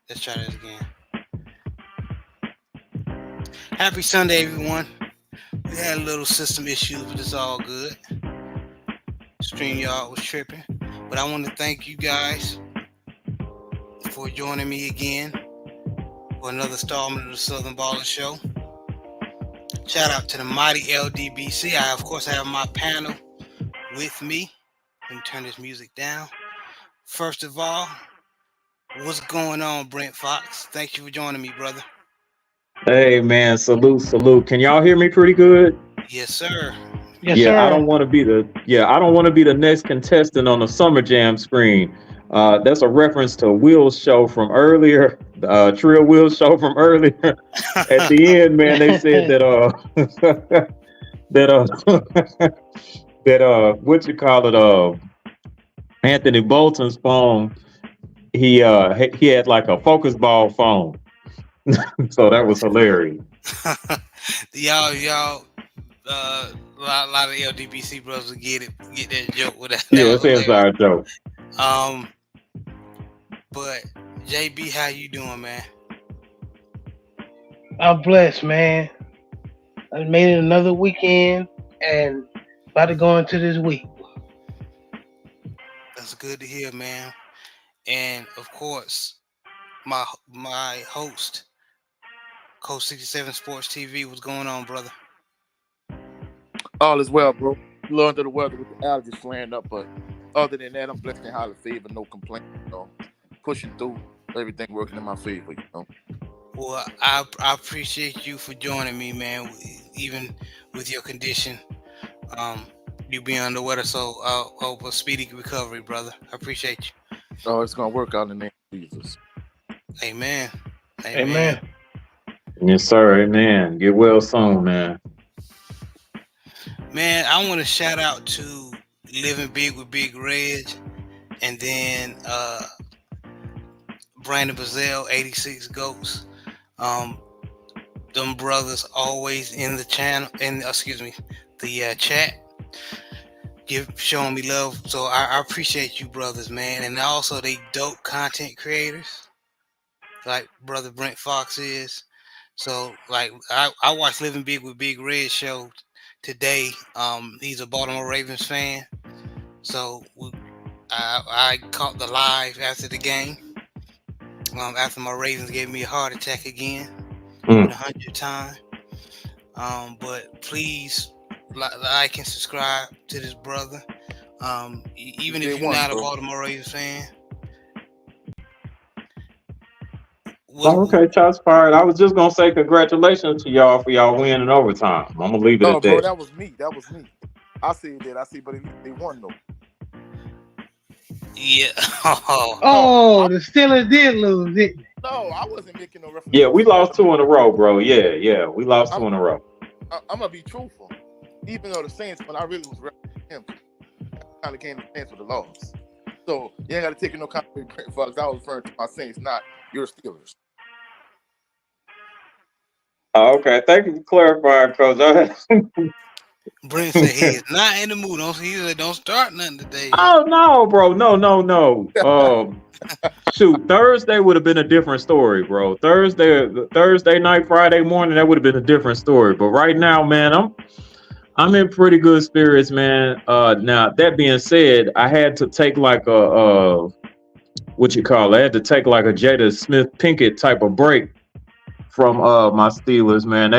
Let's try this again. Happy Sunday, everyone. We had a little system issues, but it's all good. StreamYard was tripping. But I want to thank you guys for joining me again for another installment of the Southern Baller Show. Shout out to the mighty LDBC. Of course, I have my panel with me. Let me turn this music down. First of all, what's going on, Brent Fox? Thank you for joining me, brother. Hey man, salute, salute. Can y'all hear me pretty good? Yes, sir. Yes, Yeah, I sir. don't want to be the next contestant on the Summer Jam screen. That's a reference to Will's show from earlier, Trill Will's show from earlier. At the end, man, they said that that that what you call it, Anthony Bolton's phone, he had like a focus ball phone. So that was hilarious. y'all, a lot of LDBC brothers will get that joke with that. Yeah, That it's an was hilarious. inside joke. But JB, how you doing, man? I'm blessed, man. I made it another weekend and about to go into this week. That's good to hear, man. And of course, my host, Coach 67 Sports TV, what's going on, brother? All is well, bro. A little under the weather with the allergies flaring up, but other than that, I'm blessed and highly favored. No complaint. Pushing through, everything working in my favor. Well, I appreciate you for joining me, man. Even with your condition, you being under the weather, so I hope a speedy recovery, brother. I appreciate you. Oh, it's gonna work out in the name of Jesus. Amen. Amen. Yes, sir. Amen. Get well soon, man. Man, I want to shout out to Living Big with Big Reg, and then Brandon Bazell, 86 Goats. Them brothers always in the channel, the chat, showing me love. So I appreciate you brothers, man. And also they dope content creators, like brother Brent Fox is. So like I watched Living Big with Big Red show today. He's a Baltimore Ravens fan. So I caught the live after the game. After my Ravens gave me a heart attack again, the 100th time. But please like and subscribe to this brother. Even if you're not a Baltimore Ravens fan. Okay, shots fired. I was just gonna say congratulations to y'all for y'all win in overtime. I'm gonna leave it at that. No, bro, that was me. I said that. But they won though. Yeah. Oh, the Steelers did lose, didn't they? No, I wasn't making no reference. Yeah, we lost 2 in a row, bro. Yeah, we lost 2 in a row. I'm gonna be truthful. Even though the Saints, when I really was referencing him, kind of came to Saints with the loss. So you ain't got to take no kind of Brent Fox. I was referring to my Saints, not your Steelers. Okay, thank you for clarifying, Coach. Brent said he is not in the mood. Don't start nothing today. Oh no, bro, no. Shoot, Thursday would have been a different story, bro. Thursday night, Friday morning, that would have been a different story. But right now, man, I'm in pretty good spirits, man. Now that being said, I had to take like I had to take like a Jada Smith Pinkett type of break from my Steelers, man.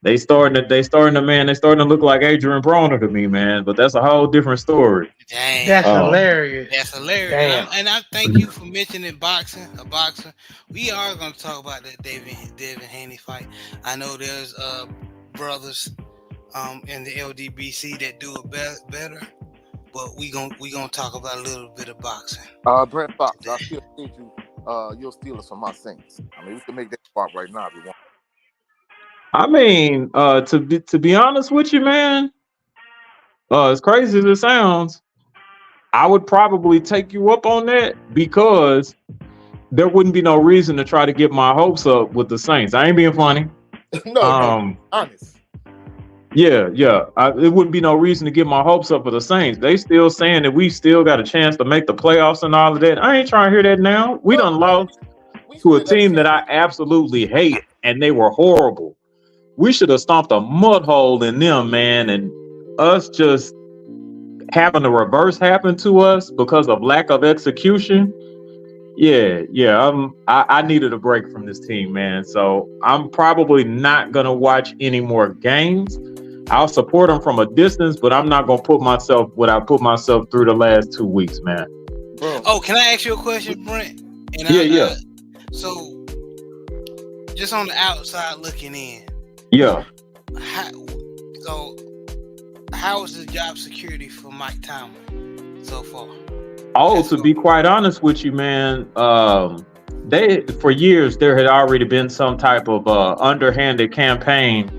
They starting to look like Adrian Broner to me, man. But that's a whole different story. Dang. That's hilarious. That's hilarious. Damn. And I thank you for mentioning boxing. A boxer. We are going to talk about that David Haney fight. I know there's brothers in the LDBC that do it better, but we gonna talk about a little bit of boxing. Brent Fox, I still think you'll steal us from my Saints. I mean, we can make that part right now if you want. I mean, to be honest with you, man, as crazy as it sounds, I would probably take you up on that because there wouldn't be no reason to try to get my hopes up with the Saints. I ain't being funny. No, honest. Yeah. It wouldn't be no reason to get my hopes up for the Saints. They still saying that we still got a chance to make the playoffs and all of that. I ain't trying to hear that now. We done lost. to a team that I absolutely hate, and they were horrible. We should have stomped a mud hole in them, man, and us just having the reverse happen to us because of lack of execution. I needed a break from this team, man. So I'm probably not gonna watch any more games. I'll support them from a distance, but I'm not gonna put myself what I put myself through the last 2 weeks, man. Bro. Oh, can I ask you a question, Brent? And yeah. So, just on the outside looking in. Yeah. How is the job security for Mike Tomlin so far? Oh, to be quite honest with you, man, for years there had already been some type of underhanded campaign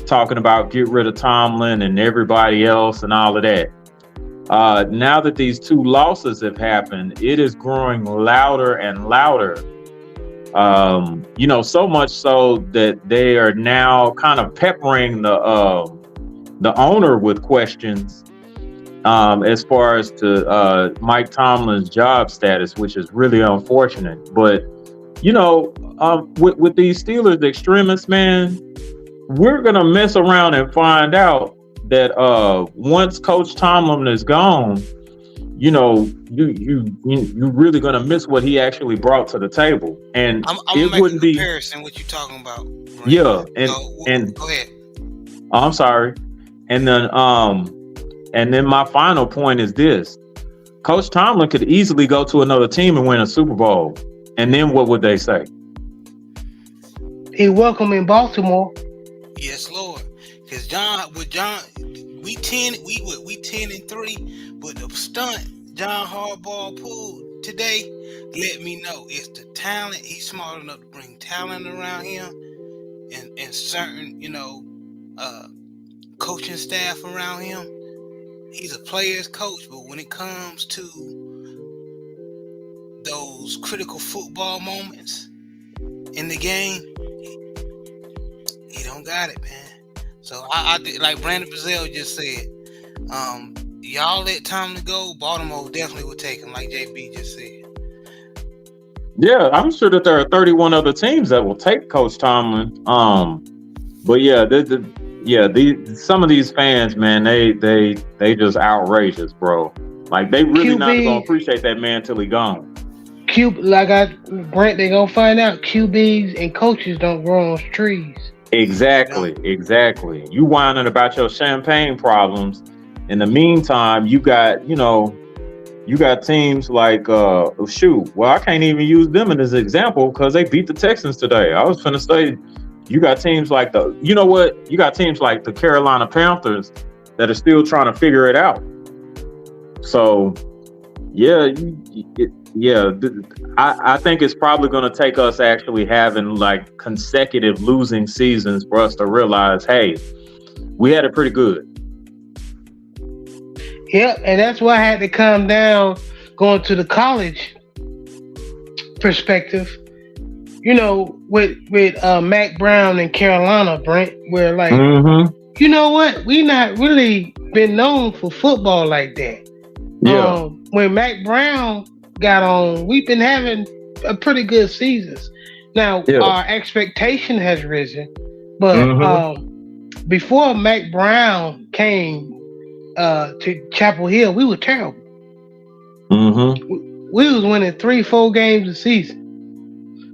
talking about get rid of Tomlin and everybody else and all of that. Now that these 2 losses have happened, it is growing louder and louder. So much so that they are now kind of peppering the owner with questions as far as to Mike Tomlin's job status, which is really unfortunate. But with these Steelers extremists, man, we're gonna mess around and find out that once Coach Tomlin is gone, you really gonna miss what he actually brought to the table, and I'm it wouldn't be comparison what you're talking about. Brent. Yeah, and go ahead. I'm sorry, and then my final point is this: Coach Tomlin could easily go to another team and win a Super Bowl, and then what would they say? He welcome in Baltimore. Yes, Lord. Because we 10-3, but the stunt John Harbaugh pulled today let me know it's the talent. He's smart enough to bring talent around him and certain, coaching staff around him. He's a player's coach, but when it comes to those critical football moments in the game, he don't got it, man. So I like Brandon Brazell just said, y'all let Tomlin go, Baltimore definitely would take him, like JB just said. Yeah, I'm sure that there are 31 other teams that will take Coach Tomlin. But yeah, some of these fans, man, they just outrageous, bro. Like they really not gonna appreciate that man till he gone. Brent, they gonna find out QBs and coaches don't grow on trees. Exactly. You whining about your champagne problems. In the meantime, you got teams like I can't even use them as an example because they beat the Texans today. I was finna say you got teams like you got teams like the Carolina Panthers that are still trying to figure it out. So I think it's probably going to take us actually having like consecutive losing seasons for us to realize, hey, we had it pretty good. Yep, and that's why I had to calm down going to the college perspective. With Mac Brown and Carolina, Brent, where like, you know what? We not really been known for football like that. Yeah. When Mac Brown got on, we've been having a pretty good seasons. Now our expectation has risen, but before Mac Brown came to Chapel Hill, we were terrible. We was winning 3-4 games a season.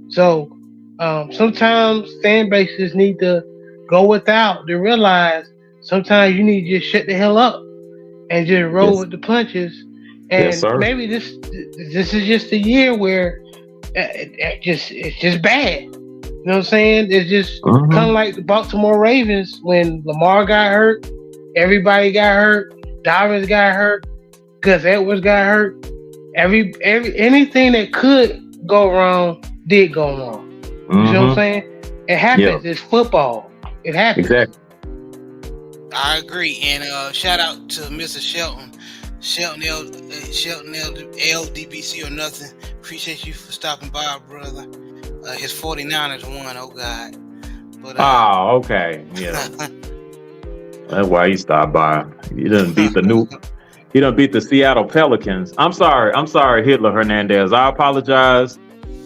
So sometimes fan bases need to go without to realize sometimes you need to just shut the hell up and just roll with the punches. And maybe this is just a year where it's just bad. You know what I'm saying? It's just kind of like the Baltimore Ravens when Lamar got hurt, everybody got hurt, Dobbins got hurt, Gus Edwards got hurt. Every anything that could go wrong did go wrong. You know what I'm saying? It happens. Yeah. It's football. It happens. Exactly. I agree. And shout out to Mr. Shelton LDBC or nothing. Appreciate you for stopping by, brother. His 49ers won. Oh God. But, okay. Yeah. That's why he stopped by. He done beat the Seattle Pelicans. I'm sorry, Hitler Hernandez. I apologize.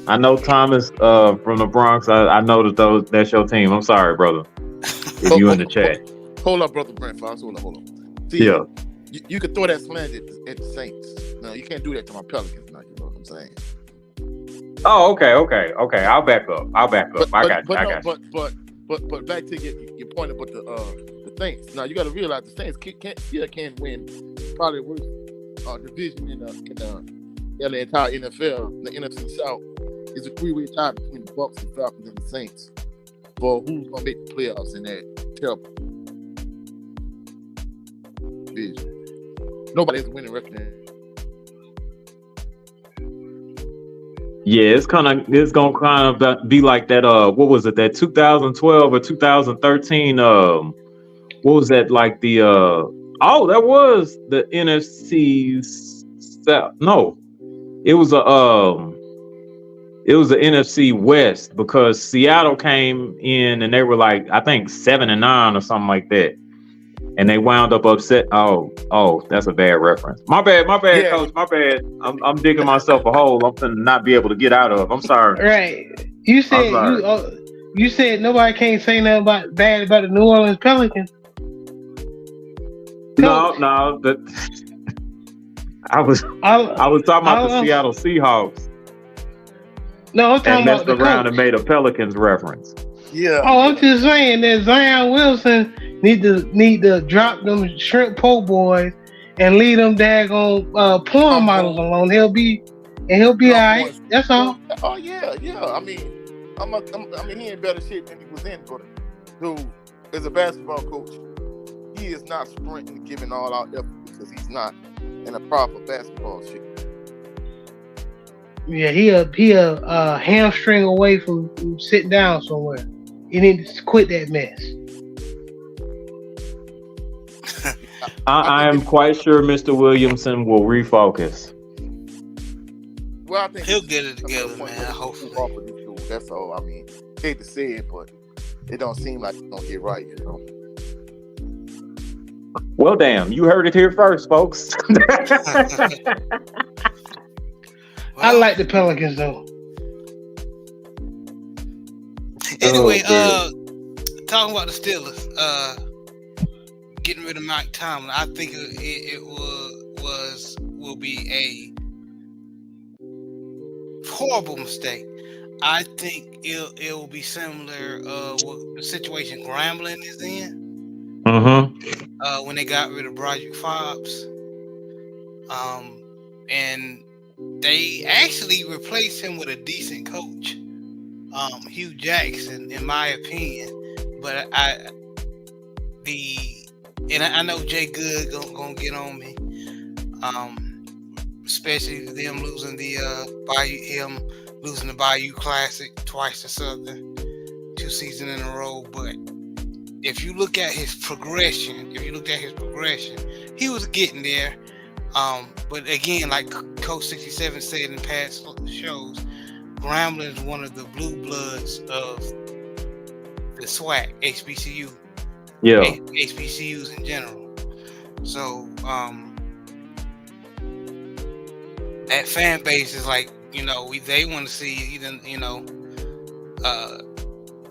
I know Thomas from the Bronx. I know that's your team. I'm sorry, brother. If you in the chat. Hold up, brother Brent Fox. Hold up. See, Yeah. you could throw that slander at the Saints. No, you can't do that to my Pelicans. Now, you know what I'm saying? Oh, okay. I'll back up. I got you. But back to your point about the Saints. Now you got to realize the Saints can't win probably the worst division in the entire NFL. The NFC South is a three-way tie between the Bucs, the Falcons, and the Saints for who's gonna make the playoffs in that terrible division. Nobody has a winning record. Yeah, it's gonna kind of be like that. What was it? That 2012 or 2013. What was that like? The that was the NFC South. No, it was the NFC West because Seattle came in and they were like I think 7-9 or something like that. And they wound up upset. Oh, that's a bad reference. My bad, yeah. Coach. My bad. I'm digging myself a hole. I'm gonna not be able to get out of. I'm sorry. Right. You said you said nobody can't say nothing bad about the New Orleans Pelicans. No. I was talking about the Seattle Seahawks. No, I'm talking about the around coach. And made a Pelicans reference. Yeah. Oh, I'm just saying that Zion Wilson need to drop them shrimp po' boys and leave them daggone porn models alone. He'll be all right. That's all. Oh yeah. I mean, he in better shape than he was in, but dude, as a basketball coach, he is not sprinting and giving all out effort because he's not in a proper basketball shape. Yeah, he a hamstring away from sitting down somewhere. You need to quit that mess. I am quite sure Mr. Williamson will refocus. Well, I think he'll get it together, man. Hopefully. That's all. I mean, hate to say it, but it don't seem like it's gonna get right, you know. Well, damn, you heard it here first, folks. I like the Pelicans though. Anyway, talking about the Steelers, getting rid of Mike Tomlin, I think it will be a horrible mistake. I think it will be similar with the situation Grambling is in. Mm-hmm. When they got rid of Broderick Fobbs, and they actually replaced him with a decent coach, Hugh Jackson, in my opinion. But I know Jay Good gonna get on me, especially them losing the Bayou Classic twice to Southern, 2 seasons in a row. But if you look at his progression, he was getting there. But again, like Coach 67 said in past shows, Grambling is one of the blue bloods of the SWAC, HBCU. Yeah. HBCUs in general. So that fan base is like, they want to see either,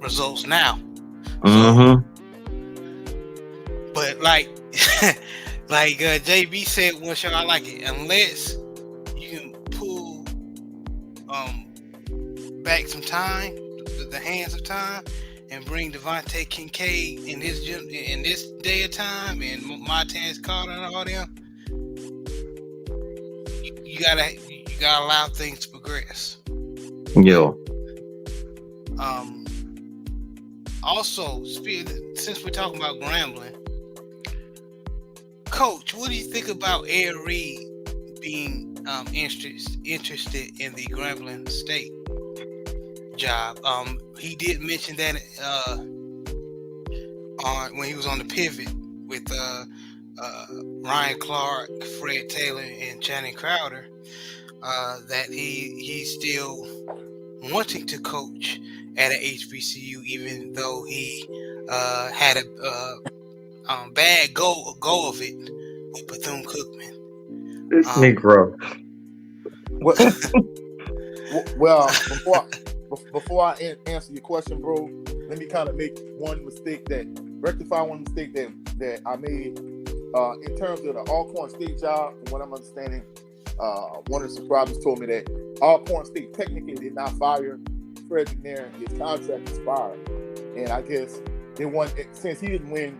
results now. Mm-hmm. But like JB said one show, I like it. Unless you can pull back some time, the hands of time, and bring Devontae Kincaid in this day of time, and Montez Carter and all them, you gotta allow things to progress. Yeah. Also, since we're talking about Grambling, Coach, what do you think about Ed Reed being interested in the Grambling State job? He did mention that when he was on the pivot with Ryan Clark, Fred Taylor, and Channing Crowder, that he's still wanting to coach at an HBCU, even though he had a bad go of it with Bethune-Cookman. This Negro. What? Well, before I answer your question, bro, let me kind of rectify one mistake that I made in terms of the Alcorn State job. From what I'm understanding, one of the subscribers told me that Alcorn State technically did not fire Fred McNair. His contract expired, and I guess since he didn't win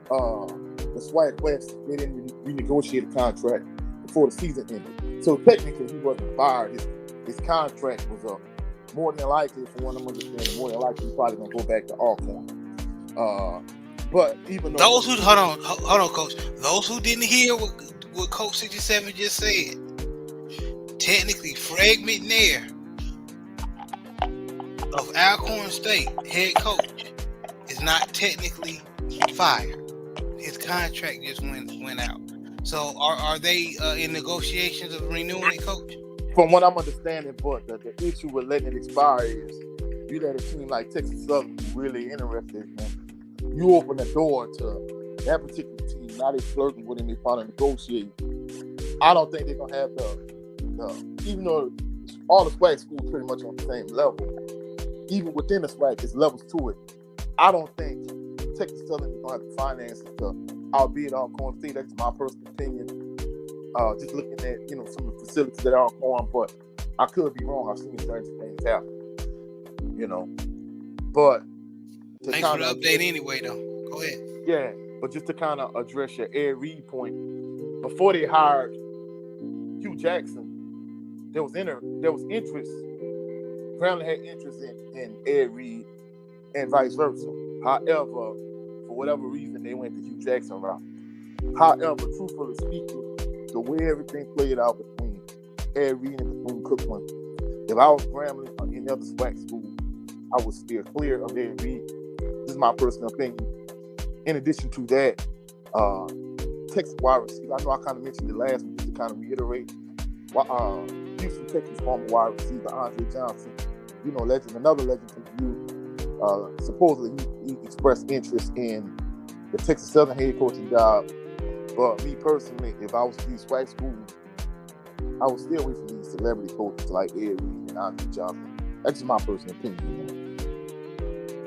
the SWAC West, they didn't renegotiate the contract before the season ended. So technically, he wasn't fired. His contract was up. More than likely, from what I'm understanding, more than likely he's probably gonna go back to Alcorn. But even though those who hold on, Coach. Those who didn't hear what Coach 67 just said, technically, Fred McNair of Alcorn State, head coach, is not technically fired. His contract just went out. So are they in negotiations of renewing it, Coach? From what I'm understanding, but the issue with letting it expire is you let a team like Texas Southern be really interested, and you open the door to that particular team. Now they flirting with him, they trying to negotiate. I don't think they're gonna have the even though all the SWAC schools pretty much on the same level, even within the SWAC, there's levels to it. I don't think Texas Southern is gonna have the finances to outbid Alcorn State. That's my personal opinion. Just looking at some of the facilities that are on, but I could be wrong. I've seen certain things happen, But thanks for the update anyway, though. Go ahead. Yeah, but just to kind of address your Ed Reed point, before they hired Hugh Jackson, there was interest. Grambling had interest in Ed Reed and vice versa. However, for whatever reason, they went the Hugh Jackson route. However, truthfully speaking, the way everything played out between Ed Reed and between Cookman, if I was Grambling or any other SWAC school, I would steer clear of Ed Reed. This is my personal opinion. In addition to that, Texas wide receiver, I know I kind of mentioned it last week, just to kind of reiterate. Houston Texas former wide receiver Andre Johnson, legend, another legend from you. Supposedly he expressed interest in the Texas Southern head coaching job. But me personally, if I was to these SWAC schools, I would stay away from these celebrity coaches like Ed Reed and Andre Johnson. That's just my personal opinion.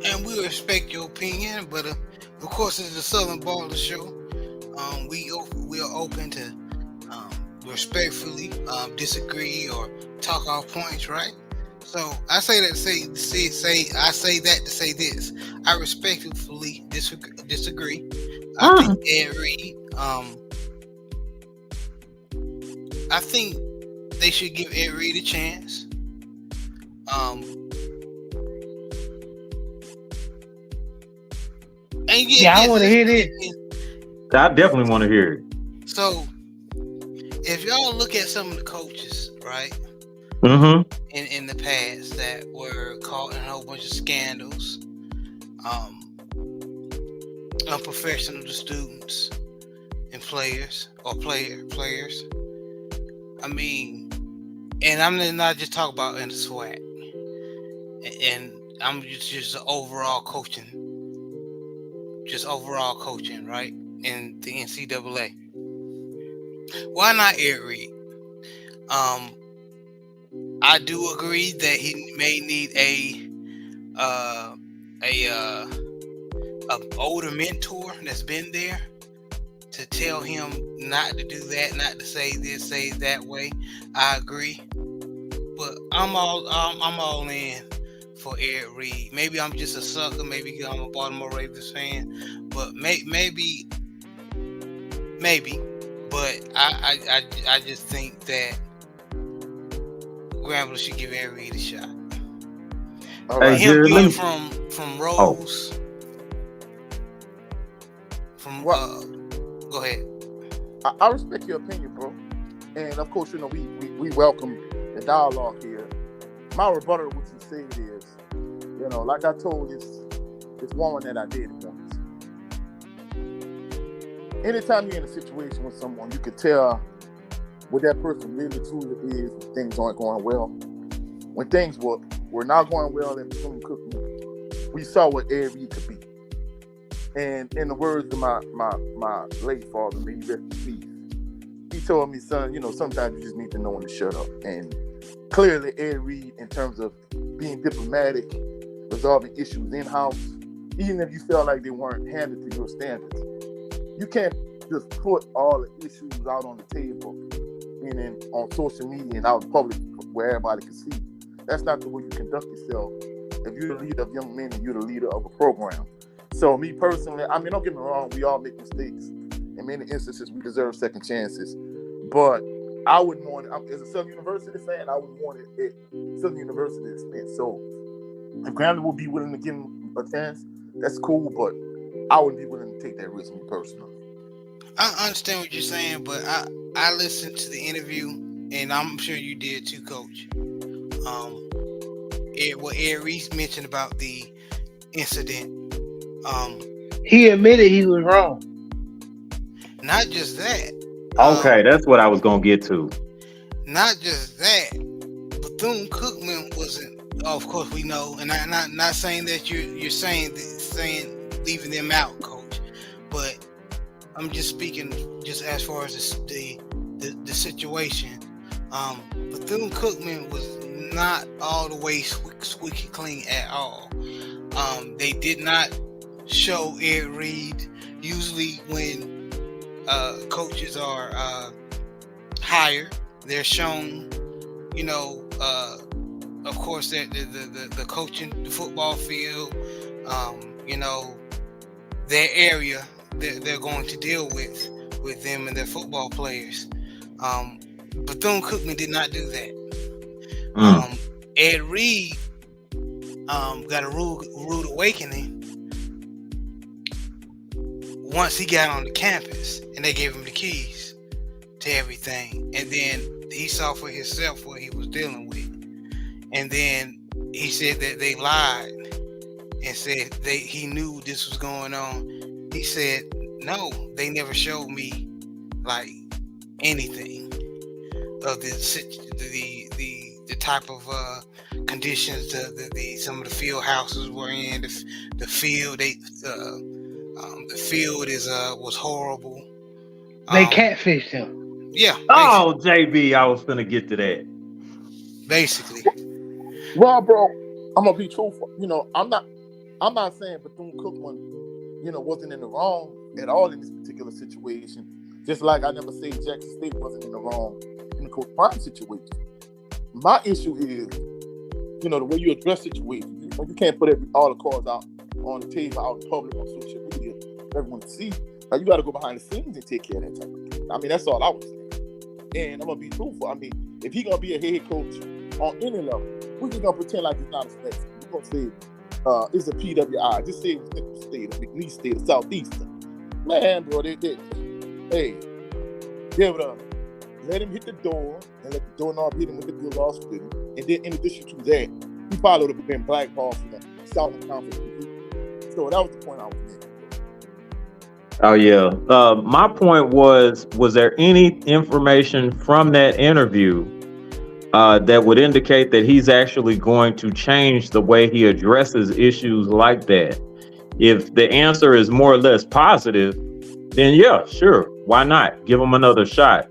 And we respect your opinion, but of course, it's the Southern Baller Show. We are open to respectfully disagree or talk our points, right? So I say that to say this. I respectfully disagree. I think Ed Reed. I think they should give Ed Reed a chance. And I want to hear this. I definitely want to hear it. So, if y'all look at some of the coaches, right, in the past that were caught in a whole bunch of scandals, unprofessional to students and players or players. I mean, and I'm not just talking about in the SWAC, and I'm just overall coaching, right, in the NCAA. Why not Ed Reed? I do agree that he may need a older mentor that's been there to tell him not to do that, not to say this, say it that way. I agree, but I'm all in for Ed Reed. Maybe I'm just a sucker. Maybe I'm a Baltimore Ravens fan, but maybe. But I just think that Grambling should give Ed Reed a shot. All right. Him being from Rose. Go ahead. I respect your opinion, bro. And of course, we welcome the dialogue here. My rebuttal to what you said is, like I told this woman that I did once. Anytime you're in a situation with someone, you can tell what that person really truly is when things aren't going well. When things were not going well in between cooking, we saw what Ed Reed could be. And in the words of my late father, may he rest in peace, he told me, son, sometimes you just need to know when to shut up. And clearly Ed Reed, in terms of being diplomatic, resolving issues in-house, even if you felt like they weren't handled to your standards. You can't just put all the issues out on the table and then on social media and out in public where everybody can see. That's not the way you conduct yourself. If you're the leader of young men and you're the leader of a program. So me personally, I mean, don't get me wrong, we all make mistakes. In many instances, we deserve second chances. But I wouldn't want it, as a Southern University fan, I wouldn't want it at Southern University expense. So if Grambling would be willing to give him a chance, that's cool, but I wouldn't be willing to take that risk, me personally. I understand what you're saying, but I listened to the interview, and I'm sure you did too, Coach. What Ed Reed mentioned about the incident. He admitted he was wrong. Not just that. Okay, that's what I was gonna get to. Not just that. Bethune-Cookman wasn't. Of course, we know, and I'm not saying that you're saying leaving them out, Coach, but I'm just speaking just as far as the situation. Bethune-Cookman was not all the way squeaky clean at all. They did not show Ed Reed. Usually when coaches are hired, they're shown, of course, the coaching, the football field, their area they're going to deal with them and their football players. Bethune-Cookman did not do that. Ed Reed got a rude awakening once he got on the campus and they gave him the keys to everything, and then he saw for himself what he was dealing with. And then he said that they lied and said he knew this was going on. He said, no, they never showed me like anything of the type of conditions some of the field houses were in. The field the field was horrible. They catfished him. Yeah. Oh, JB, I was gonna get to that. Basically. Well, bro, I'm gonna be truthful. I'm not saying Bethune-Cookman, wasn't in the wrong at all in this particular situation. Just like I never say Jackson State wasn't in the wrong in the Coach Prime situation. My issue is, the way you address situations. You can't put all the cards out on the table, out in public, on social media, for everyone to see. Like, you got to go behind the scenes and take care of that type of thing. I mean, that's all I was saying. And I'm gonna be truthful. I mean, if he's gonna be a head coach on any level, we're just gonna pretend like it's not a spectrum. We're gonna say it's a PWI. Just say it was Nicholls State, or McNeese State, or Southeastern. Man, bro, they would let him hit the door and let the doorknob hit him with the good loss with him. And then in addition to that, he probably would have been blackballed from the Southern Conference. So that was the point I was making. Oh yeah. My point was there any information from that interview that would indicate that he's actually going to change the way he addresses issues like that? If the answer is more or less positive, then yeah, sure, why not? Give him another shot.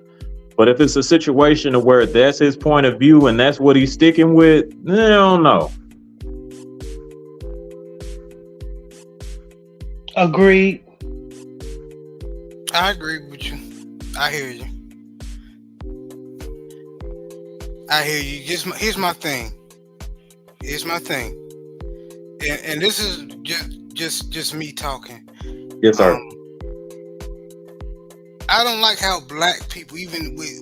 But if it's a situation where that's his point of view and that's what he's sticking with, I don't know. Agreed. I agree with you. I hear you. Here's my thing. And this is just me talking. Yes, sir. I don't like how black people, even with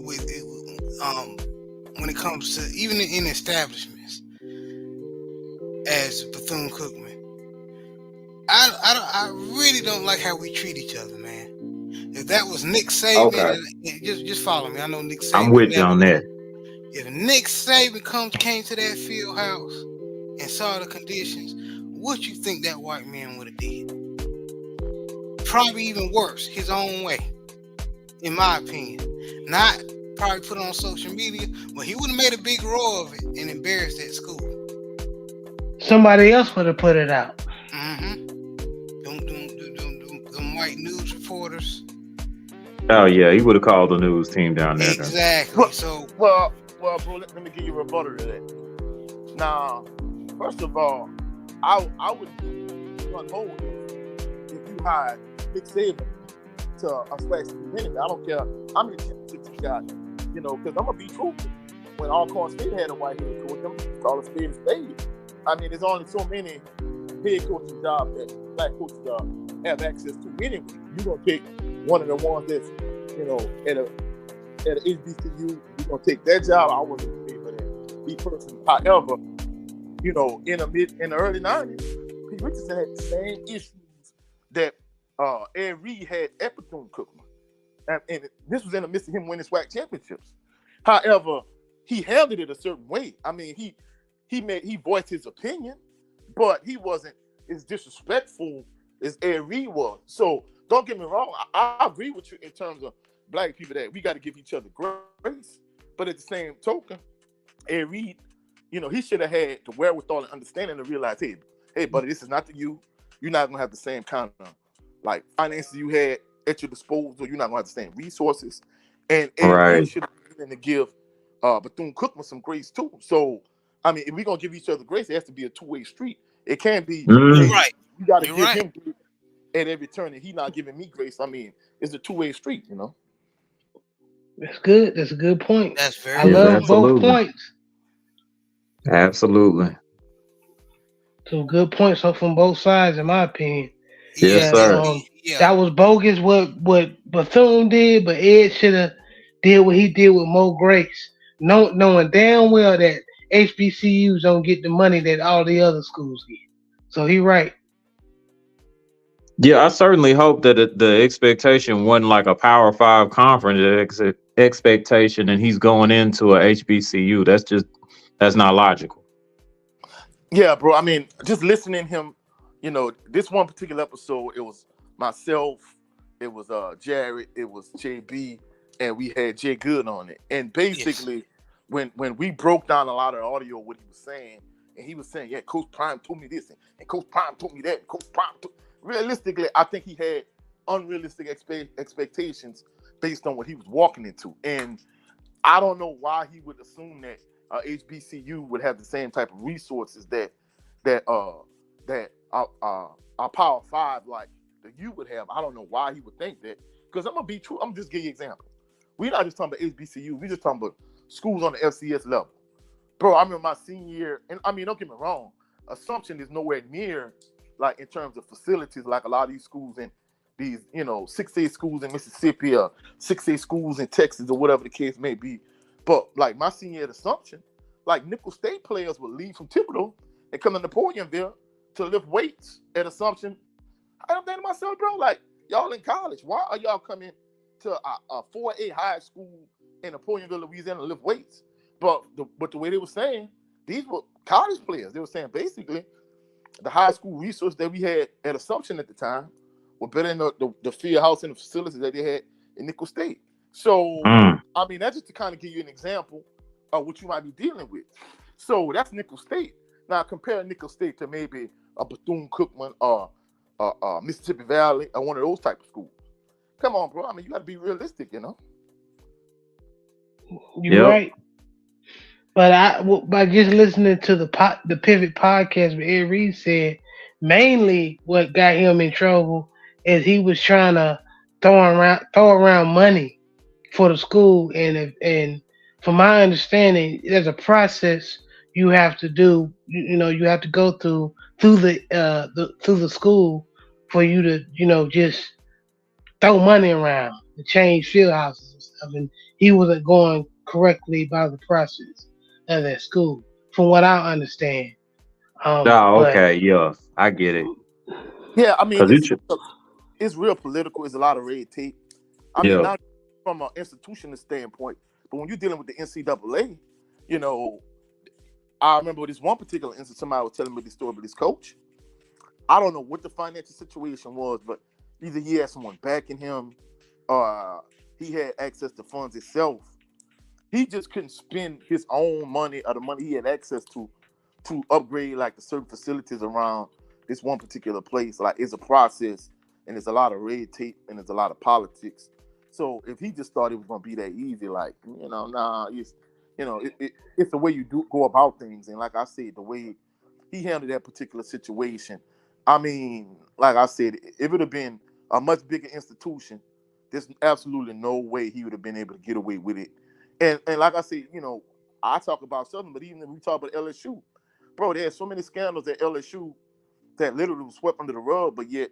when it comes to even in establishments, as Bethune-Cookman, I really don't like how we treat each other, man. If that was Nick Saban, okay. just follow me. I know Nick Saban. I'm with you on that. If Nick Saban came to that field house and saw the conditions, what you think that white man would have did? Probably even worse, his own way, in my opinion. Not probably put it on social media, but he would have made a big roar of it and embarrassed that school. Somebody else would have put it out. Mm-hmm. Them white news reporters. Oh yeah, he would have called the news team down there. Exactly. So Well, Well, bro, let me give you a rebuttal to that. Now, first of all, I would run hold if you hired Nick Saban to a splash community. I don't care how many championships he got, because I'm gonna be truthful. When Alcorn State had a white head coach, them call a spade a spade. I mean, there's only so many head coaching jobs that black coaches have access to anyway. You're gonna pick one of the ones that's, at an HBCU, you're gonna take that job. I wasn't in favor of that. Me personally. However, in the early 90s, Pete Richardson had the same issues that Ed Reed had at Bethune-Cookman. And this was in the midst of him winning SWAC championships. However, he handled it a certain way. I mean, he voiced his opinion, but he wasn't as disrespectful as Ed Reed was. So don't get me wrong, I agree with you in terms of black people that we got to give each other grace. But at the same token, Ed Reed, he should have had the wherewithal and understanding to realize, hey, buddy, this is not to you. You're not gonna have the same kind of finances you had at your disposal. You're not gonna have the same resources. And Ed Reed should have been willing to give Bethune-Cookman some grace too. So, I mean, if we're gonna give each other grace, it has to be a two-way street. It can't be right. You got to give him grace at every turn, and he not giving me grace. I mean, it's a two-way street, That's good. That's a good point. That's very. I love both points. Absolutely. Some good points from both sides, in my opinion. Yes, sir. That was bogus what Bethune did, but Ed should have did what he did with more grace, knowing damn well that HBCUs don't get the money that all the other schools get. So he right. Yeah, I certainly hope that the expectation wasn't like a Power 5 conference expectation, and he's going into a HBCU. That's not logical. Yeah, bro. I mean, just listening to him, this one particular episode, it was myself, it was Jared, it was JB, and we had Jay Good on it. And basically, when we broke down a lot of the audio, what he was saying, and he was saying, yeah, Coach Prime told me this, and Coach Prime told me that, and Coach Prime realistically, I think he had unrealistic expectations based on what he was walking into. And I don't know why he would assume that HBCU would have the same type of resources that our Power 5 like the U would have. I don't know why he would think that. Because I'm gonna be true. I'm just give you an example. We're not just talking about HBCU. We're just talking about schools on the FCS level. Bro, I remember my senior year, and I mean, don't get me wrong. Assumption is nowhere near like in terms of facilities, like a lot of these schools in these, 6A schools in Mississippi or 6A schools in Texas or whatever the case may be. But like my senior year at Assumption, like Nickel State players would leave from Thibodeau and come to Napoleonville to lift weights at Assumption. I'm thinking to myself, bro, like y'all in college, why are y'all coming to a 4A high school in Napoleonville, Louisiana to lift weights? But the way they were saying, these were college players. They were saying basically the high school resource that we had at Assumption at the time were better than the field house and the facilities that they had in Nickel State. So, I mean, that's just to kind of give you an example of what you might be dealing with. So that's Nickel State. Now compare Nickel State to maybe a Bethune-Cookman or Mississippi Valley or one of those type of schools. Come on, bro. I mean, you got to be realistic, You're right. But by just listening to the Pivot podcast, where Ed Reed said, mainly what got him in trouble is he was trying to throw around money for the school, and from my understanding, there's a process you have to do. You have to go through the school for you to just throw money around and change field houses and stuff. And he wasn't going correctly by the process of that school, from what I understand. Okay, yeah, I get it. Yeah, I mean, it's real political. It's a lot of red tape. I mean, not from an institutional standpoint, but when you're dealing with the NCAA, I remember this one particular instance. Somebody was telling me this story about this coach. I don't know what the financial situation was, but either he had someone backing him, or he had access to funds himself. He just couldn't spend his own money or the money he had access to upgrade like the certain facilities around this one particular place. Like, it's a process, and there's a lot of red tape, and there's a lot of politics. So if he just thought it was gonna be that easy, like, it's the way you do go about things, and like I said, the way he handled that particular situation. I mean, like I said, if it would have been a much bigger institution, there's absolutely no way he would have been able to get away with it. And like I said, I talk about Southern, but even if we talk about LSU, bro, there's so many scandals at LSU that literally was swept under the rug. But yet,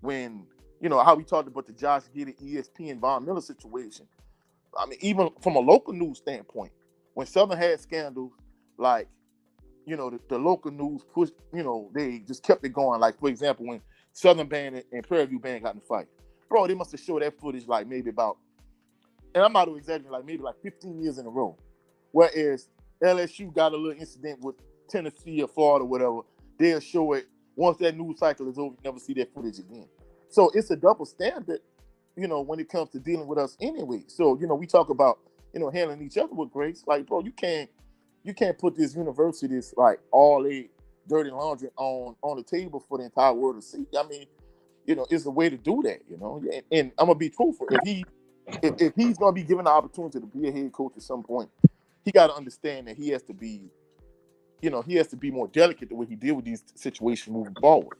when how we talked about the Josh Giddey, ESPN, Von Miller situation, I mean, even from a local news standpoint, when Southern had scandals, like, the local news pushed, they just kept it going. Like, for example, when Southern Band and Prairie View Band got in a fight, bro, they must have showed that footage like maybe about, and I'm not exaggerating, like maybe like 15 years in a row. Whereas LSU got a little incident with Tennessee or Florida or whatever, they'll show it once that news cycle is over, you never see that footage again. So it's a double standard, when it comes to dealing with us anyway. So, we talk about, handling each other with grace. Like, bro, you can't put this university's like all a dirty laundry on the table for the entire world to see. I mean, it's a way to do that, And I'm gonna be truthful. If he's gonna be given the opportunity to be a head coach at some point, he got to understand that he has to be, more delicate the way he deal with these situations moving forward.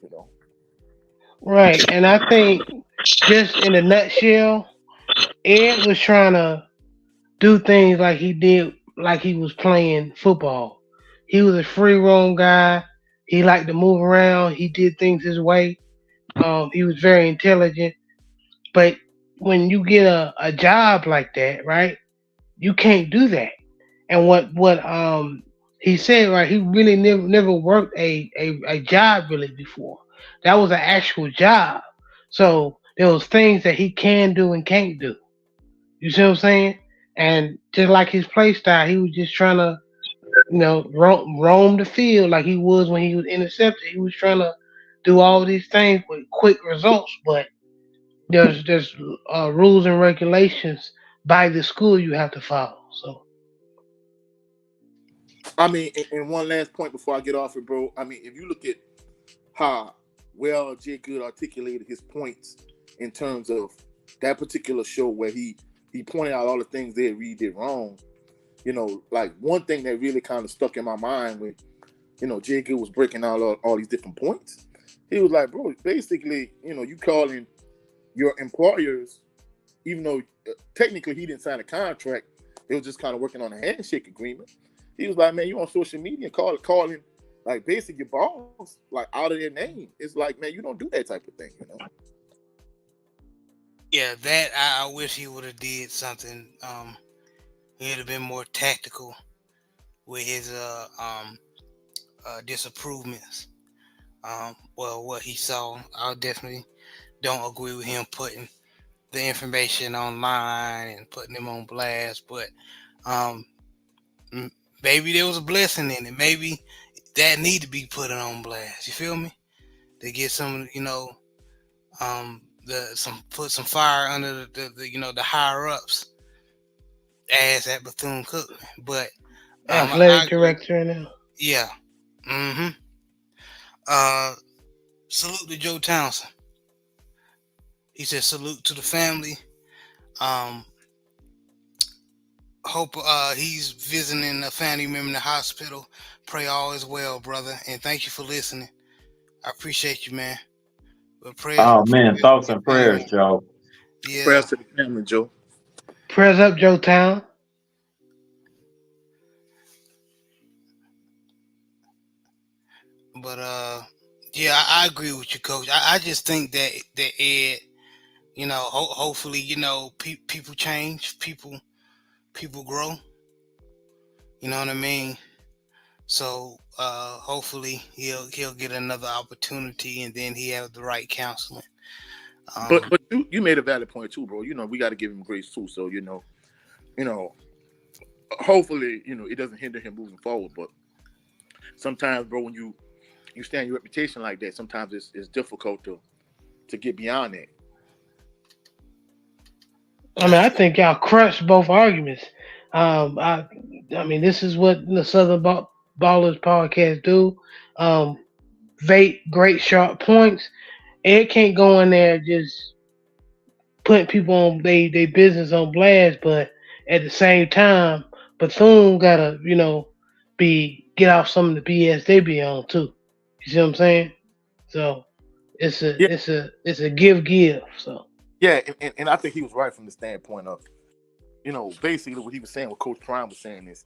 Right. And I think just in a nutshell, Ed was trying to do things like he did, like he was playing football. He was a free roam guy. He liked to move around. He did things his way. He was very intelligent. But when you get a job like that, right, you can't do that. And what he said, right, he really never worked a job really before. That was an actual job. So there was things that he can do and can't do. You see what I'm saying? And just like his play style, he was just trying to, roam the field like he was when he was intercepted. He was trying to do all these things with quick results, but there's rules and regulations by the school you have to follow. So, I mean, and one last point before I get off it, bro. I mean, if you look at how well Jay Good articulated his points in terms of that particular show where he pointed out all the things that we did wrong. Like one thing that really kind of stuck in my mind when, Jay Good was breaking out all these different points. He was like, bro, basically, you calling your employers, even though technically he didn't sign a contract, they was just kind of working on a handshake agreement. He was like, man, you on social media calling like basically your boss like out of their name. It's like, man, you don't do that type of thing, Yeah, that I wish he would have did something. He would have been more tactical with his disapprovements. Well, what he saw, I definitely don't agree with him putting the information online and putting them on blast. But maybe there was a blessing in it. Maybe that need to be put on blast. You feel me? To get some, put some fire under the higher ups as at Bethune-Cookman. But athletic director now. Yeah. Mm-hmm. Salute to Joe Townsend. He said salute to the family. Hope he's visiting a family member in the hospital. Pray all is well, brother. And thank you for listening. I appreciate you, man. But thoughts and prayers, Joe. Yeah. Prayers to the family, Joe. Prayers up, Joe Town. But yeah, I agree with you, Coach. I just think that Ed, hopefully, people change, people grow. You know what I mean? So hopefully he'll get another opportunity, and then he have the right counseling. But you made a valid point too, bro. We got to give him grace too. So hopefully it doesn't hinder him moving forward. But sometimes, bro, when you stand your reputation like that, sometimes it's difficult to get beyond that. I mean, I think y'all crushed both arguments. I mean, this is what the Southern Ballers podcast do. Great sharp points. Ed can't go in there just putting people on they business on blast, but at the same time Bethune gotta, get off some of the BS they be on too. You see what I'm saying? So it's a Yeah, it's a it's a give. So yeah, and I think he was right from the standpoint of, basically what he was saying, what Coach Prime was saying is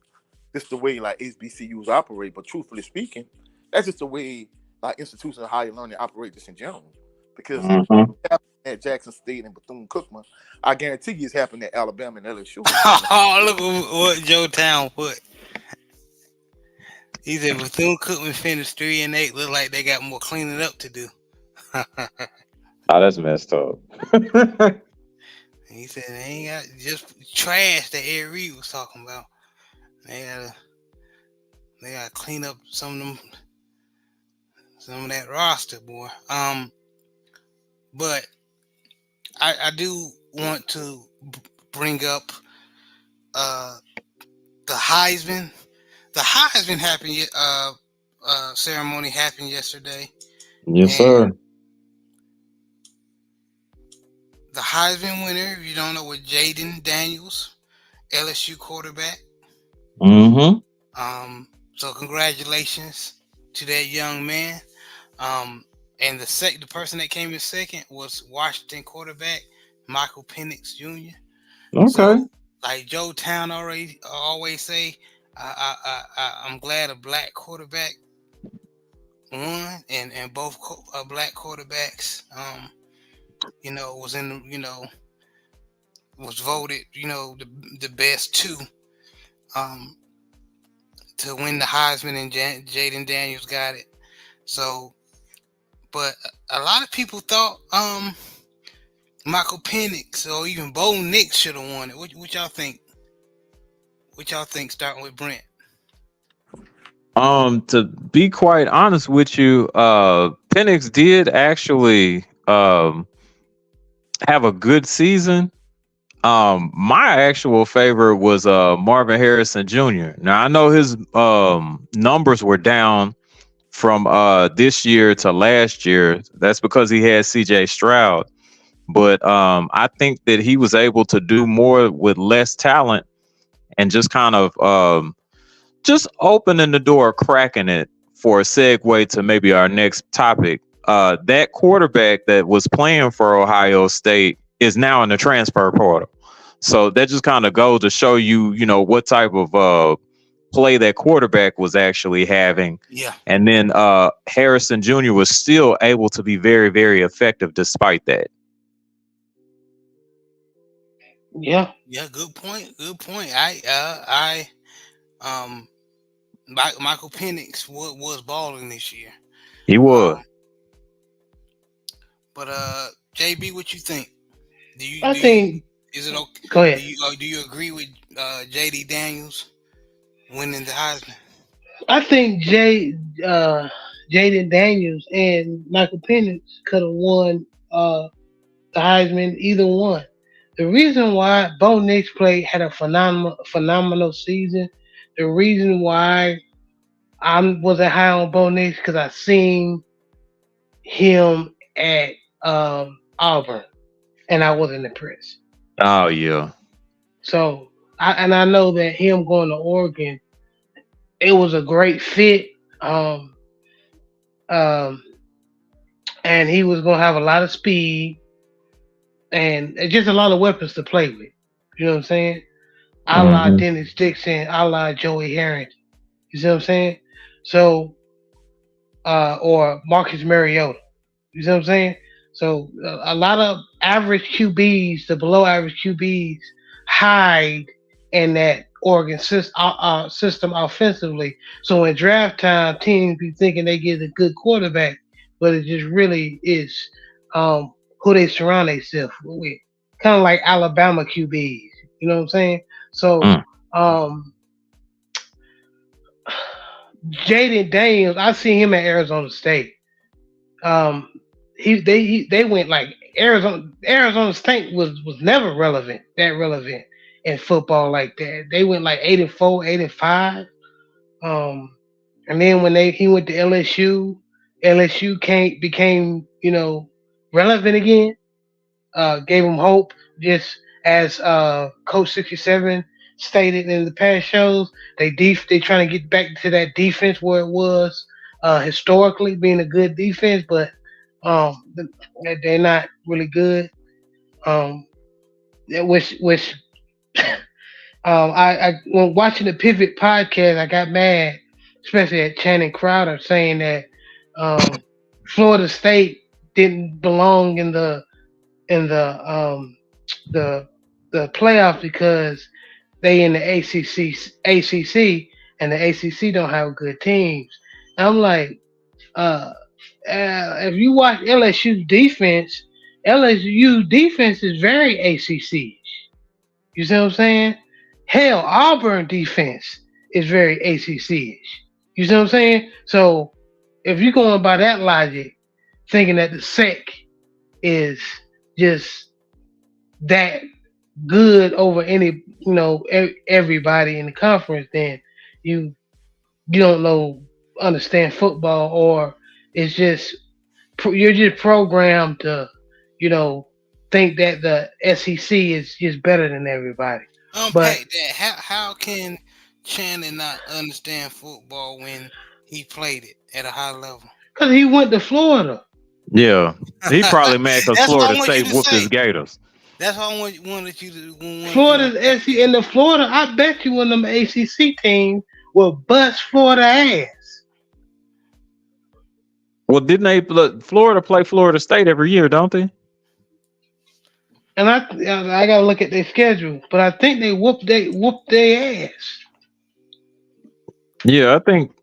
this the way like HBCUs operate. But truthfully speaking, that's just the way like institutions of higher learning operate just in general. Because Mhm. at Jackson State and Bethune Cookman, I guarantee you it's happening at Alabama and LSU. Oh, look what Joe Town put. He said Bethune Cookman finished 3-8. Look like they got more cleaning up to do. Oh, that's messed up. He said they ain't got just trash that Ed Reed was talking about. They gotta clean up some of that roster, boy. But I do want to bring up the Heisman. The Heisman ceremony happened yesterday. Yes, And sir. the Heisman winner, if you don't know, was Jaden Daniels, LSU quarterback. Mm-hmm. So congratulations to that young man. And the person that came in second was Washington quarterback Michael Penix Jr. Okay. So, like Joe Town always say, I'm glad a black quarterback won, and both black quarterbacks, was was voted, the best two, to win the Heisman, and Jaden Daniels got it. So, but a lot of people thought Michael Penix or even Bo Nix should have won it. What y'all think? What y'all think? Starting with Brent. To be quite honest with you, Penix did actually have a good season. My actual favorite was Marvin Harrison Jr. Now I know his numbers were down from this year to last year. That's because he had CJ Stroud. But I think that he was able to do more with less talent and just kind of just opening the door, cracking it for a segue to maybe our next topic. That quarterback that was playing for Ohio State is now in the transfer portal. So that just kind of goes to show you, what type of play that quarterback was actually having. Yeah. And then Harrison Jr. was still able to be very, very effective despite that. yeah, Yeah, good point. Good point. Michael Penix was balling this year. He was. But JB, what you think? I think. Is it okay? Go ahead. Do you agree with JD Daniels winning the Heisman? I think Jaden Daniels and Michael Penix could have won the Heisman, either one. The reason why Bo Nix had a phenomenal season. The reason why I wasn't high on Bo Nix because I seen him at Auburn, and I wasn't impressed. Oh yeah. So I know that him going to Oregon, it was a great fit. And he was gonna have a lot of speed and just a lot of weapons to play with. You know what I'm saying? A la Dennis Dixon, a la Joey Harrington. You see what I'm saying? So, or Marcus Mariota. You see what I'm saying? So a lot of average QBs, the below average QBs, hide in that Oregon system offensively. So in draft time, teams be thinking they get a good quarterback, but it just really is who they surround themselves with. Kind of like Alabama QBs. You know what I'm saying? So Jaden Daniels, I seen him at Arizona State. They went like Arizona State was never that relevant in football like that. They went like 8-4, 8-5. And then when he went to LSU became relevant again. Gave him hope, just as Coach 67 stated in the past shows, they trying to get back to that defense where it was historically being a good defense, but they're not really good. Which I when watching the Pivot podcast, I got mad, especially at Channing Crowder saying that Florida State didn't belong in the the playoffs because they in the ACC, and the ACC don't have good teams. And I'm like, if you watch LSU defense is very ACC. You see what I'm saying? Hell, Auburn defense is very ACC-ish. You see what I'm saying? So if you're going by that logic, thinking that the SEC is just that good over any, everybody in the conference, then you don't understand football, or it's just you're just programmed to, think that the SEC is just better than everybody. Unpack that. How can Channing not understand football when he played it at a high level? Because he went to Florida. Yeah, he probably mad because Florida State whooped his Gators. That's all I wanted you to. Florida's SEC in the Florida. I bet you one of them ACC teams will bust Florida ass. Well, didn't they? Florida play Florida State every year, don't they? And I gotta look at their schedule, but I think they whooped their ass. Yeah, I think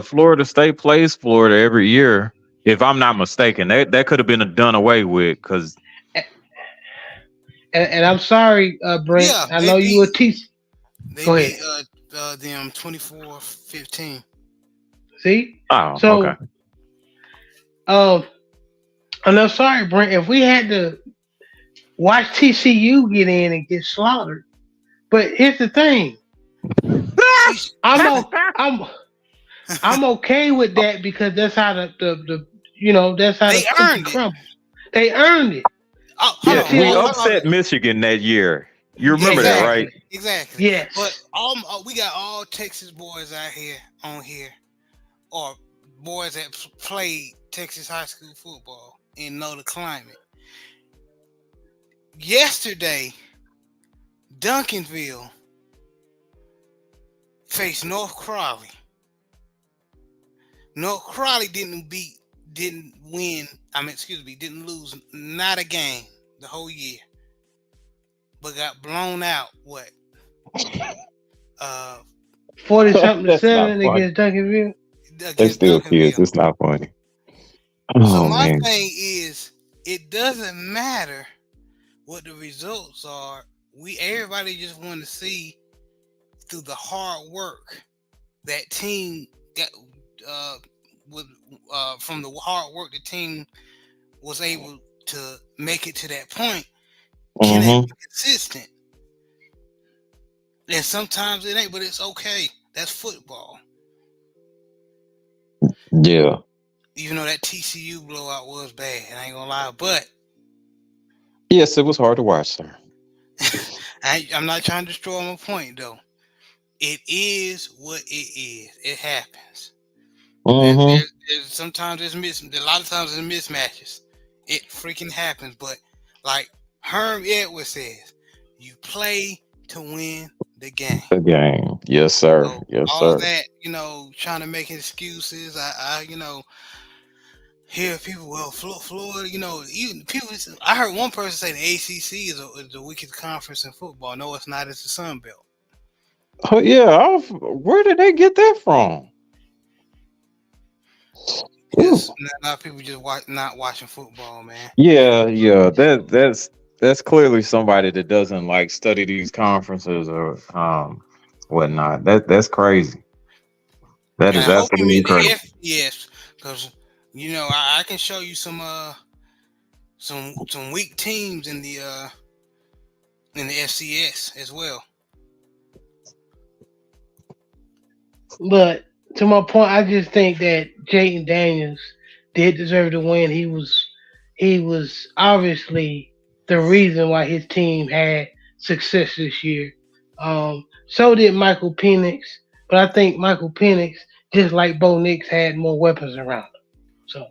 Florida State plays Florida every year, if I'm not mistaken. That could have been done away with, because. And I'm sorry, Brent. Yeah, I know you were teaching. Go ahead. Them 24-15. See? Oh, so, okay. And I'm sorry, Brent. If we had to watch TCU get in and get slaughtered, but here's the thing. I'm okay with that, because that's how that's how they earned it. They earned it. We upset Michigan that year. You remember that, right? Exactly. Yes. But we got all Texas boys out here on here, or boys that played Texas high school football and know the climate. Yesterday, Duncanville faced North Crawley. North Crawley didn't lose not a game the whole year, but got blown out. What? 40-something to 7 against Duncanville. They still kids. It's not funny. So my thing is, it doesn't matter what the results are. Everybody just want to see through the hard work that team got. From the hard work, the team was able to make it to that point. Can it be consistent? And sometimes it ain't, but it's okay. That's football. Yeah. Even though that TCU blowout was bad, I ain't gonna lie, but yes, it was hard to watch, sir. I'm not trying to destroy my point, though. It is what it is. It happens. Sometimes a lot of times it's mismatches. It freaking happens. But like Herm Edwards says, you play to win the game. The game. Yes, sir. So yes, all sir. Of that, trying to make excuses. I hear people, well, Florida, even people. I heard one person say the ACC is the weakest conference in football. No, it's not. It's the Sun Belt. Oh yeah. Where did they get that from? Because a lot of people just not watching football, man. Yeah. That's clearly somebody that doesn't like study these conferences or whatnot. That's crazy. That is absolutely crazy. Yes, because I can show you some weak teams in the FCS as well. But to my point, I just think that Jayden Daniels did deserve to win. He was obviously the reason why his team had success this year. So did Michael Penix, but I think Michael Penix, just like Bo Nix, had more weapons around him. So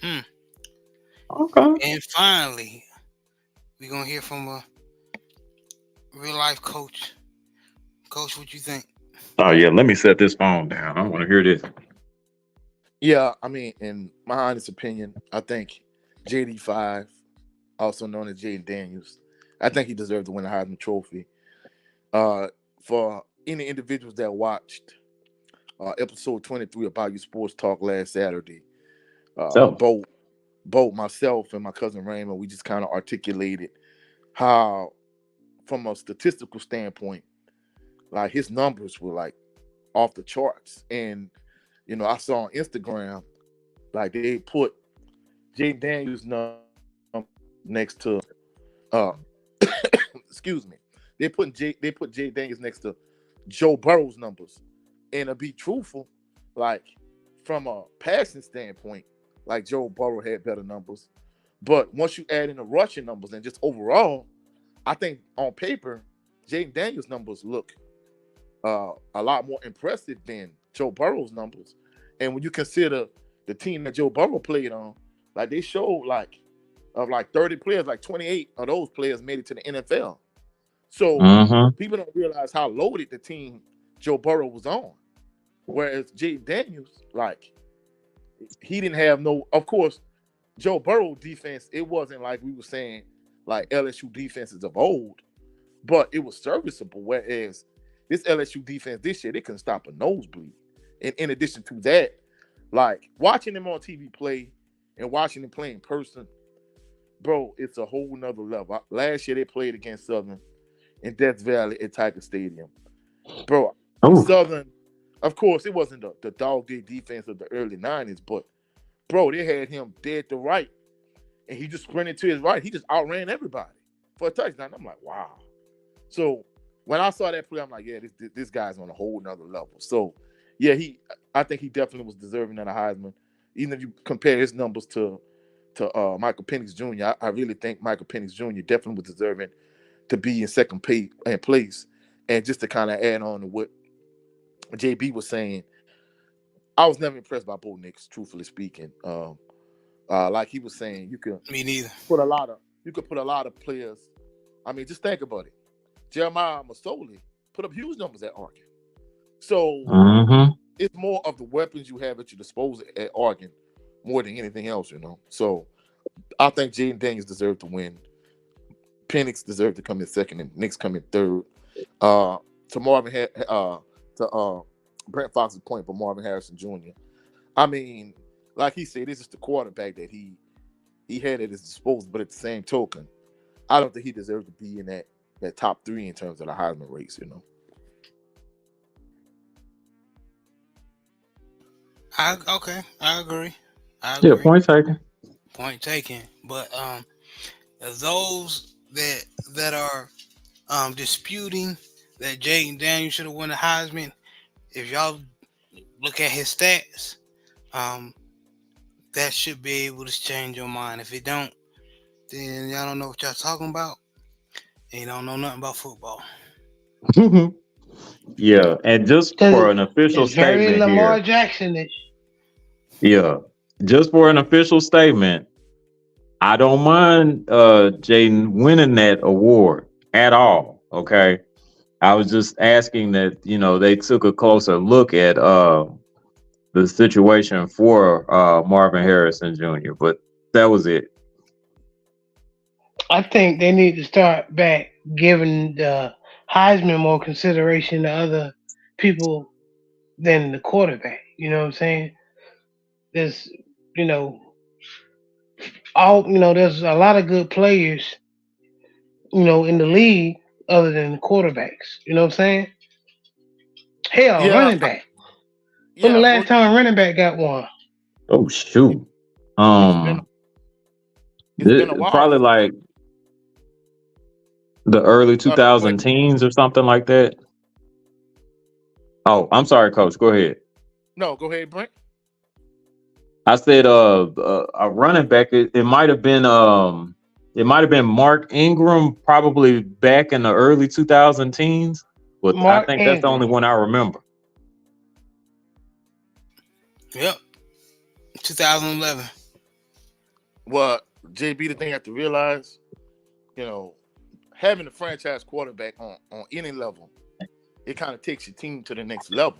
Hmm. Okay. And finally, we're gonna hear from a real life coach. Coach, what you think? Oh yeah, let me set this phone down. I want to hear this. Yeah, I mean, in my honest opinion, I think JD5, also known as Jaden Daniels, I think he deserved to win the Heisman Trophy. For any individuals that watched episode 23 of Bayou Sports Talk last Saturday, So, both myself and my cousin Raymond, we just kind of articulated how, from a statistical standpoint, like his numbers were like off the charts. And I saw on Instagram, like they put Jaden Daniels' number next to excuse me. They put Jay Daniels next to Joe Burrow's numbers. And to be truthful, like from a passing standpoint, like Joe Burrow had better numbers. But once you add in the rushing numbers and just overall, I think on paper, Jaden Daniels' numbers look a lot more impressive than Joe Burrow's numbers. And when you consider the team that Joe Burrow played on, like they showed of 30 players, like 28 of those players made it to the NFL. So people don't realize how loaded the team Joe Burrow was on. Whereas Jaden Daniels, like, he didn't have no, of course, Joe Burrow defense, it wasn't like we were saying like LSU defenses of old, but it was serviceable. Whereas this LSU defense this year, they couldn't stop a nosebleed. And in addition to that, like watching him on TV play and watching him play in person, bro, it's a whole nother level. Last year they played against Southern in Death Valley at Tiger Stadium. Bro, Southern, of course, it wasn't the dog-day defense of the early 90s, but, bro, they had him dead to right, and he just sprinted to his right. He just outran everybody for a touchdown. I'm like, wow. So when I saw that play, I'm like, yeah, this guy's on a whole nother level. So, yeah, I think he definitely was deserving of the Heisman. Even if you compare his numbers to Michael Penix Jr., I really think Michael Penix Jr. definitely was deserving to be in second place. And just to kind of add on to what JB was saying, I was never impressed by Bo Nix, truthfully speaking. Like he was saying, you could Me neither. put a lot of players. I mean, just think about it. Jeremiah Masoli put up huge numbers at Oregon. So it's more of the weapons you have at your disposal at Oregon more than anything else, So I think Jaden Daniels deserved to win. Penix deserved to come in second, and Nix come in third. To Brent Fox's point for Marvin Harrison Jr. I mean, like he said, this is the quarterback that he had at his disposal, but at the same token, I don't think he deserved to be in that top three in terms of the Heisman race, I agree. yeah, point taken. Point taken. But those that are disputing that Jaden Daniels should have won the Heisman, if y'all look at his stats, that should be able to change your mind. If it don't, then y'all don't know what y'all talking about, and you don't know nothing about football. Yeah, and just for an official it's very statement Lamar here. Jackson-ish. Yeah, just for an official statement, I don't mind Jaden winning that award at all. Okay, I was just asking that they took a closer look at the situation for Marvin Harrison Jr., but that was it. I think they need to start back giving the Heisman more consideration to other people than the quarterback. You know what I'm saying? There's, there's a lot of good players, in the league other than the quarterbacks. You know what I'm saying? Hell, running back. When the last time a running back got one? Oh shoot. It's been a while. Probably like the early 2010s or something like that. Oh, I'm sorry, Coach. Go ahead. No, go ahead, Brent. I said a running back. It might have been It might have been Mark Ingram, probably back in the early 2010s. But I Mark think that's the only Ingram. one I remember. Yep. 2011. Well, JB, the thing you have to realize, you know, having a franchise quarterback on any level, it kind of takes your team to the next level.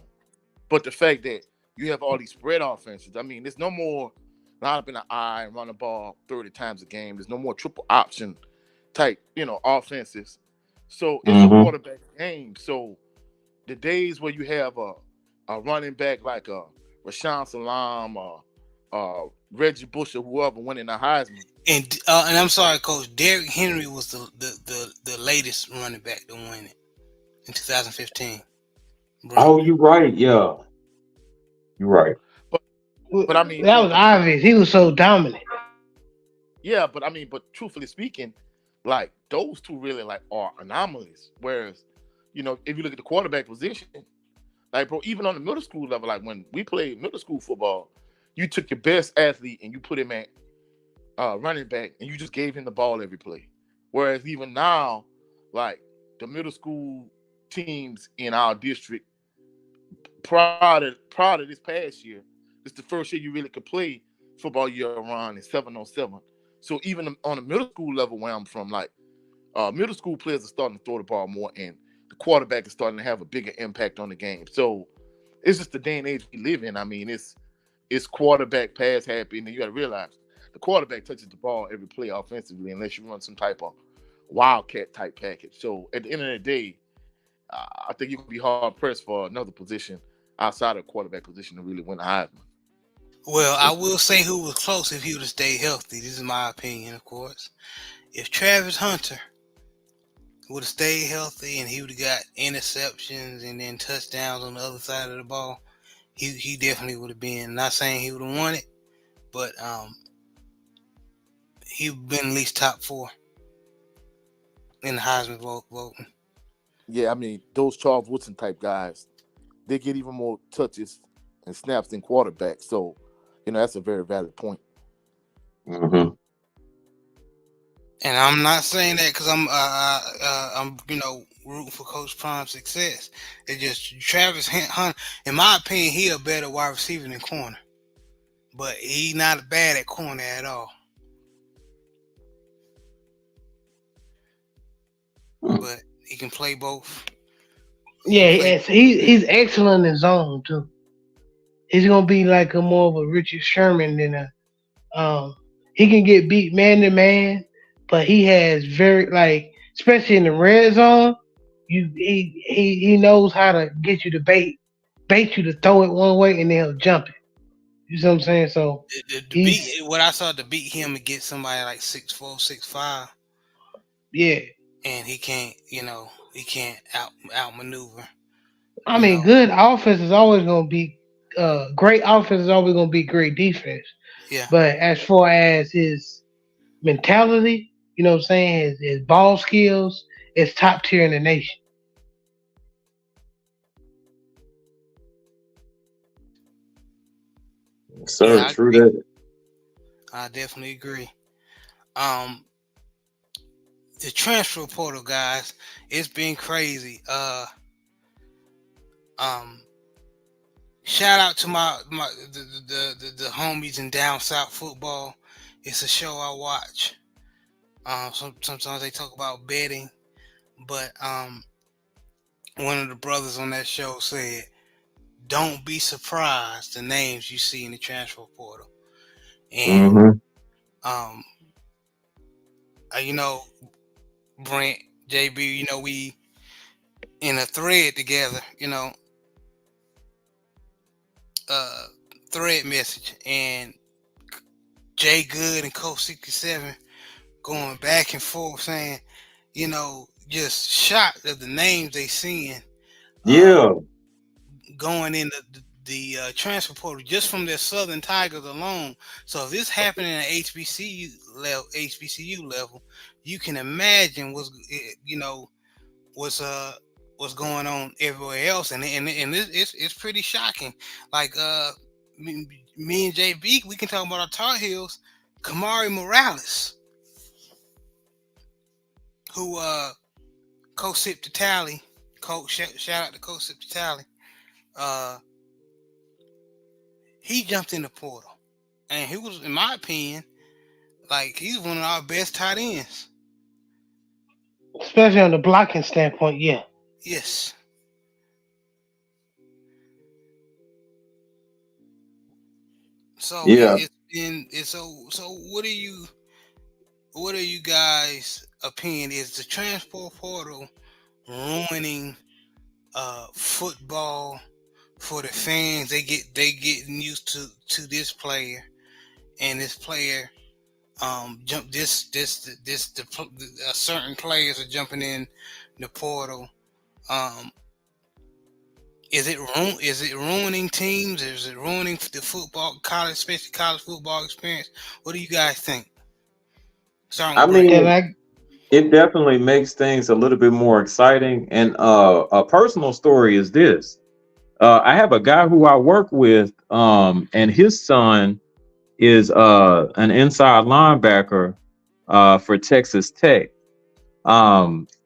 But the fact that you have all these spread offenses, I mean, there's no more line up in the eye and run the ball 30 times a game. There's no more triple option type, offenses. So it's a Mm-hmm. quarterback game. So the days where you have a running back like a Rashawn Salam or Reggie Bush or whoever winning the Heisman. And I'm sorry, Coach. Derrick Henry was the latest running back to win it in 2015. Bro. Oh, you're right. Yeah, you're right. But I mean, that was obvious. He was so dominant. yeah, but I mean, but truthfully speaking, like those two really like are anomalies. Whereas, if you look at the quarterback position, like bro, even on the middle school level, like when we played middle school football, you took your best athlete and you put him at running back, and you just gave him the ball every play. Whereas even now, like the middle school teams in our district, prior to this past year, it's the first year you really could play football year round in 7-on-7. So even on the middle school level where I'm from, like middle school players are starting to throw the ball more, and the quarterback is starting to have a bigger impact on the game. So it's just the day and age we live in. I mean, it's quarterback pass happy, and you got to realize the quarterback touches the ball every play offensively, unless you run some type of wildcat type package. So at the end of the day, I think you can be hard pressed for another position outside of quarterback position to really win a Heisman. Well, I will say who was close if he would have stayed healthy. This is my opinion, of course. If Travis Hunter would have stayed healthy and he would have got interceptions and then touchdowns on the other side of the ball, he definitely would have been. Not saying he would have won it, but he would have been at least top 4 in the Heisman voting. Yeah, I mean, those Charles Woodson type guys, they get even more touches and snaps than quarterbacks. So, that's a very valid point. Mm-hmm. And I'm not saying that because I'm rooting for Coach Prime's success. It's just Travis Hunter, in my opinion, he a better wide receiver than corner, but he not bad at corner at all. But he can play both. Yeah, he's excellent in zone too. He's gonna be like a more of a Richard Sherman than he can get beat man to man, but he has very especially in the red zone, he knows how to get you to bait you to throw it one way and then he'll jump it. You see what I'm saying? So what I saw to beat him and get somebody like 6'4", 6'5". Yeah. And he can't outmaneuver. I mean, good offense is always gonna be great offense is always gonna be great defense. Yeah. But as far as his mentality, you know what I'm saying, his ball skills, it's top tier in the nation. Sir, Yeah, true that. I definitely agree. The transfer portal, guys, it's been crazy. Shout out to the homies in Down South Football. It's a show I watch. Sometimes they talk about betting, but one of the brothers on that show said, "Don't be surprised the names you see in the transfer portal." And Brent, JB, we in a thread together, thread message, and Jay Good and Coach 67 going back and forth saying, just shocked at the names they seeing. Going in the transfer portal just from their Southern Tigers alone. So if this happening at HBCU level, you can imagine what's going on everywhere else, and it's pretty shocking. Like me and JB, we can talk about our Tar Heels, Kamari Morales. who Coach Sip to Tally, shout out to Coach Sip to Tally. He jumped in the portal, and he was, in my opinion, like he's one of our best tight ends. Especially on the blocking standpoint, yeah. Yes. So Yeah. it's been it's so what are you guys' opinion? Is the transfer portal ruining football for the fans? They getting used to this player, and this player jump certain players are jumping in the portal. Is it ruining teams? Is it ruining the football, college, especially college football experience? What do you guys think? Starting I with Brent. mean, And I it definitely makes things a little bit more exciting. And a personal story is this. I have a guy who I work with, and his son is an inside linebacker for Texas Tech.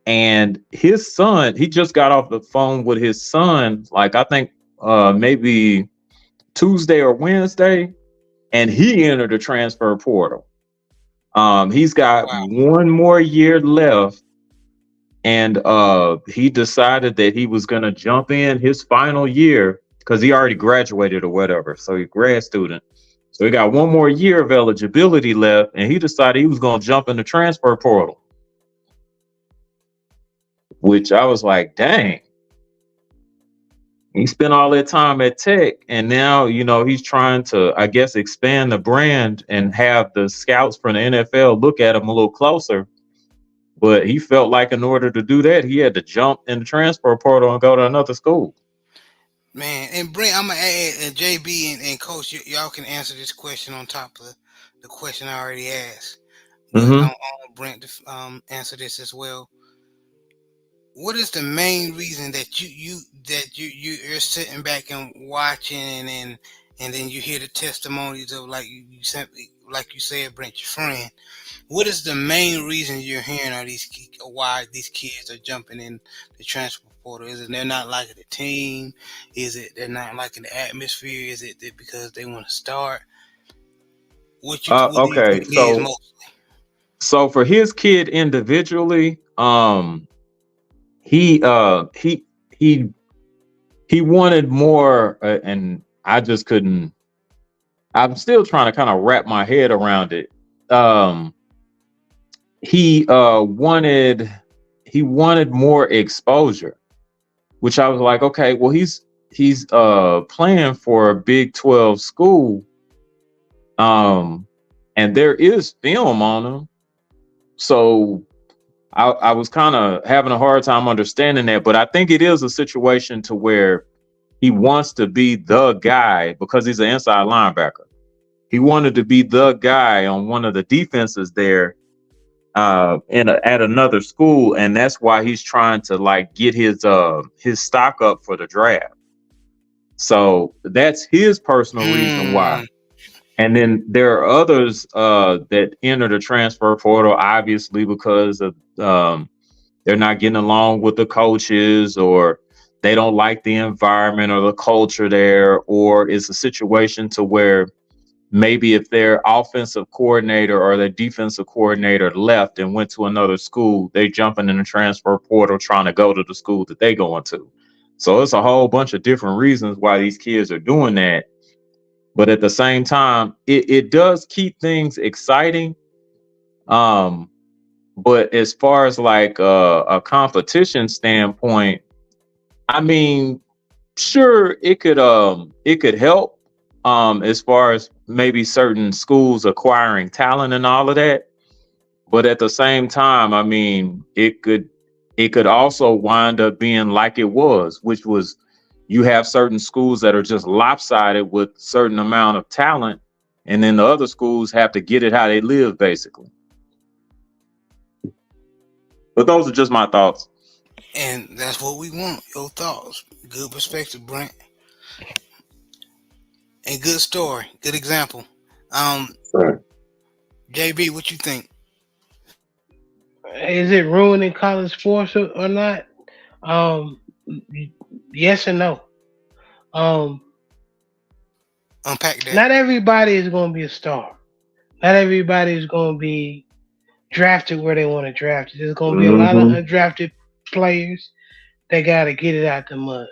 And his son, he just got off the phone with his son, like I think maybe Tuesday or Wednesday, and he entered the transfer portal. He's got Wow. 1 more year left, and he decided that he was going to jump in his final year because he already graduated or whatever. So he's a grad student. So he got 1 more year of eligibility left, and he decided he was going to jump in the transfer portal, which I was like, dang. He spent all that time at Tech, and now, he's trying to, I guess, expand the brand and have the scouts from the NFL look at him a little closer. But he felt like in order to do that, he had to jump in the transfer portal and go to another school. Man, and Brent, I'm gonna add, and JB and Coach, y'all can answer this question on top of the question I already asked. But I want Brent to answer this as well. What is the main reason that you're sitting back and watching, and then you hear the testimonies of, like you said, Brent, your friend? What is the main reason you're hearing why these kids are jumping in the transfer portal? Is it they're not liking the team? Is it they're not liking the atmosphere? Is it because they want to start? What do you Okay, think it is mostly? so for his kid individually, he wanted more, and I just couldn't. I'm still trying to kind of wrap my head around it. He wanted more exposure, which I was like, okay, well, he's playing for a Big 12 school, and there is film on him, so I was kind of having a hard time understanding that. But I think it is a situation to where he wants to be the guy because he's an inside linebacker. He wanted to be the guy on one of the defenses there at another school, and that's why he's trying to like get his stock up for the draft. So that's his personal reason why. And then there are others that enter the transfer portal, obviously, because of they're not getting along with the coaches, or they don't like the environment or the culture there, or it's a situation to where maybe if their offensive coordinator or their defensive coordinator left and went to another school, they jumping in the transfer portal trying to go to the school that they going to. So it's a whole bunch of different reasons why these kids are doing that. But at the same time, it does keep things exciting. But as far as like a competition standpoint, I mean, sure, it could help as far as maybe certain schools acquiring talent and all of that. But at the same time, I mean, it could also wind up being like it was, which was you have certain schools that are just lopsided with certain amount of talent, and then the other schools have to get it how they live, basically. But those are just my thoughts. And that's what we want. Your thoughts. Good perspective, Brent. And good story. Good example. Right. JB, what you think? is it ruining college sports or not? Um, yes and no. Um, Unpack that. not everybody is going to be a star. Not everybody is going to be drafted where they want to draft. There's going to be a lot of Mm-hmm. undrafted players that got to get it out the mud.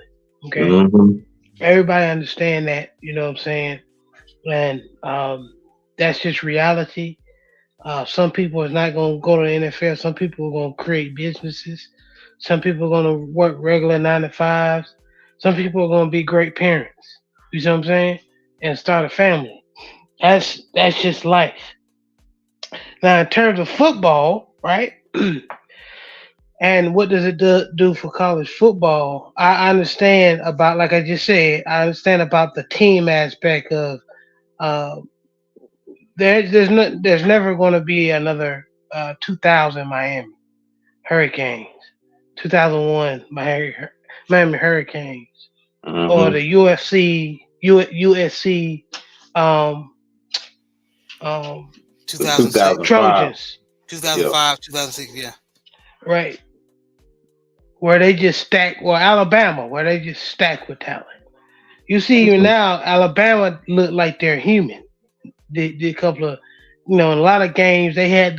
Okay, Mm-hmm. everybody understand that. You know what I'm saying? And that's just reality. Some people is not going to go to the NFL. Some people are going to create businesses. Some people are going to work regular 9 to 5s. Some people are going to be great parents. You see what I'm saying? And start a family. That's just life. Now, in terms of football, right? And what does it do for college football? I understand about, like I just said, I understand about the team aspect of uh, there's never going to be another 2000 Miami Hurricanes, 2001 Miami Hurricanes, or Mm-hmm. the USC um, um, 2006, 2005. Trojans, 2005, 2006. Yeah. right? Where they just stack, or Alabama, where they just stack with talent. You see, even now, Alabama look like they're human. Did a couple of, in a lot of games we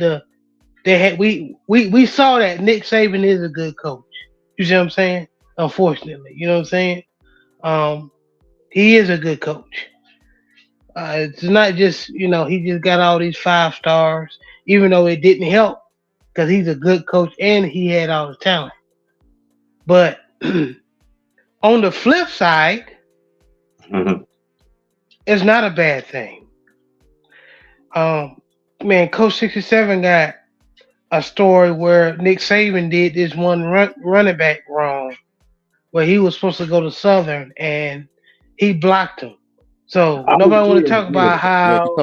saw that Nick Saban is a good coach. You see what I'm saying? Unfortunately, you know what I'm saying? He is a good coach. It's not just he just got all these 5 stars, even though it didn't help because he's a good coach and he had all the talent. But on the flip side, Mm-hmm. it's not a bad thing. Man, Coach 67 got a story where Nick Saban did this one running back wrong, where he was supposed to go to Southern and he blocked him. So I nobody want was to talk about Yeah, how,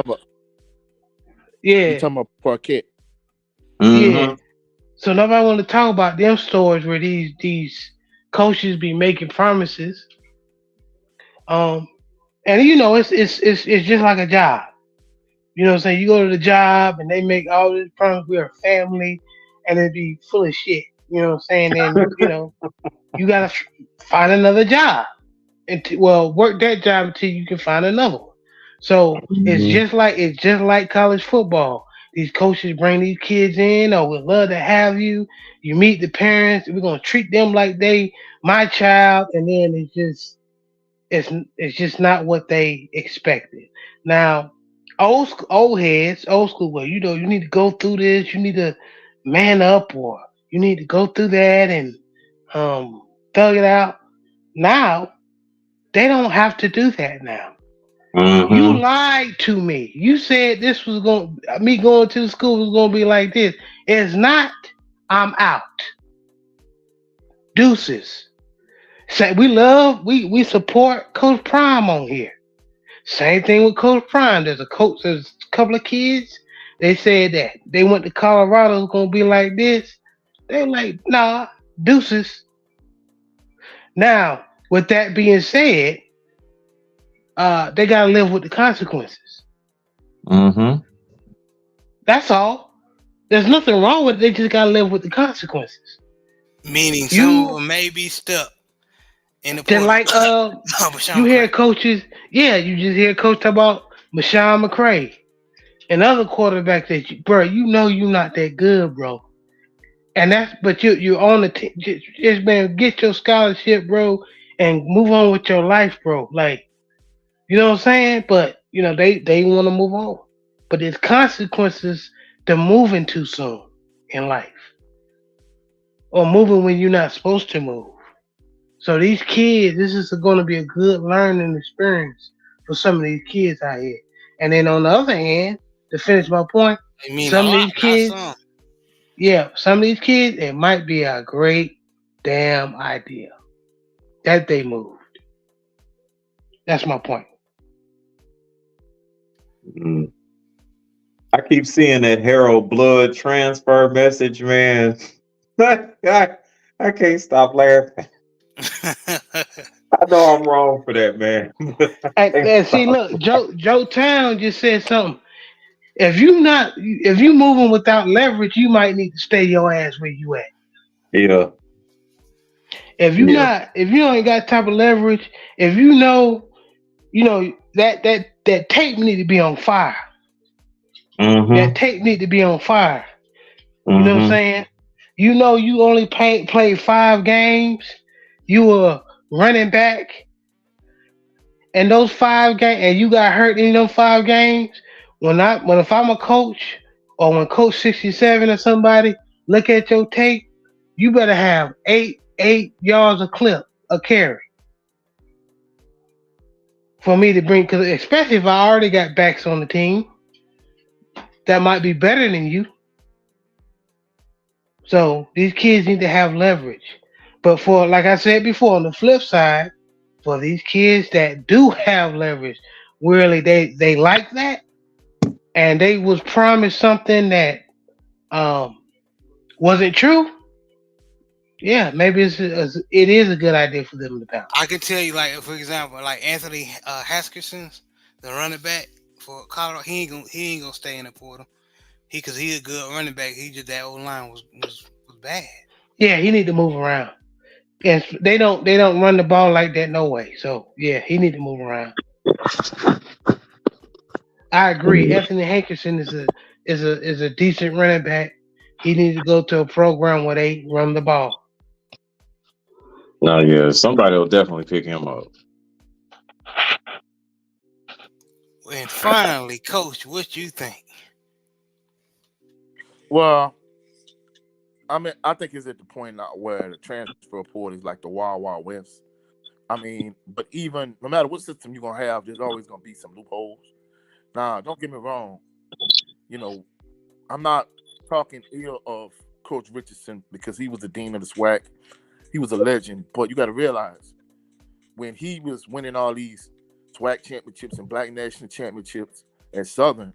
you yeah, talking about Parquet. yeah. Mm-hmm. So nobody want to talk about them stories where these coaches be making promises. And it's just like a job. You know what I'm saying? You go to the job and they make all this promise, we're a family, and it be full of shit. You know what I'm saying? And you gotta find another job and work that job until you can find another one. So it's just like college football. These coaches bring these kids in, oh, we'd love to have you. You meet the parents, we're gonna treat them like they my child, and then it's just not what they expected. Now, old heads, old school way, you need to go through this, you need to man up, or you need to go through that and thug it out. Now they don't have to do that now. You Mm-hmm. lied to me. You said this was me going to the school was gonna be like this. It's not. I'm out. Deuces. Say we support Coach Prime on here. Same thing with Coach Prime. There's a couple of kids. They said that they went to Colorado. It's gonna be like this. They're like, nah, deuces. Now, with that being said, they gotta live with the consequences. Mm-hmm. That's all. There's nothing wrong with it. They just gotta live with the consequences. Meaning some of them may be stuck in the Then like you hear coaches, you just hear coach talk about Mashawn McCray and other quarterbacks that you're not that good, bro. And but you're on the team. Just man, get your scholarship, bro, and move on with your life, bro. Like, you know what I'm saying? But they want to move on. But there's consequences to moving too soon in life, or moving when you're not supposed to move. So these kids, this is going to be a good learning experience for some of these kids out here. And then on the other hand, to finish my point, I mean, some a of lot, these kids, not some. some of these kids, it might be a great damn idea that they moved. That's my point. Mm-hmm. I keep seeing that Harold Blood transfer message, man. I can't stop laughing. I know I'm wrong for that, man. And see, look, Joe Town just said something. If you moving without leverage, you might need to stay your ass where you at. Yeah. Yeah. If you ain't got type of leverage, if you know that tape need to be on fire. That Mm-hmm. tape need to be on fire. You know what I'm Mm-hmm. saying? You only played 5 games. You were running back, and those 5 games, and you got hurt in them 5 games. If I'm a coach, or when Coach 67 or somebody look at your tape, you better have eight yards a carry for me to bring. Because especially if I already got backs on the team that might be better than you. So these kids need to have leverage. But for like I said before, on the flip side, for these kids that do have leverage, really they like that, and they was promised something that um wasn't true. Yeah, maybe it is a good idea for them to bounce. I can tell you, like for example, like Anthony Haskins, the running back for Colorado, he ain't gonna stay in the portal. Because he a good running back. He just that old line was bad. Yeah, he need to move around. And they don't run the ball like that no way. So yeah, he need to move around. I agree. Anthony Hankerson is a decent running back. He needs to go to a program where they run the ball. No, yeah, somebody will definitely pick him up. And finally, Coach, what you think? Well, I mean, I think it's at the point now where the transfer portal is like the Wild Wild West. I mean, but even no matter what system you're gonna have, there's always gonna be some loopholes. Now, don't get me wrong. You know, I'm not talking ill of Coach Richardson because he was the dean of the SWAC. He was a legend, but you got to realize when he was winning all these SWAC championships and Black National championships at Southern,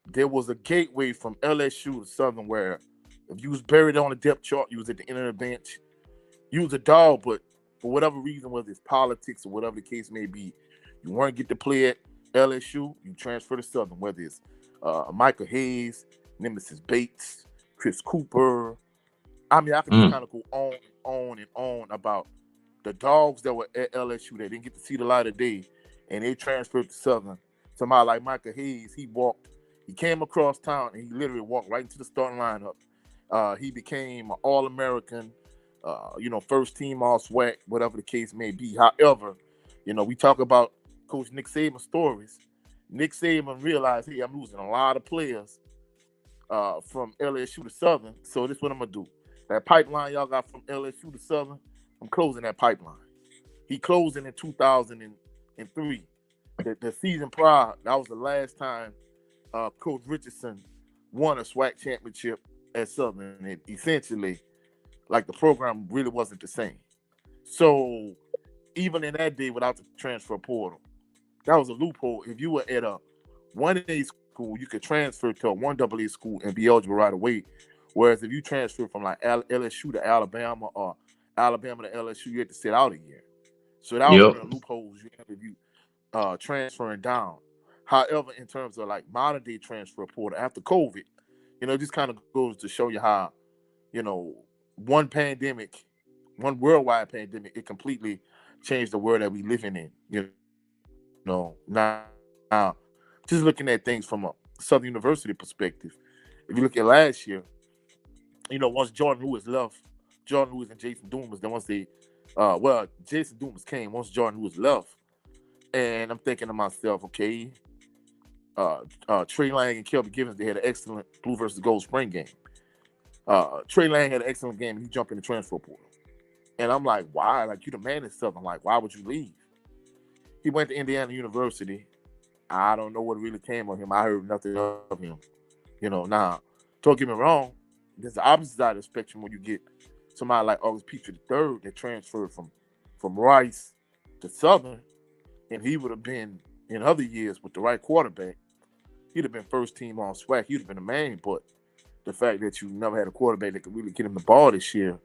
there was a gateway from LSU to Southern where if you was buried on the depth chart, you was at the end of the bench. You was a dog, but for whatever reason, whether it's politics or whatever the case may be, you weren't get to play at LSU, you transfer to Southern, whether it's Michael Hayes, Nemesis Bates, Chris Cooper. I mean, I could just kind of go on and on about the dogs that were at LSU that didn't get to see the light of day and they transferred to Southern. Somebody like Michael Hayes, he came across town and he literally walked right into the starting lineup. He became an All-American, first team All-SWAC, whatever the case may be. However, we talk about Coach Nick Saban stories. Nick Saban realized, hey, I'm losing a lot of players from LSU to Southern, so this is what I'm going to do. That pipeline y'all got from LSU to Southern, I'm closing that pipeline. He closed it in 2003. The season prior, that was the last time Coach Richardson won a SWAC championship at Southern. And essentially, like the program really wasn't the same. So even in that day without the transfer portal, that was a loophole. If you were at a 1A school, you could transfer to a 1AA school and be eligible right away. Whereas if you transfer from like LSU to Alabama or Alabama to LSU, you had to sit out a year. So that was one of the loopholes you had if you transferring down. However, in terms of like modern day transfer portal after COVID, it just kind of goes to show you how, one worldwide pandemic, it completely changed the world that we living in. Now, just looking at things from a Southern University perspective, if you look at last year, once Jordan Lewis left, Jordan Lewis and Jason Dumas, then once Jason Dumas came, once Jordan Lewis left, and I'm thinking to myself, okay, Trey Lang and Kelby Givens, they had an excellent Blue versus Gold spring game. Trey Lang had an excellent game, and he jumped in the transfer portal. And I'm like, why? Like, you the man in Southern. Like, why would you leave? He went to Indiana University. I don't know what really came of him. I heard nothing of him. Now, don't get me wrong. There's the opposite side of the spectrum when you get somebody like August Petrie III that transferred from Rice to Southern, and he would have been, in other years, with the right quarterback, he'd have been first team on SWAC. He'd have been a man, but the fact that you never had a quarterback that could really get him the ball this year,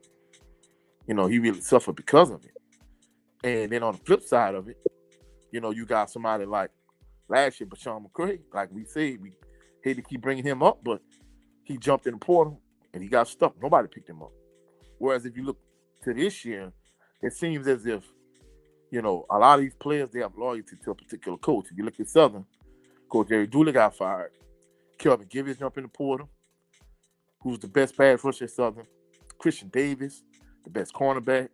he really suffered because of it. And then on the flip side of it, you got somebody like last year, Bashawn McCray. Like we said, hate to keep bringing him up, but he jumped in the portal and he got stuck. Nobody picked him up. Whereas if you look to this year, it seems as if, a lot of these players, they have loyalty to a particular coach. If you look at Southern, Coach Jerry Dooley got fired. Kelvin Givens jumped in the portal, who's the best pass rusher at Southern. Christian Davis, the best cornerback.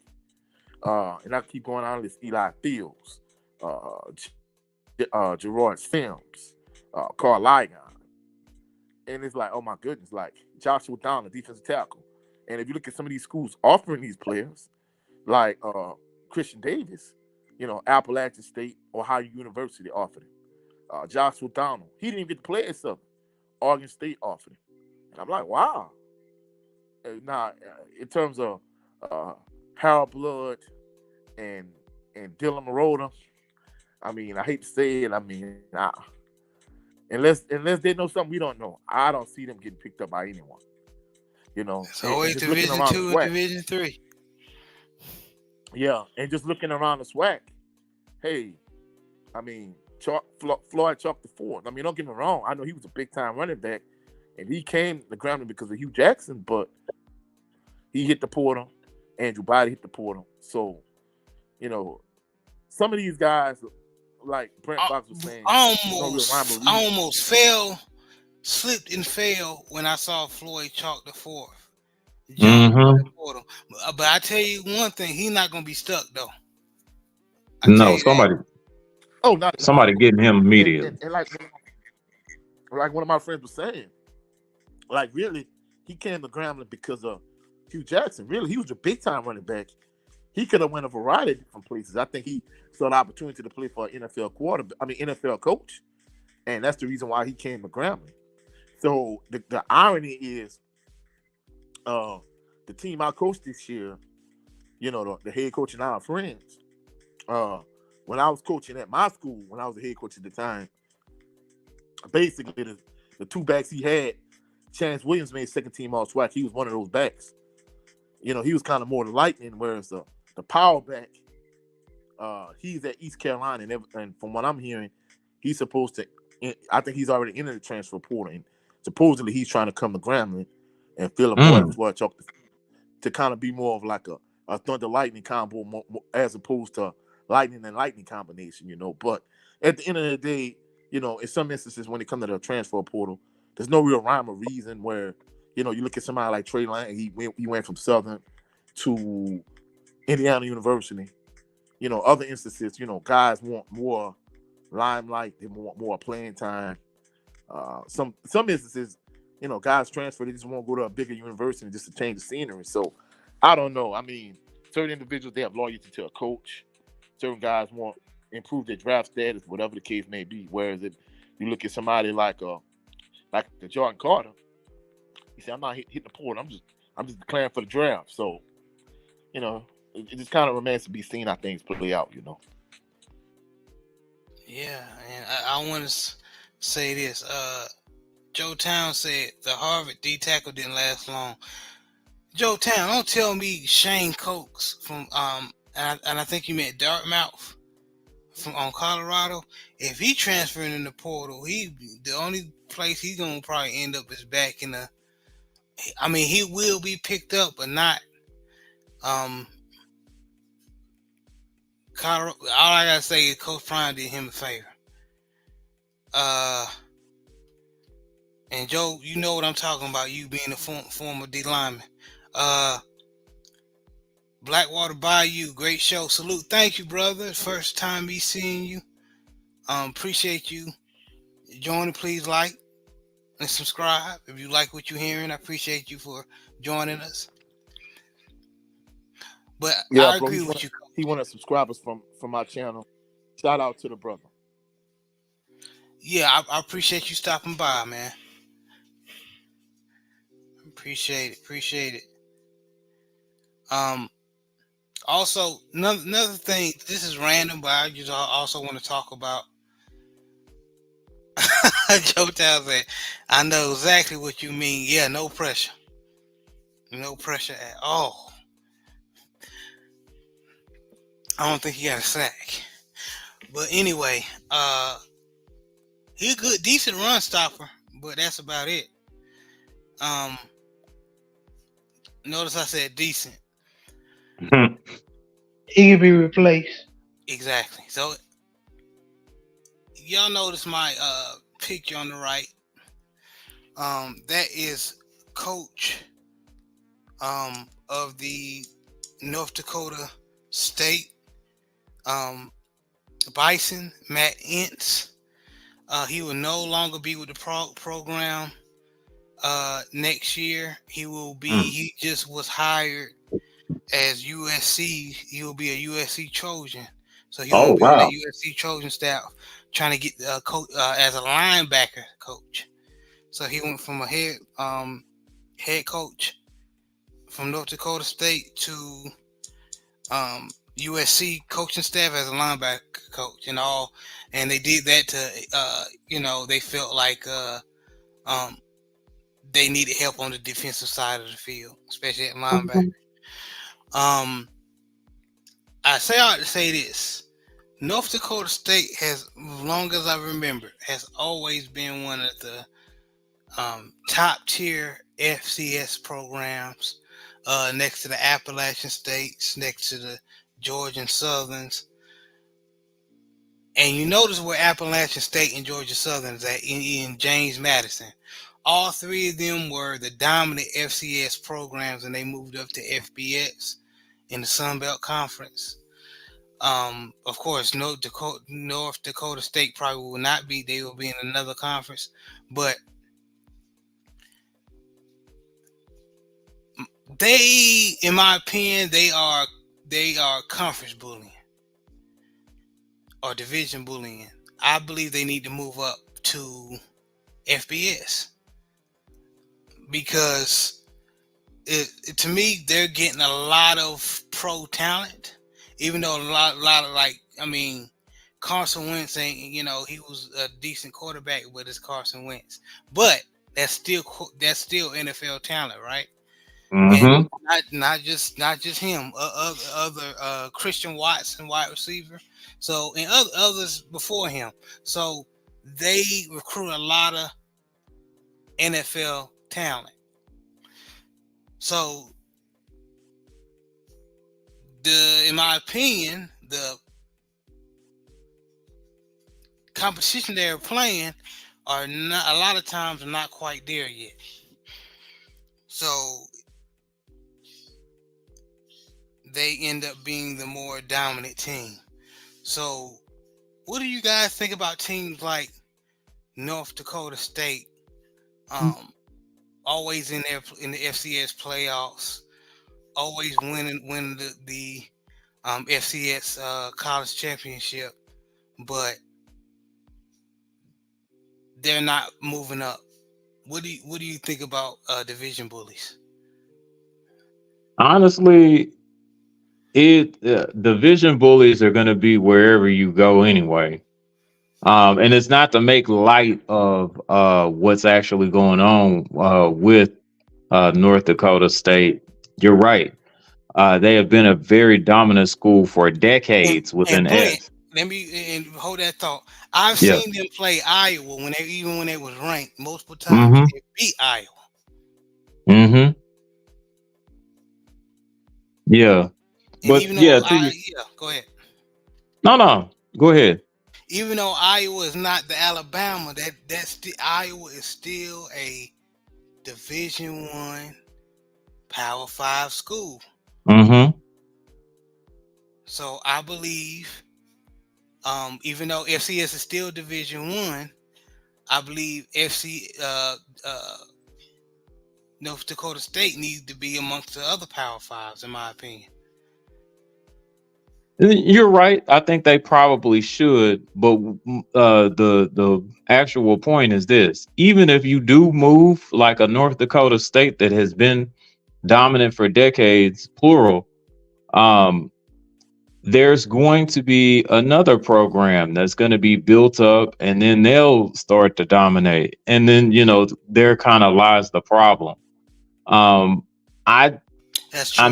And I keep going on this Eli Fields, Gerard Sims, Carl Ligon. And it's like, oh my goodness, like Joshua Down, the defensive tackle. And if you look at some of these schools offering these players, like Christian Davis, Appalachian State, Ohio University offered him. Joshua Donald, he didn't even get to play at Southern. Oregon State offered him. And I'm like, wow. Now, in terms of Harold Blood and Dylan Marotta, I mean, I hate to say it. I mean, unless they know something we don't know, I don't see them getting picked up by anyone. It's always Division 2 and Division 3. Yeah, and just looking around the SWAC, hey, I mean, Floyd chalked the fourth. I mean, don't get me wrong. I know he was a big-time running back, and he came to Grambling because of Hugh Jackson, but he hit the portal. Andrew Body hit the portal. So, some of these guys, like Brent Fox was saying, slipped and fell when I saw Floyd chalk the fourth. Mm-hmm. But I tell you one thing, he's not gonna be stuck though. No, somebody getting him immediately. And like one of my friends was saying, like really, he came to Grambling because of Hugh Jackson. Really, he was a big time running back. He could have went a variety of different places. I think he saw the opportunity to play for an NFL coach, and that's the reason why he came to Grambling. So the irony is, the team I coached this year, the head coach and I are friends. When I was coaching at my school, when I was the head coach at the time, basically the two backs he had, Chance Williams made second team all SWAC. He was one of those backs. He was kind of more the lightning, whereas the power back, he's at East Carolina, and from what I'm hearing, he's supposed to. I think he's already entered the transfer portal, and supposedly he's trying to come to Grambling and fill a void to kind of be more of like a thunder lightning combo, more, as opposed to lightning and lightning combination. But at the end of the day, in some instances when it comes to the transfer portal, there's no real rhyme or reason where, you look at somebody like Trey Lang, he went from Southern to Indiana University. Other instances, guys want more limelight, they want more playing time. Some instances, guys transfer, they just want to go to a bigger university just to change the scenery. So I don't know. I mean, certain individuals, they have loyalty to a coach. Certain guys want to improve their draft status, whatever the case may be. Whereas if you look at somebody like the Jordan Carter, he said, I'm not hitting the portal. I'm just declaring for the draft. So, it just kind of remains to be seen how things play out, Yeah, and I want to say this. Joe Town said the Harvard D tackle didn't last long. Joe Town, don't tell me Shane Cokes from and I think you meant Dartmouth from Colorado. If he transferring in the portal, the only place he's gonna probably end up is back in the. I mean, he will be picked up, but not. Colorado. All I gotta say is Coach Prime did him a favor. And Joe, you know what I'm talking about. You being a former D lineman. Blackwater Bayou, great show. Salute. Thank you, brother. First time me seeing you. Appreciate you joining. Please like and subscribe if you like what you're hearing. I appreciate you for joining us. But yeah, I agree with you. He wanted subscribers from my channel. Shout out to the brother. Yeah, I appreciate you stopping by, man. Appreciate it. Also, another thing, this is random, but I just also want to talk about. Joe Town said, I know exactly what you mean. Yeah, no pressure. No pressure at all. I don't think he got a sack. But anyway, he's a good, decent run stopper, but that's about it. Notice I said decent. He can be replaced. Exactly. So y'all notice my picture on the right. That is coach of the North Dakota State Bison, Matt Entz. He will no longer be with the program next year. He just was hired as USC. He will be a USC Trojan. So he will be on the USC Trojan staff, trying to get coach as a linebacker coach. So he went from a head coach from North Dakota State to USC coaching staff as a linebacker coach and all. And they did that to they felt like they needed help on the defensive side of the field, especially at linebacker. I say this. North Dakota State has, as long as I remember, has always been one of the top tier FCS programs, next to the Appalachian States, next to the Georgia Southerns. And you notice where Appalachian State and Georgia Southern is at in James Madison. All three of them were the dominant FCS programs, and they moved up to FBS in the Sun Belt Conference. Of course, North Dakota State probably will not be. They will be in another conference, but they, in my opinion, they are conference bullying or division bullying. I believe they need to move up to FBS because to me they're getting a lot of pro talent. Even though a lot of Carson Wentz ain't, he was a decent quarterback, but it's Carson Wentz. But that's still NFL talent, right? And not just him. Other Christian Watson, wide receiver. So and others before him. So they recruit a lot of NFL talent. So in my opinion, the competition they're playing are not, a lot of times, not quite there yet. So they end up being the more dominant team. So what do you guys think about teams like North Dakota State, always in the FCS playoffs, always winning the FCS college championship, but they're not moving up? What do you think about division bullies? Honestly, division bullies are going to be wherever you go anyway. And it's not to make light of what's actually going on with North Dakota State. You're right. They have been a very dominant school for decades within S. Let me hold that thought. I've seen them play Iowa when they was ranked multiple times. They beat Iowa. Yeah. And but go ahead. No, go ahead. Even though Iowa is not the Alabama, Iowa is still a Division I Power 5 school. So I believe, even though FCS is still Division I believe North Dakota State needs to be amongst the other Power 5s, in my opinion. You're right. I think they probably should, but the actual point is this: even if you do move like a North Dakota State that has been dominant for decades, plural, there's going to be another program that's going to be built up, and then they'll start to dominate, and then there kind of lies the problem. I'm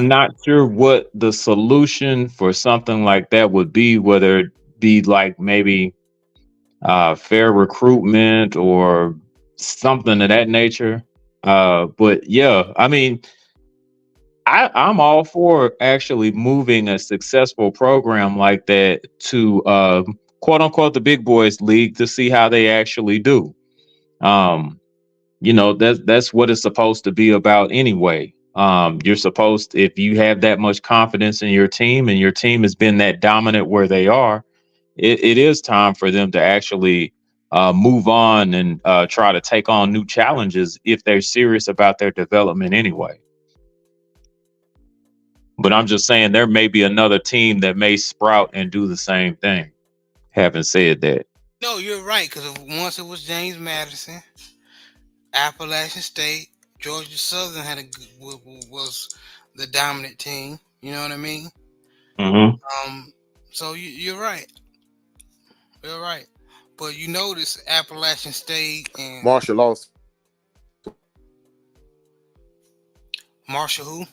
not sure what the solution for something like that would be, whether it be like maybe fair recruitment or something of that nature. But yeah, I mean, I'm all for actually moving a successful program like that to quote unquote the big boys league to see how they actually do. Um, that's what it's supposed to be about anyway. You're supposed, if you have that much confidence in your team and your team has been that dominant where they are, it is time for them to actually move on and try to take on new challenges if they're serious about their development anyway. But I'm just saying there may be another team that may sprout and do the same thing. Having said that, No, you're right. Because once it was James Madison, Appalachian State, Georgia Southern had was the dominant team. You know what I mean? mm-hmm. So you're right. You're right. But you notice Appalachian State and Marshall lost. Marshall who?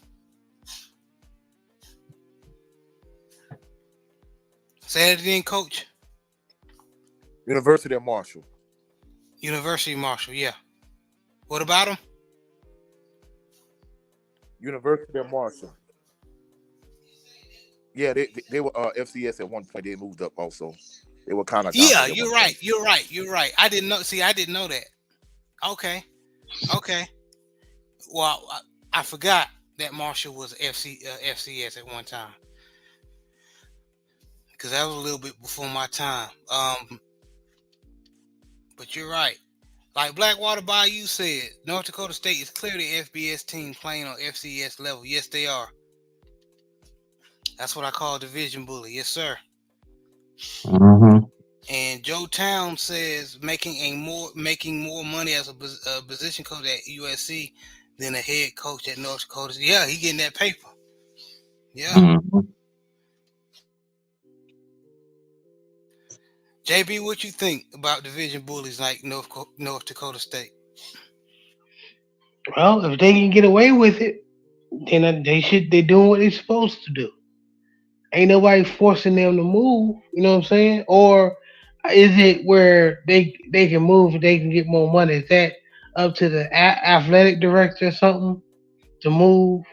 Say that again, Coach. University of Marshall. University of Marshall, yeah. What about them? University of Marshall. Yeah, they were FCS at one point. They moved up also. They were kind of Yeah, you're right. You're right. You're right. I didn't know. See, I didn't know that. Okay. Okay. Well, I forgot that Marshall was FCS at one time because that was a little bit before my time. But you're right. Like Blackwater Bayou said, North Dakota State is clearly FBS team playing on FCS level. Yes, they are. That's what I call division bully. Yes, sir. Mm-hmm. And Joe Town says making more money as a position coach at USC than a head coach at North Dakota. Yeah, he getting that paper. Yeah. Mm-hmm. JB, what you think about division bullies like North Dakota State? Well, if they can get away with it, then they're doing what they're supposed to do. Ain't nobody forcing them to move. You know what I'm saying? Or is it where they can move, they can get more money? Is that up to the athletic director or something to move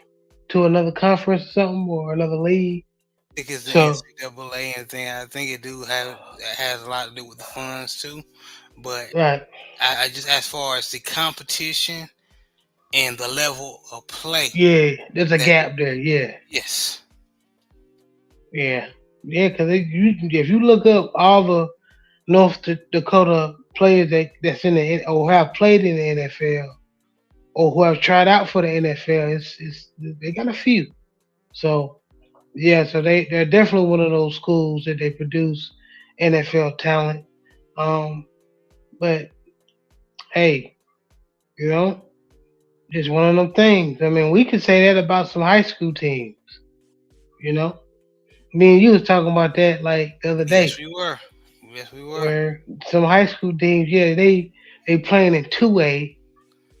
to another conference or something or another league? I think it's the So NCAA and thing. I think it has a lot to do with the funds too. But right, I just as far as the competition and the level of play. yeah, there's a gap there. Yeah, Yes. yeah, yeah. Because if you look up all the North Dakota players that's in the or have played in the NFL or who have tried out for the NFL, it's they got a few. So yeah, so they're definitely one of those schools that they produce NFL talent. Um, but hey, you know, it's one of them things. I mean, we could say that about some high school teams. You know, me and you was talking about that like the other day, Yes, we were. Yes, we were. where some high school teams, yeah, they playing in 2A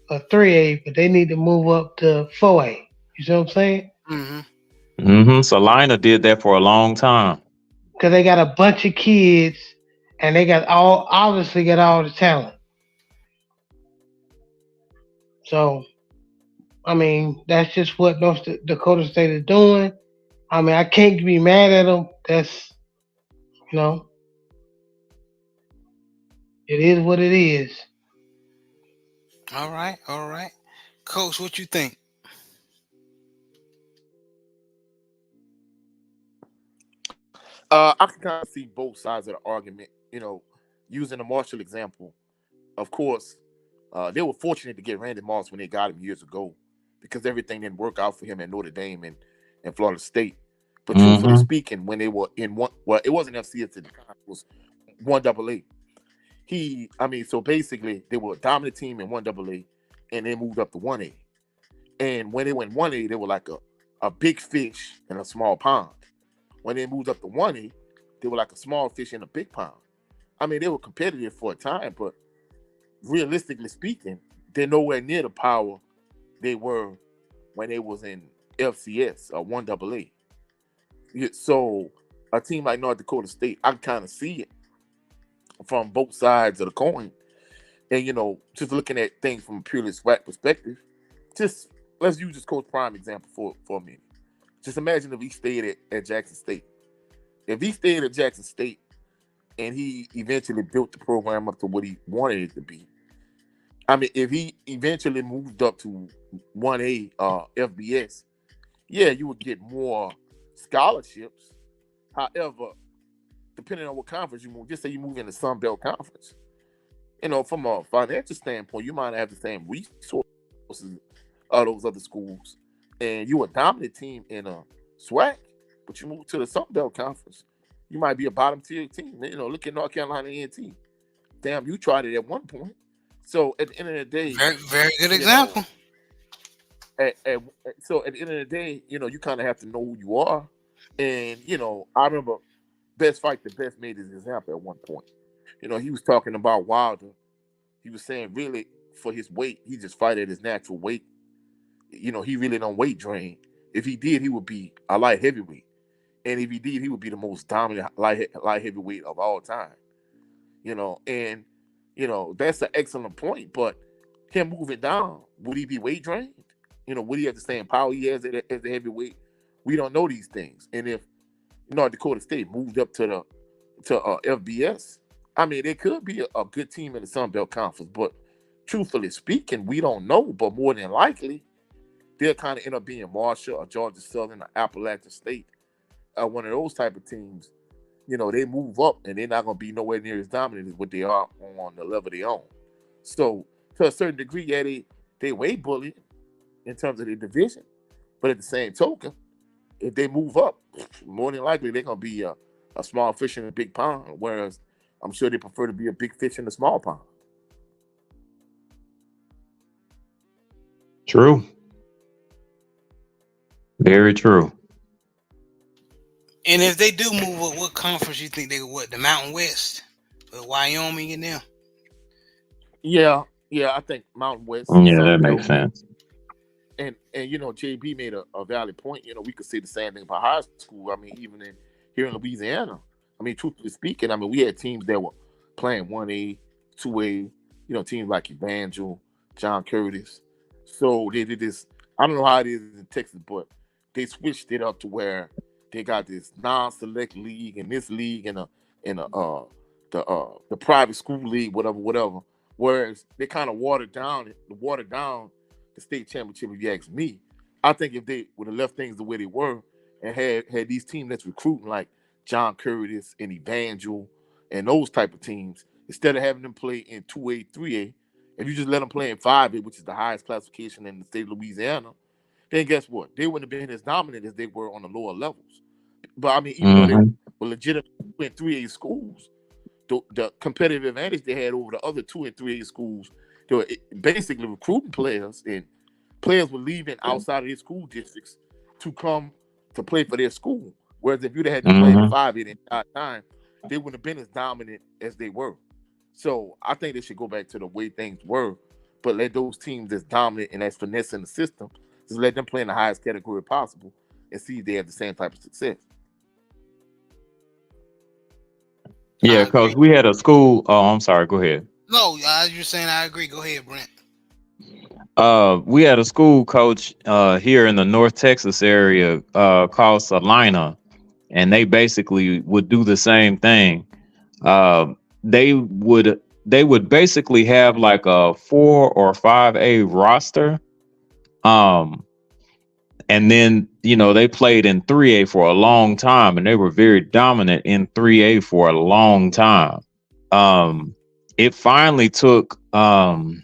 or 3A, but they need to move up to 4A. You see what I'm saying? Mm-hmm. Mm-hmm. Salina did that for a long time. Because they got a bunch of kids, and they obviously got all the talent. So, I mean, that's just what North Dakota State is doing. I mean, I can't be mad at them. That's, you know, it is what it is. All right. All right. Coach, what you think? I can kind of see both sides of the argument. Using the Marshall example, of course, they were fortunate to get Randy Moss when they got him years ago, because everything didn't work out for him at Notre Dame and Florida State. But truthfully Mm-hmm. speaking, when they were in one, well, it wasn't FCS at the time; it was 1AA. So basically, they were a dominant team in 1AA, and they moved up to 1A. And when they went 1A, they were like a big fish in a small pond. When they moved up to 1A, they were like a small fish in a big pond. I mean, they were competitive for a time, but realistically speaking, they're nowhere near the power they were when they was in FCS or 1AA. So a team like North Dakota State, I kind of see it from both sides of the coin. And just looking at things from a purely SWAC perspective, just let's use this Coach Prime example for a minute. Just imagine if he stayed at Jackson State. If he stayed at Jackson State and he eventually built the program up to what he wanted it to be. I mean, if he eventually moved up to 1A FBS, yeah, you would get more scholarships. However, depending on what conference you move, just say you move in the Sun Belt Conference. From a financial standpoint, you might have the same resources of those other schools, and you a dominant team in a SWAC, but you move to the Sun Belt Conference, you might be a bottom tier team. Look at North Carolina A&T. Damn, you tried it at one point. So at the end of the day, very, very good example. So at the end of the day, you kind of have to know who you are. And I remember Best Fight the Best made his example at one point. He was talking about Wilder. He was saying really for his weight, he just fight at his natural weight. He really don't weight drain. If he did, he would be a light heavyweight. And if he did, he would be the most dominant light heavyweight of all time. And that's an excellent point. But him moving down, would he be weight drained? Would he have the same power he has as the heavyweight? We don't know these things. And if North Dakota State moved up to FBS, I mean, it could be a good team in the Sun Belt Conference. But truthfully speaking, we don't know. But more than likely, they'll kind of end up being Marshall or Georgia Southern or Appalachian State, one of those type of teams. They move up and they're not going to be nowhere near as dominant as what they are on the level they own. So to a certain degree, yeah, they weight bully in terms of their division. But at the same token, if they move up, more than likely they're going to be a small fish in a big pond, whereas I'm sure they prefer to be a big fish in a small pond. True. Very true. And if they do move up, what conference you think they go? What, the Mountain West, with Wyoming and them? Yeah, I think Mountain West. Yeah, that makes sense. And JB made a valid point. We could say the same thing about high school. I mean, even here in Louisiana. I mean, truthfully speaking, I mean, we had teams that were playing 1A, 2A. Teams like Evangel, John Curtis. So they did this. I don't know how it is in Texas, but they switched it up to where they got this non-select league and this league and the private school league, whatever. Whereas they kind of watered down the state championship. If you ask me, I think if they would have left things the way they were and had these teams that's recruiting like John Curtis and Evangel and those type of teams, instead of having them play in 2A, 3A, if you just let them play in 5A, which is the highest classification in the state of Louisiana, then guess what? They wouldn't have been as dominant as they were on the lower levels. But I mean, even though they were legitimate in 3A schools, the competitive advantage they had over the other 2 and 3A schools, they were basically recruiting players, and players were leaving outside of their school districts to come to play for their school. Whereas if you'd have had to play in 5A the entire time, they wouldn't have been as dominant as they were. So I think they should go back to the way things were, but let those teams that's dominant and that's finessing the system, just let them play in the highest category possible and see if they have the same type of success. Yeah, because we had a school. Oh, I'm sorry. Go ahead. No, you're saying I agree. Go ahead, Brent. We had a school coach here in the North Texas area called Salina, and they basically would do the same thing. They would basically have like a 4 or 5A roster. And then, they played in 3A for a long time, and they were very dominant in 3A for a long time. It finally took the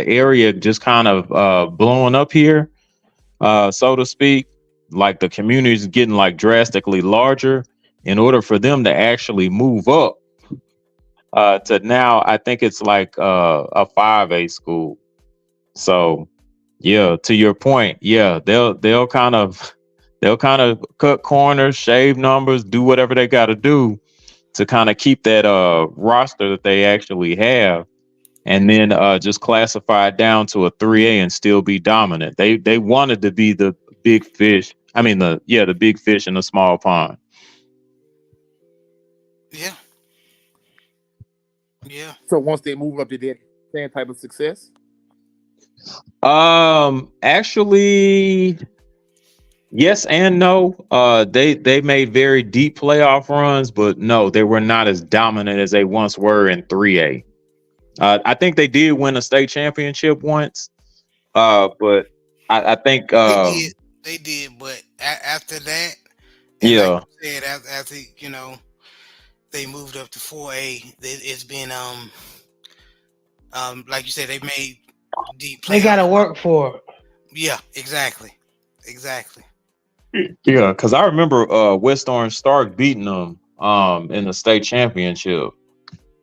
area just kind of blowing up here, so to speak, like the community's getting like drastically larger in order for them to actually move up to now, I think it's like a 5A school. So yeah, to your point, yeah, they'll kind of cut corners, shave numbers, do whatever they got to do to kind of keep that roster that they actually have, and then just classify it down to a 3A and still be dominant. They wanted to be the big fish. I mean the big fish in a small pond. Yeah. Yeah. So once they move up, did they have the same type of success? Actually, yes and no. They made very deep playoff runs, but no, they were not as dominant as they once were in 3A. I think they did win a state championship once. But I think They did, but after that, and like yeah, you said, after they moved up to 4A, it's been like you said, they made deep They playoff. gotta work for it. Yeah, exactly. yeah, because I remember West Orange Stark beating them in the state championship.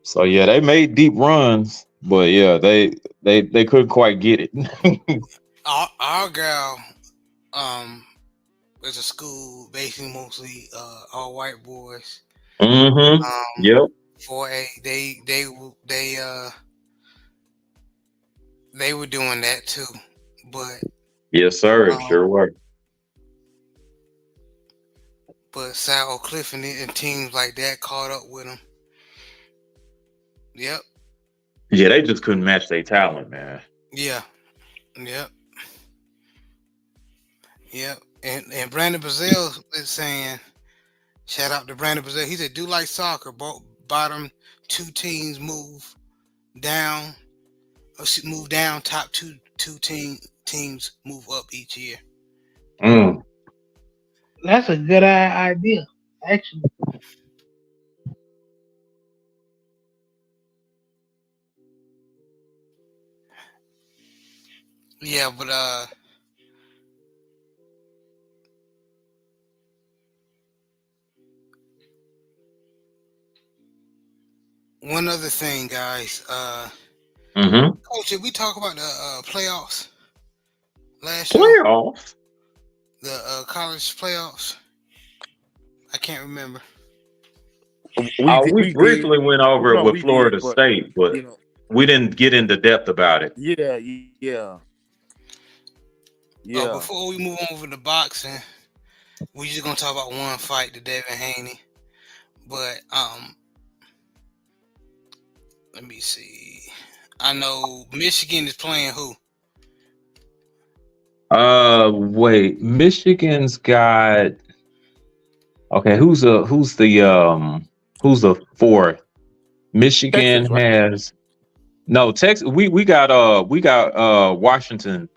So yeah, they made deep runs, but yeah, they couldn't quite get it. Argyle is a school basically mostly all white boys. Mm-hmm. Yep. 4A, they were doing that too, but Yes, sir. It sure were. but South Oak Cliff and teams like that caught up with them. Yep. Yeah, they just couldn't match their talent, man. Yeah. Yep. And Brandon Brazil is saying, shout out to Brandon Brazil. He said, do like soccer, bottom two teams move down. Top two teams move up each year. Mm. That's a good idea, actually. Yeah, but one other thing, guys. Coach, did we talk about the playoffs last show? Playoffs? The college playoffs? I can't remember. We briefly went over it with Florida State, but we didn't get into depth about it. Yeah. Before we move on over to boxing, we're just gonna talk about one fight, the Devin Haney. But let me see. I know Michigan is playing who? Wait, Michigan's got. Okay, who's the fourth? Michigan Texas, right? has no Texas. We got Washington,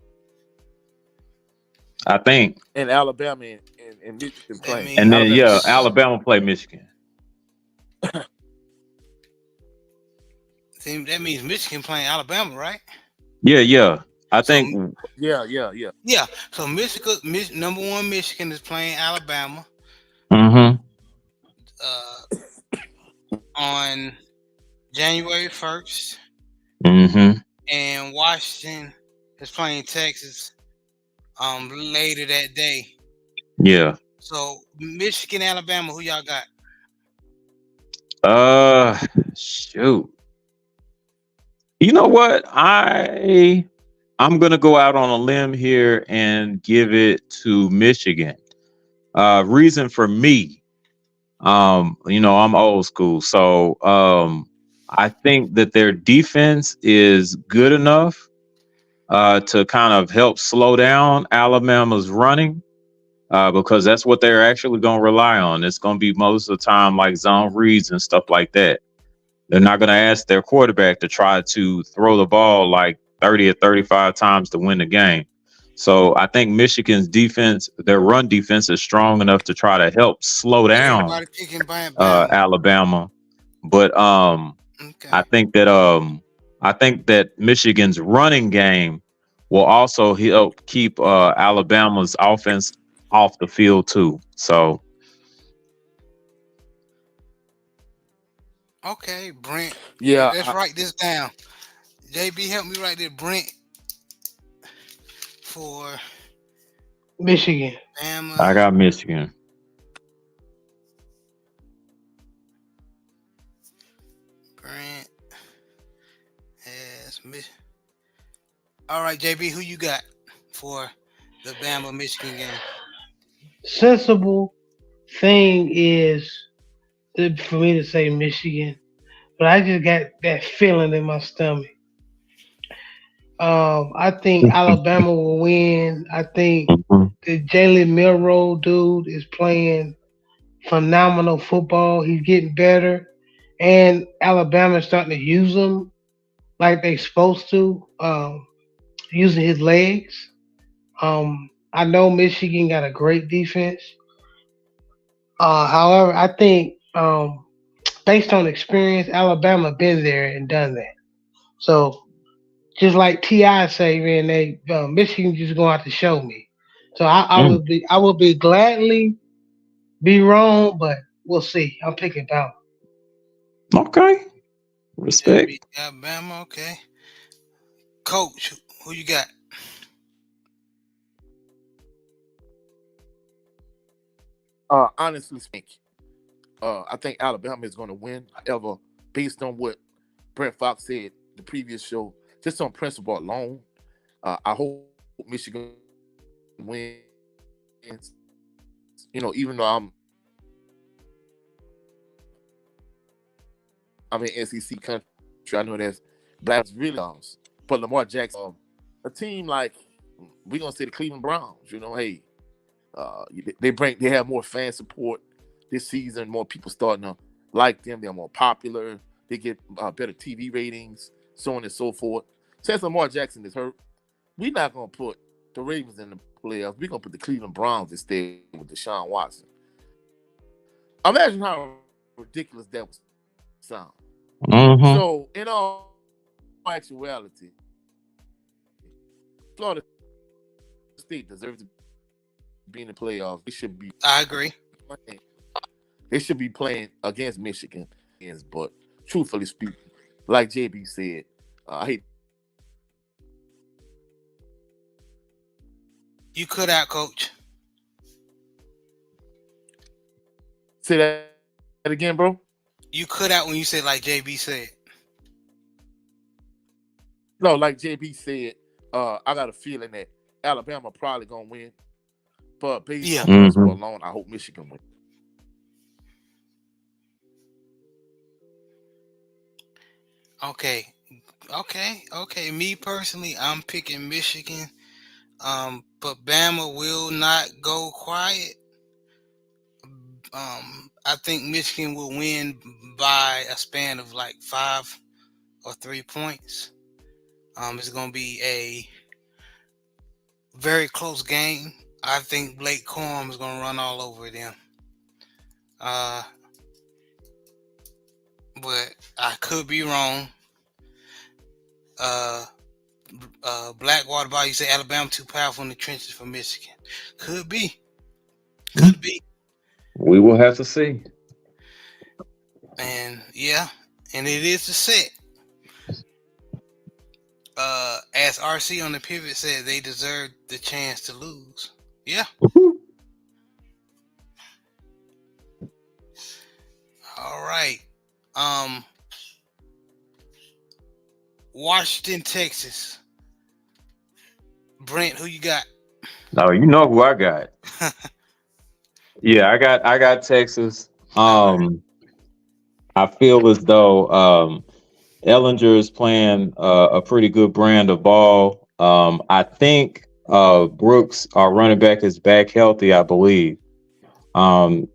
I think, and Alabama and Michigan playing. And then Alabama play Michigan. See, that means Michigan playing Alabama, right? Yeah. I think. Yeah. So number one, Michigan is playing Alabama. Mm-hmm. On January 1st. Mm-hmm. And Washington is playing Texas later that day. Yeah. So Michigan, Alabama, who y'all got? Shoot. You know what? I'm gonna go out on a limb here and give it to Michigan. Reason for me, I'm old school, so I think that their defense is good enough to kind of help slow down Alabama's running, because that's what they're actually going to rely on. It's going to be most of the time like zone reads and stuff like that. They're not going to ask their quarterback to try to throw the ball like 30 or 35 times to win the game. So I think Michigan's defense, their run defense, is strong enough to try to help slow down Alabama. But okay. I think that Michigan's running game will also help keep Alabama's offense off the field too. So. Okay, Brent. Yeah. Let's write this down. JB, help me write this. Brent for Michigan. Bama. I got Michigan. Brent has Michigan. All right, JB, who you got for the Bama Michigan game? Sensible thing is for me to say Michigan. but I just got that feeling in my stomach. I think Alabama will win. I think Mhm. the Jalen Milroe dude is playing phenomenal football. He's getting better, and Alabama's starting to use him like they supposed to, using his legs. I know Michigan got a great defense. However, I think based on experience, Alabama been there and done that. So just like Ti say, man, they Michigan just going to have to show me. So Mm. I would be gladly be wrong, but we'll see. I'm picking Bama. Okay. JB, Respect. Alabama. Okay. Coach, who you got? Honestly speaking, I think Alabama is going to win. However, based on what Brent Fox said the previous show, just on principle alone, I hope Michigan wins. Even though I'm in SEC country, I know there's blacks really lost. But Lamar Jackson, a team like we're gonna say the Cleveland Browns, hey, they have more fan support this season. More people starting to like them. They're more popular. They get better TV ratings, so on and so forth. Since Lamar Jackson is hurt, we're not gonna put the Ravens in the playoffs. We're gonna put the Cleveland Browns instead with Deshaun Watson. Imagine how ridiculous that would sound. Mm-hmm. So, in all actuality, Florida State deserves to be in the playoffs. I agree. Playing, they should be playing against Michigan. But truthfully speaking, like JB said, I hate. You cut out, Coach. Say that again, bro. You cut out when you said like JB said. No, like JB said, I got a feeling that Alabama probably gonna win. But based Yeah. on principle Mm-hmm. alone, I hope Michigan wins. Okay. Okay. Me personally, I'm picking Michigan. But Bama will not go quiet. I think Michigan will win by a span of like 5 or 3 points. It's gonna be a very close game. I think Blake Corum is gonna run all over them. Uh, but I could be wrong. Blackwater Ball, you say Alabama too powerful in the trenches for Michigan. Could be. Could be. We will have to see. And yeah, and it is a set. As RC on the pivot said, they deserve the chance to lose. Yeah. All right. Washington, Texas. Brent, who you got? No, you know who I got. Yeah, I got Texas. I feel as though Ellinger is playing a pretty good brand of ball. I think Brooks, our running back, is back healthy, I believe. And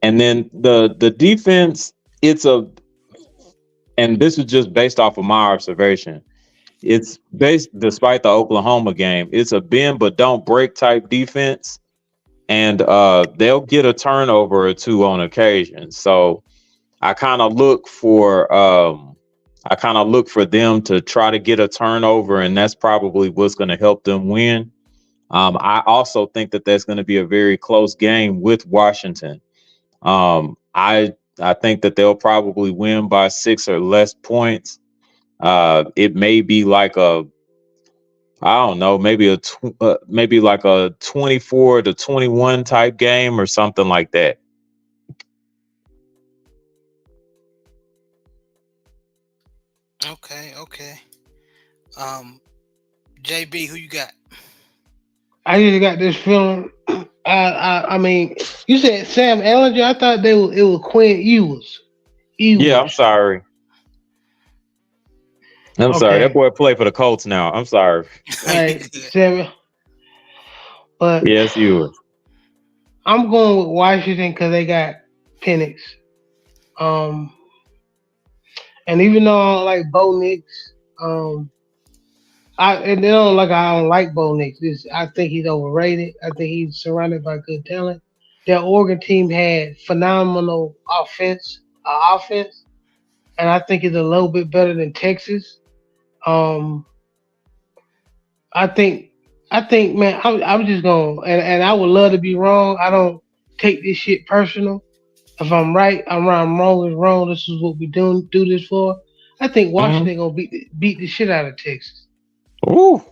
then the defense, and this is just based off of my observation. It's based, despite the Oklahoma game, it's a bend but don't break type defense, and they'll get a turnover or two on occasion. So I kind of look for them to try to get a turnover, and that's probably what's going to help them win. I also think that that's going to be a very close game with Washington. I think that they'll probably win by 6 or less points. It may be like maybe like a 24-21 type game or something like that. Okay. JB, who you got? I just got this feeling. I mean, you said Sam Ellinger. I thought it was Quinn Ewers. Yeah, I'm sorry. I'm sorry. That Okay. boy play for the Colts now. I'm sorry. Right, Samuel. But Yes, you was. I'm going with Washington because they got Penix. Um, and even though I don't like Bo Nix, um, I don't like Bo Nix. I think he's overrated. I think he's surrounded by good talent. That Oregon team had phenomenal offense, and I think it's a little bit better than Texas. Um, I think, man, I'm just going, and I would love to be wrong. I don't take this shit personal. If I'm right, I'm right. I'm wrong is wrong. This is what we do this for. I think Mhm. Washington gonna beat the shit out of Texas. Ooh.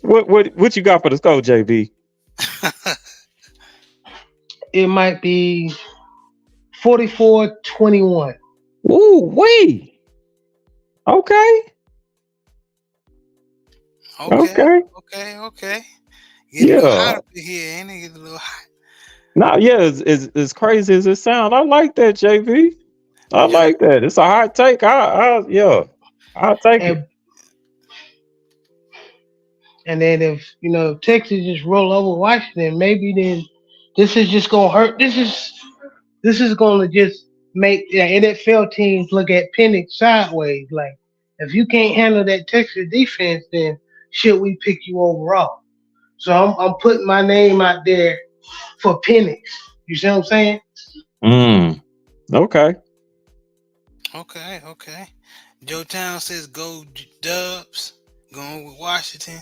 What you got for the score, JB? It might be 44-21. Ooh, wee. Okay. Okay, Okay. okay. Get a little Yeah. hot up in here, ain't it? Get a little hot. Nah, yeah, as crazy as it sounds, I like that, JB. I Yeah. like that. It's a hot take. Yeah, I'll take it. And and then if Texas just roll over Washington, maybe then this is just gonna hurt. This is gonna just make the NFL teams look at Penix sideways. Like if you can't handle that Texas defense, then should we pick you overall? So I'm putting my name out there for Penix. You see what I'm saying? Mm. Okay. Okay. Joe Town says go Dubs. Going with Washington.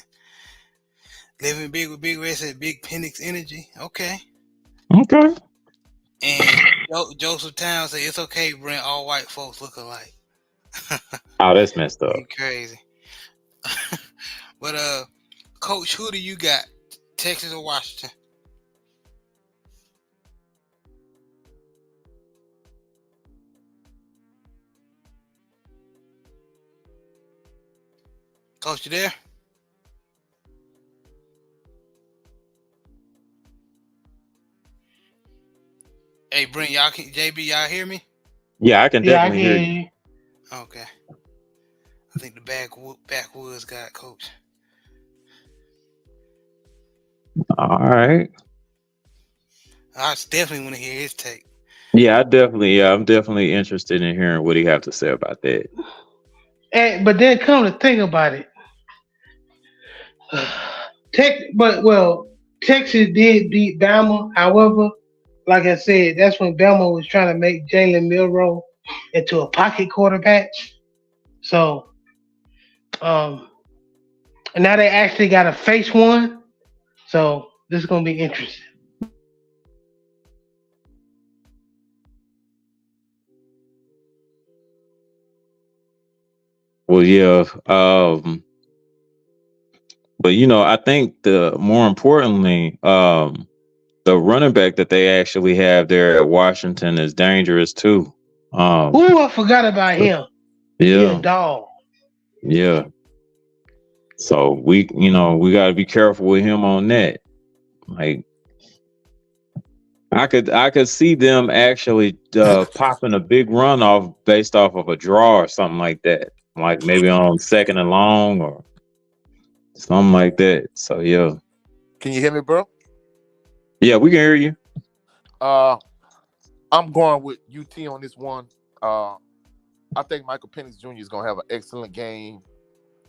Living big with Big Red said Big Penix energy. Okay. Okay. And Joseph Town said it's okay, Brent. All white folks look alike. Oh, that's messed up. You crazy. But Coach, who do you got? Texas or Washington? Coach, you there? Hey, Brent, JB, y'all hear me? Yeah, I can Yeah, I definitely hear can. you. Okay. I think the backwoods got Coach. All right. I definitely want to hear his take. Yeah, I'm definitely interested in hearing what he have to say about that. But then come to think about it, Texas did beat Bama. However, like I said, that's when Bama was trying to make Jalen Milroe into a pocket quarterback. So, um, and now they actually got to face one. So this is gonna be interesting. Well, yeah. But I think the more importantly, the running back that they actually have there at Washington is dangerous too. Ooh, I forgot about him. He a Yeah, dog. yeah. So we got to be careful with him on that. Like I could see them actually popping a big run off based off of a draw or something like that. Like maybe on second and long or something like that. So yeah. Can you hear me, bro? Yeah, we can hear you. I'm going with UT on this one. I think Michael Penix Jr. is gonna have an excellent game.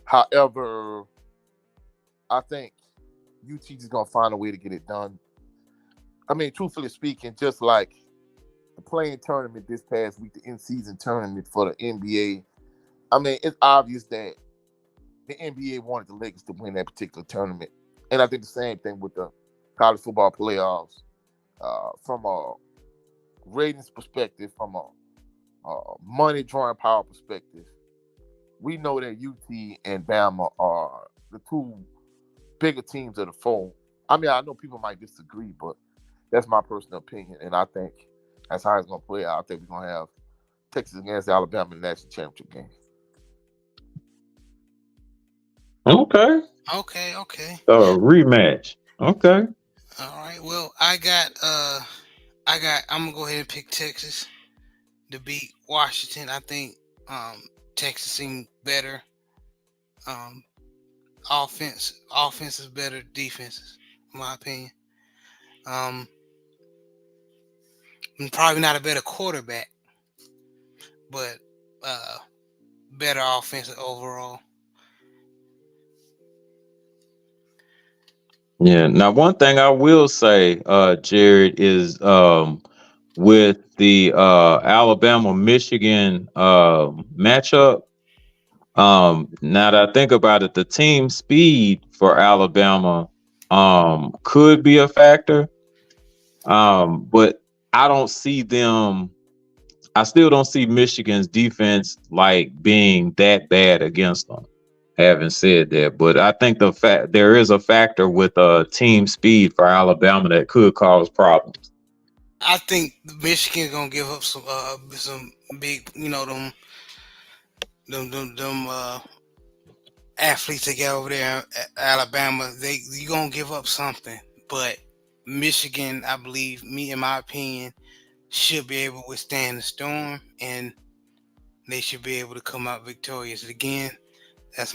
However, I think UT is gonna find a way to get it done. I mean, truthfully speaking, just like the playing tournament this past week, the in-season tournament for the NBA. I mean, it's obvious that the NBA wanted the Lakers to win that particular tournament, and I think the same thing with the college football playoffs. From a ratings perspective, from a money drawing power perspective, we know that UT and Bama are the two bigger teams of the four. I mean, I know people might disagree, but that's my personal opinion, and I think that's how it's going to play out. I think we're going to have Texas against Alabama in the national championship game. Okay. Okay. Rematch. Okay. All right. Well, I'm gonna go ahead and pick Texas to beat Washington. I think Texas seemed better. Offense is better. Defense, in my opinion. Probably not a better quarterback, but better offense overall. Yeah. Now, one thing I will say, Jared, is with the Alabama Michigan matchup. Now that I think about it, the team speed for Alabama could be a factor. But I don't see them. I still don't see Michigan's defense like being that bad against them. Having said that, but I think the fact there is a factor with team speed for Alabama that could cause problems. I think Michigan's gonna give up some big, them athletes they got over there at Alabama. You gonna give up something, but Michigan, I believe, in my opinion, should be able to withstand the storm, and they should be able to come out victorious again. That's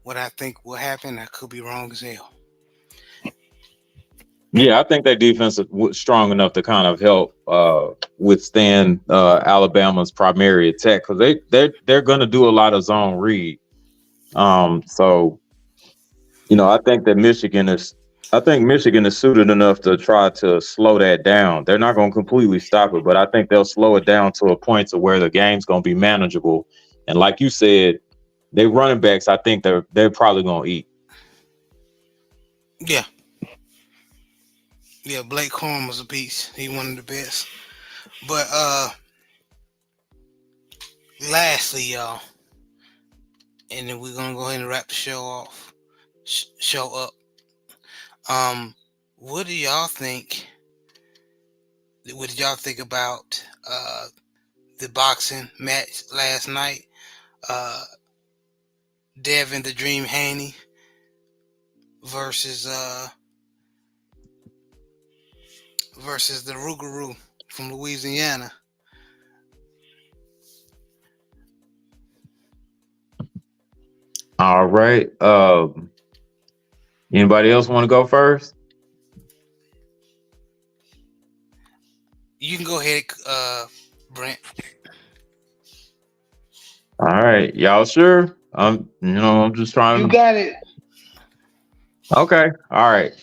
what I think will happen. I could be wrong as hell. Yeah, I think that defense is strong enough to kind of help withstand Alabama's primary attack, because they're going to do a lot of zone read. So, I think that Michigan is suited enough to try to slow that down. They're not going to completely stop it, but I think they'll slow it down to a point to where the game's going to be manageable. And like you said, they running backs, I think they're probably going to eat. Yeah. Yeah, Blake Corum was a beast. He one of the best. But lastly, y'all, and then we're gonna go ahead and wrap the show off. Show up. What do y'all think? What did y'all think about the boxing match last night? Devin the Dream Haney versus the Rougarou from Louisiana. All right. Anybody else want to go first? You can go ahead, Brent. All right, y'all sure? I'm just trying. You got it. Okay. All right.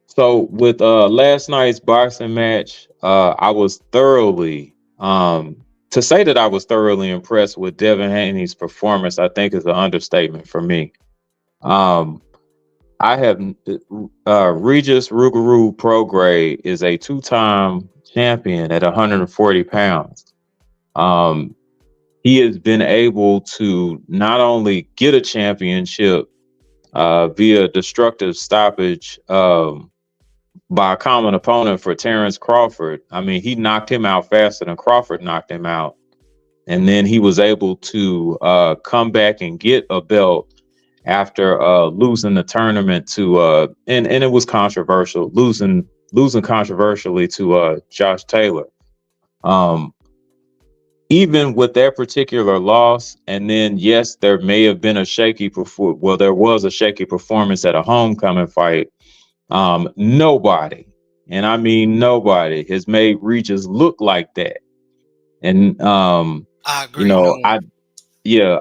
So with last night's boxing match, I was thoroughly to say that I was thoroughly impressed with Devin Haney's performance, I think is an understatement for me. I have Regis Rougarou Prograis is a 2-time champion at 140 pounds. He has been able to not only get a championship via destructive stoppage by a common opponent for Terrence Crawford. I mean, he knocked him out faster than Crawford knocked him out. And then he was able to come back and get a belt after losing the tournament to and it was controversial, losing controversially to Josh Taylor. Even with that particular loss, and then yes, there may have been there was a shaky performance at a homecoming fight. Nobody, and I mean nobody, has made Regis look like that. And I agree.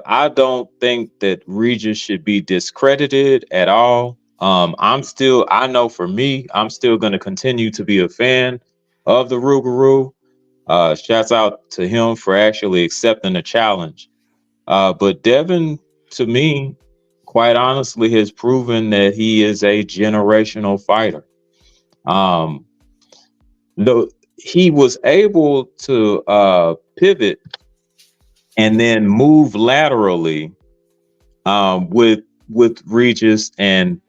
I don't think that Regis should be discredited at all. I know for me, I'm still going to continue to be a fan of the Rougarou. Shouts out to him for actually accepting the challenge. But Devin, to me, quite honestly, has proven that he is a generational fighter. He was able to pivot and then move laterally with Regis, and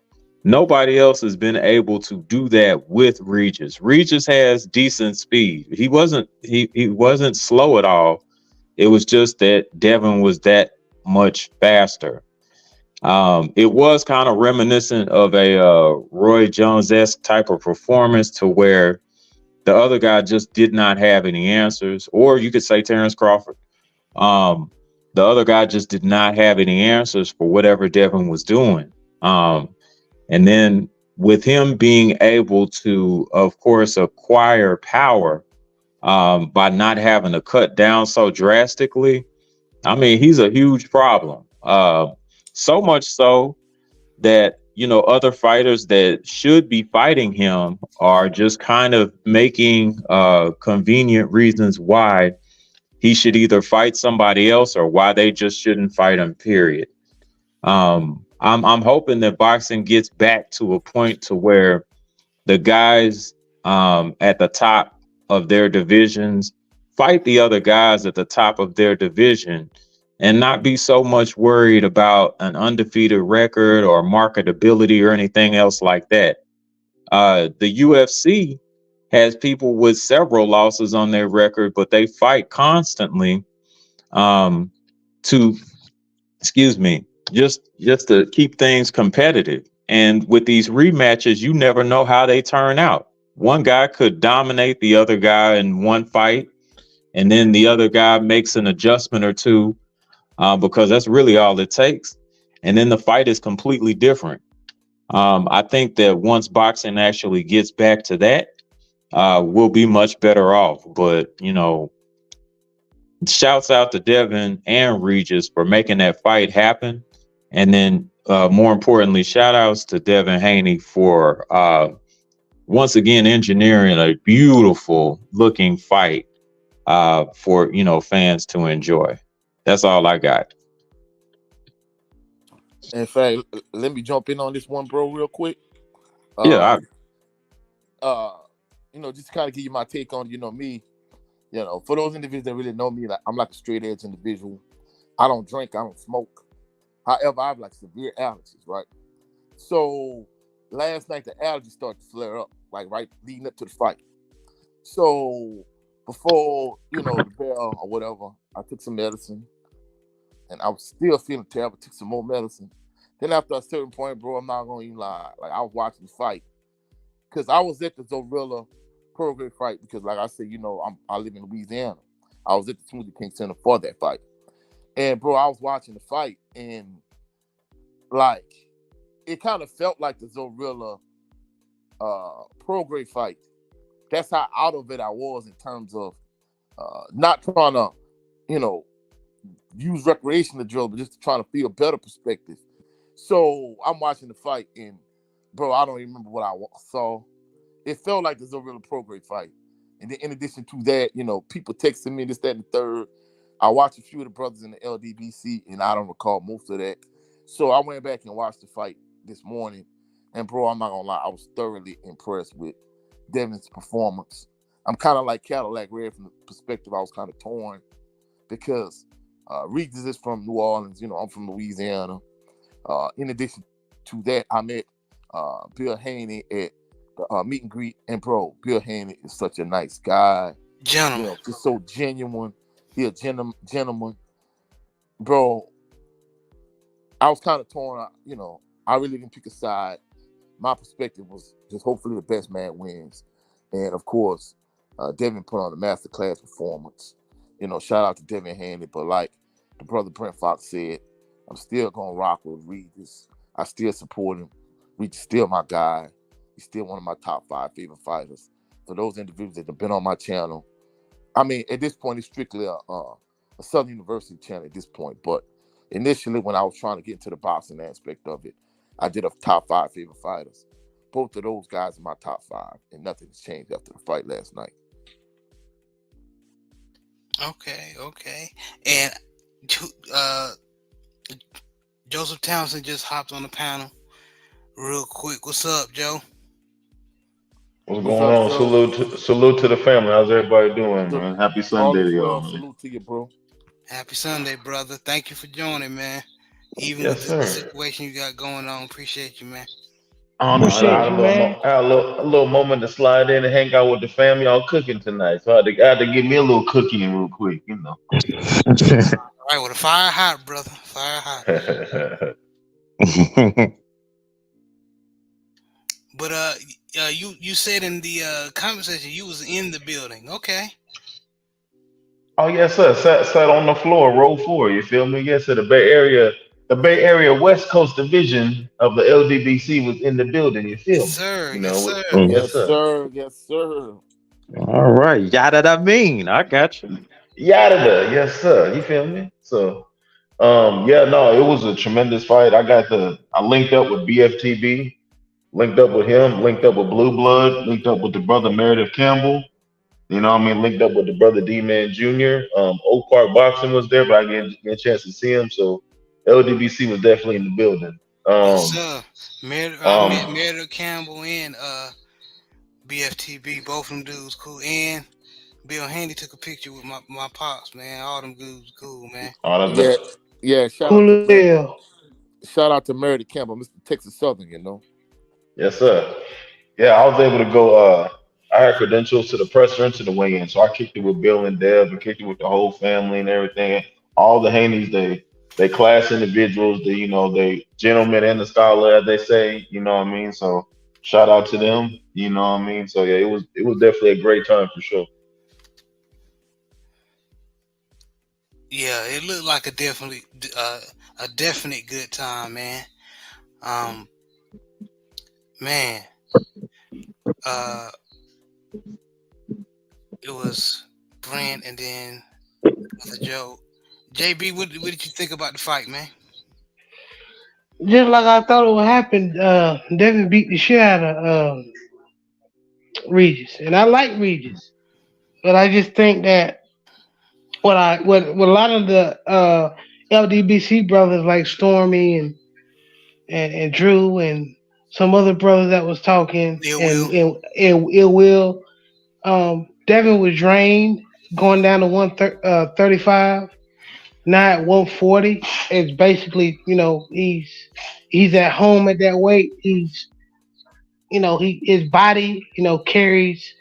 nobody else has been able to do that with Regis. Regis has decent speed. He wasn't slow at all. It was just that Devin was that much faster. It was kind of reminiscent of a Roy Jones-esque type of performance, to where the other guy just did not have any answers, or you could say Terrence Crawford. The other guy just did not have any answers for whatever Devin was doing. And then with him being able to, of course, acquire power by not having to cut down so drastically, I mean, he's a huge problem. So much so that, you know, other fighters that should be fighting him are just kind of making convenient reasons why he should either fight somebody else or why they just shouldn't fight him, period. I'm hoping that boxing gets back to a point to where the guys at the top of their divisions fight the other guys at the top of their division and not be so much worried about an undefeated record or marketability or anything else like that. The UFC has people with several losses on their record, but they fight constantly to, just to keep things competitive. And with these rematches, you never know how they turn out. One guy could dominate the other guy in one fight, and then the other guy makes an adjustment or two because that's really all it takes. And then the fight is completely different. I think that once boxing actually gets back to that, we'll be much better off. But, you know, shouts out to Devin and Regis for making that fight happen. And then more importantly, shout outs to Devin Haney for once again engineering a beautiful looking fight for, you know, fans to enjoy. That's all I got. In fact, let me jump in on this one, bro, real quick. Yeah. You know, just to kind of give you my take on, you know, me, you know, for those individuals that really know me, like I'm like a straight edge individual. I don't drink, I don't smoke. However, I have like severe allergies, right? So last night the allergies started to flare up, like right leading up to the fight. So before, you know, the bell or whatever, I took some medicine and I was still feeling terrible, took some more medicine. Then after a certain point, bro, I'm not gonna even lie, like I was watching the fight. Because I was at the Zorilla Prograis fight because, like I said, you know, I live in Louisiana. I was at the Smoothie King Center for that fight. And, bro, I was watching the fight, and, like, it kind of felt like the Zorilla Prograis fight. That's how out of it I was in terms of not trying to, you know, use recreational drugs, but just trying to feel a better perspective. So I'm watching the fight, and bro, I don't even remember what I saw. It felt like the Zorilla Prograis fight. And then in addition to that, you know, people texting me this, that, and the third. I watched a few of the brothers in the LDBC, and I don't recall most of that. So I went back and watched the fight this morning. And, bro, I'm not going to lie, I was thoroughly impressed with Devin's performance. I'm kind of like Cadillac Red from the perspective I was kind of torn because Regis is from New Orleans. You know, I'm from Louisiana. In addition to that, I met Bill Haney at the meet and greet, and bro, Bill Haney is such a nice guy. Gentleman. You know, just so genuine. He a gentleman. Bro, I was kind of torn. You know, I really didn't pick a side. My perspective was just hopefully the best man wins. And of course, Devin put on a masterclass performance. You know, shout out to Devin Haney. But like the brother Brent Fox said, I'm still gonna rock with Regis. I still support him. Regis still my guy. He's still one of my top 5 favorite fighters. For those individuals that have been on my channel, I mean, at this point, it's strictly a Southern University channel at this point. But initially, when I was trying to get into the boxing aspect of it, I did a top 5 favorite fighters. Both of those guys are my top 5, and nothing's changed after the fight last night. Okay. And Joseph Townsend just hopped on the panel real quick. What's up, Joe? What's going on? Salute to the family. How's everybody doing, man? Happy Sunday to y'all, man. Salute to you, bro. Happy Sunday, brother. Thank you for joining, man. Even Yes, with the sir. situation you got going on, appreciate you, man. I had a little moment to slide in and hang out with the family. Y'all cooking tonight, so I had to give me a little cookie in real quick, you know. All right, well, the fire hot, brother. Fire hot. But you said in the conversation you was in the building. Okay. Oh yes, sir. Sat on the floor, row four. You feel me? Yes, sir. The Bay Area West Coast Division of the LDBC was in the building. You Yes, feel me? sir. You Yes, know, sir. yes, Yes, sir. sir. Yes, sir. All right. Yada that mean. I got you. Yada, yes, sir. You feel me? So, yeah, no, it was a tremendous fight. I linked up with BFTB, linked up with him, linked up with Blue Blood, linked up with the brother Meredith Campbell. You know what I mean? Linked up with the brother D Man Jr. Oak Park Boxing was there, but I didn't get a chance to see him. So LDBC was definitely in the building. Yes, Um, sir. I met um, Meredith Campbell and BFTB. Both them dudes cool. And Bill Handy took a picture with my pops, man. All them dudes cool, man. all of Yeah, the, yeah. Coolio. Shout out to Meredith Campbell, Mr. Texas Southern. You know. yes, sir. Yeah, I was able to go. I had credentials to the presser and to the weigh-in, so I kicked it with Bill and Dev, and kicked it with the whole family and everything. All the Haneys, they class individuals, they gentlemen and the scholar, as they say. You know what I mean? So shout out to them. You know what I mean? So yeah, it was definitely a great time for sure. Yeah, it looked like a definite good time, man. Um, man, uh, it was Brent and then Brother Joe. JB, what did you think about the fight, man? Just like I thought it would happen, Devin beat the shit out of Regis, and I like Regis, but I just think that what a lot of the LDBC brothers like Stormy and Drew and some other brothers that was talking It will. and it will. Devin was drained going down to 135. Now at 140, it's basically, he's at home at that weight. His body, carries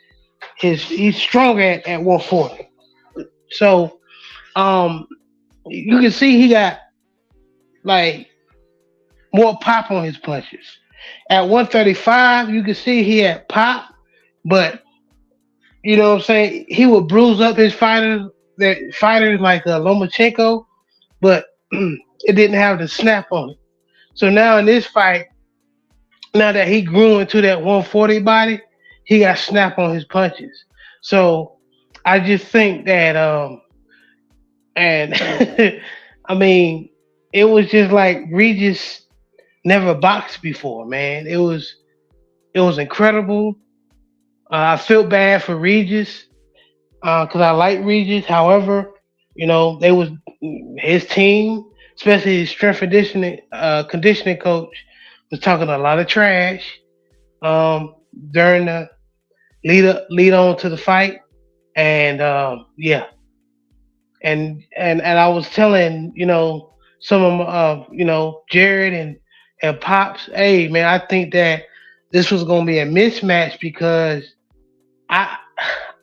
he's strong at 140. So you can see he got like more pop on his punches. At 135, you can see he had pop, but you know what I'm saying? He would bruise up his fighters like Lomachenko, but it didn't have the snap on it. So now in this fight, now that he grew into that 140 body, he got snap on his punches. So I just think that and I mean, it was just like Regis never boxed before, man. It was incredible. I feel bad for Regis because I like Regis. However, they was his team, especially his strength conditioning coach, was talking a lot of trash during the lead on to the fight, and yeah, and I was telling some of Jared and Pops, hey man, I think that this was gonna be a mismatch because I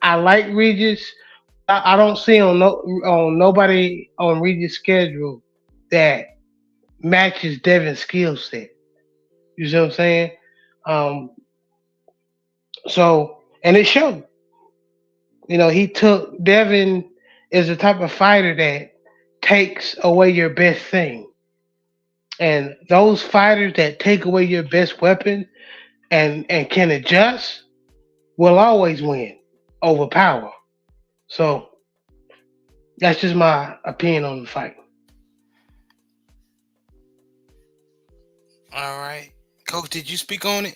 I like Regis. I don't see on nobody on Regis' schedule that matches Devin's skill set. You see what I'm saying? Um, and it showed. He took Devin is the type of fighter that takes away your best thing. And those fighters that take away your best weapon and can adjust will always win over power. So that's just my opinion on the fight. All right, Coach, did you speak on it?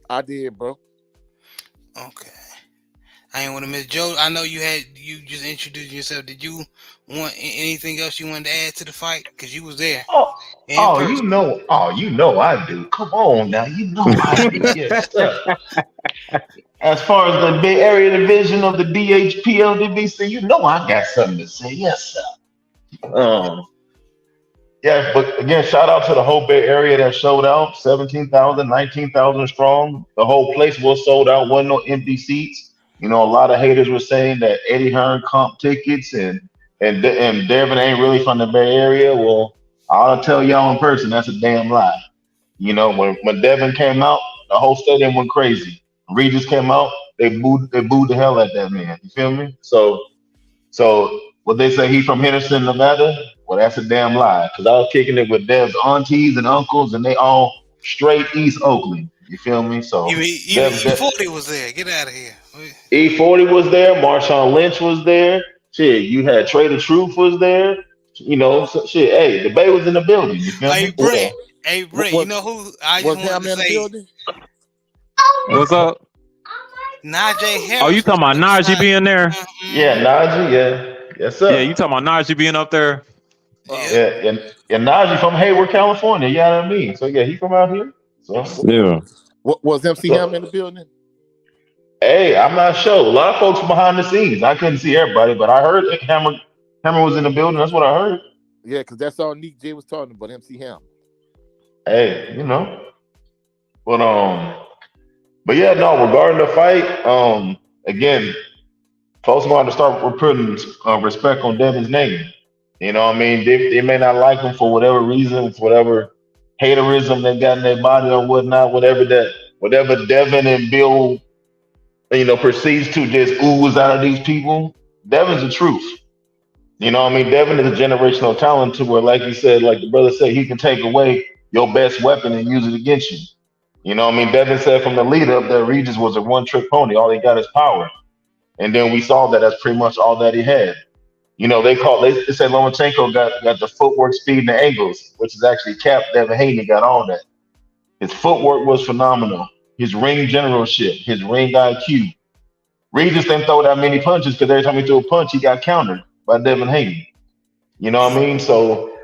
I did, bro. Okay. I ain't want to miss Joe. I know you just introduced yourself. Did you want anything else you wanted to add to the fight? Because you was there. You know I do. Come on now, you know I do. Yes, sir. As far as the Bay Area division of the DHPLDBC, you know I got something to say. Yes, sir. Yeah, but again, shout out to the whole Bay Area that showed out. 17,000, 19,000 strong. The whole place was sold out. Wasn't no empty seats. A lot of haters were saying that Eddie Hearn comp tickets and Devin ain't really from the Bay Area. Well, I'll tell y'all in person, that's a damn lie. When Devin came out, The whole stadium went crazy. Regis came out, they booed the hell at that man. You feel me? So what they say he from Henderson, Nevada? Well, that's a damn lie. Cause I was kicking it with Dev's aunties and uncles, and they all straight East Oakland. You feel me? So Even E40 was there. Get out of here. E40 was there. Marshawn Lynch was there. Shit, you had Trader Truth was there. You know, so, shit. Hey, the Bay was in the building. You feel Hey, me? Brett. Hey, Brett. You Was know who I was just Ham wanted in to the say? building? What's up? Najee Harris. Oh, you talking about Najee being there? Yeah, Najee. Yeah, yes sir. Yeah, you talking about Najee being up there? Yeah. And Najee from Hayward, California. You know what I mean? So yeah, he from out here. So Yeah. Was MC So- Ham in the building? hey, I'm not sure. A lot of folks behind the scenes. I couldn't see everybody, but I heard that Hammer was in the building. That's what I heard. Yeah, because that's all Nick J was talking about. MC Ham. Hey, you know. But yeah, no, regarding the fight, again, folks want to start putting respect on Devin's name. You know what I mean? They may not like him for whatever reason, for whatever haterism they got in their body or whatnot, whatever Devin and Bill, proceeds to just ooze out of these people. Devin's the truth. You know what I mean? Devin is a generational talent to where, like you said, like the brother said, he can take away your best weapon and use it against you. You know what I mean? Devin said from the lead up that Regis was a one-trick pony. All he got is power. And then we saw that that's pretty much all that he had. You know, they said Lomachenko got the footwork, speed, and the angles, which is actually capped. Devin Haney got all that. His footwork was phenomenal. His ring generalship, his ring IQ. Regis didn't throw that many punches because every time he threw a punch, he got countered by Devin Haney. You know what I mean? So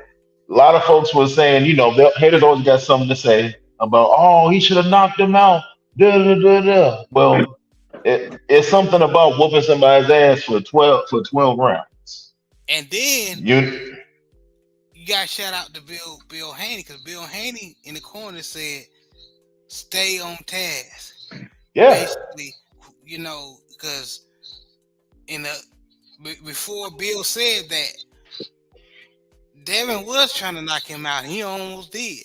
a lot of folks were saying, the haters always got something to say about, oh, he should have knocked him out. Da, da, da, da. Well, it's something about whooping somebody's ass for 12 rounds. And then You you got to shout out to Bill Haney, because Bill Haney in the corner said, "Stay on task." yeah. Basically, because before Bill said that, Devin was trying to knock him out. He almost did.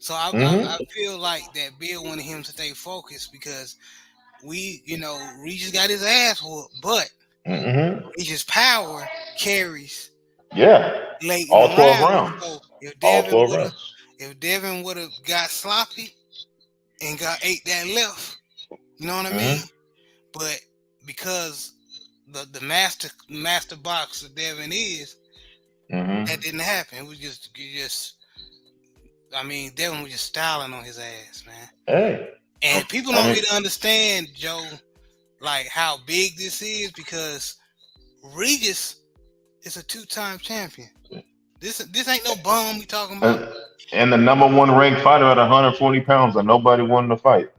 So I feel like that Bill wanted him to stay focused, because Regis got his ass whooped, but Regis' power carries Yeah. late All in the 12 round. rounds. So All 12 rounds. if Devin would have got sloppy and ate that left, you know what I mean? But because the master boxer Devin is, that didn't happen. It was just Devin was just styling on his ass, man. Hey. And people don't really understand, Joe, like how big this is, because Regis is a 2-time champion. This ain't no bum we talking about. And the number one ranked fighter at 140 pounds that nobody wanted to fight.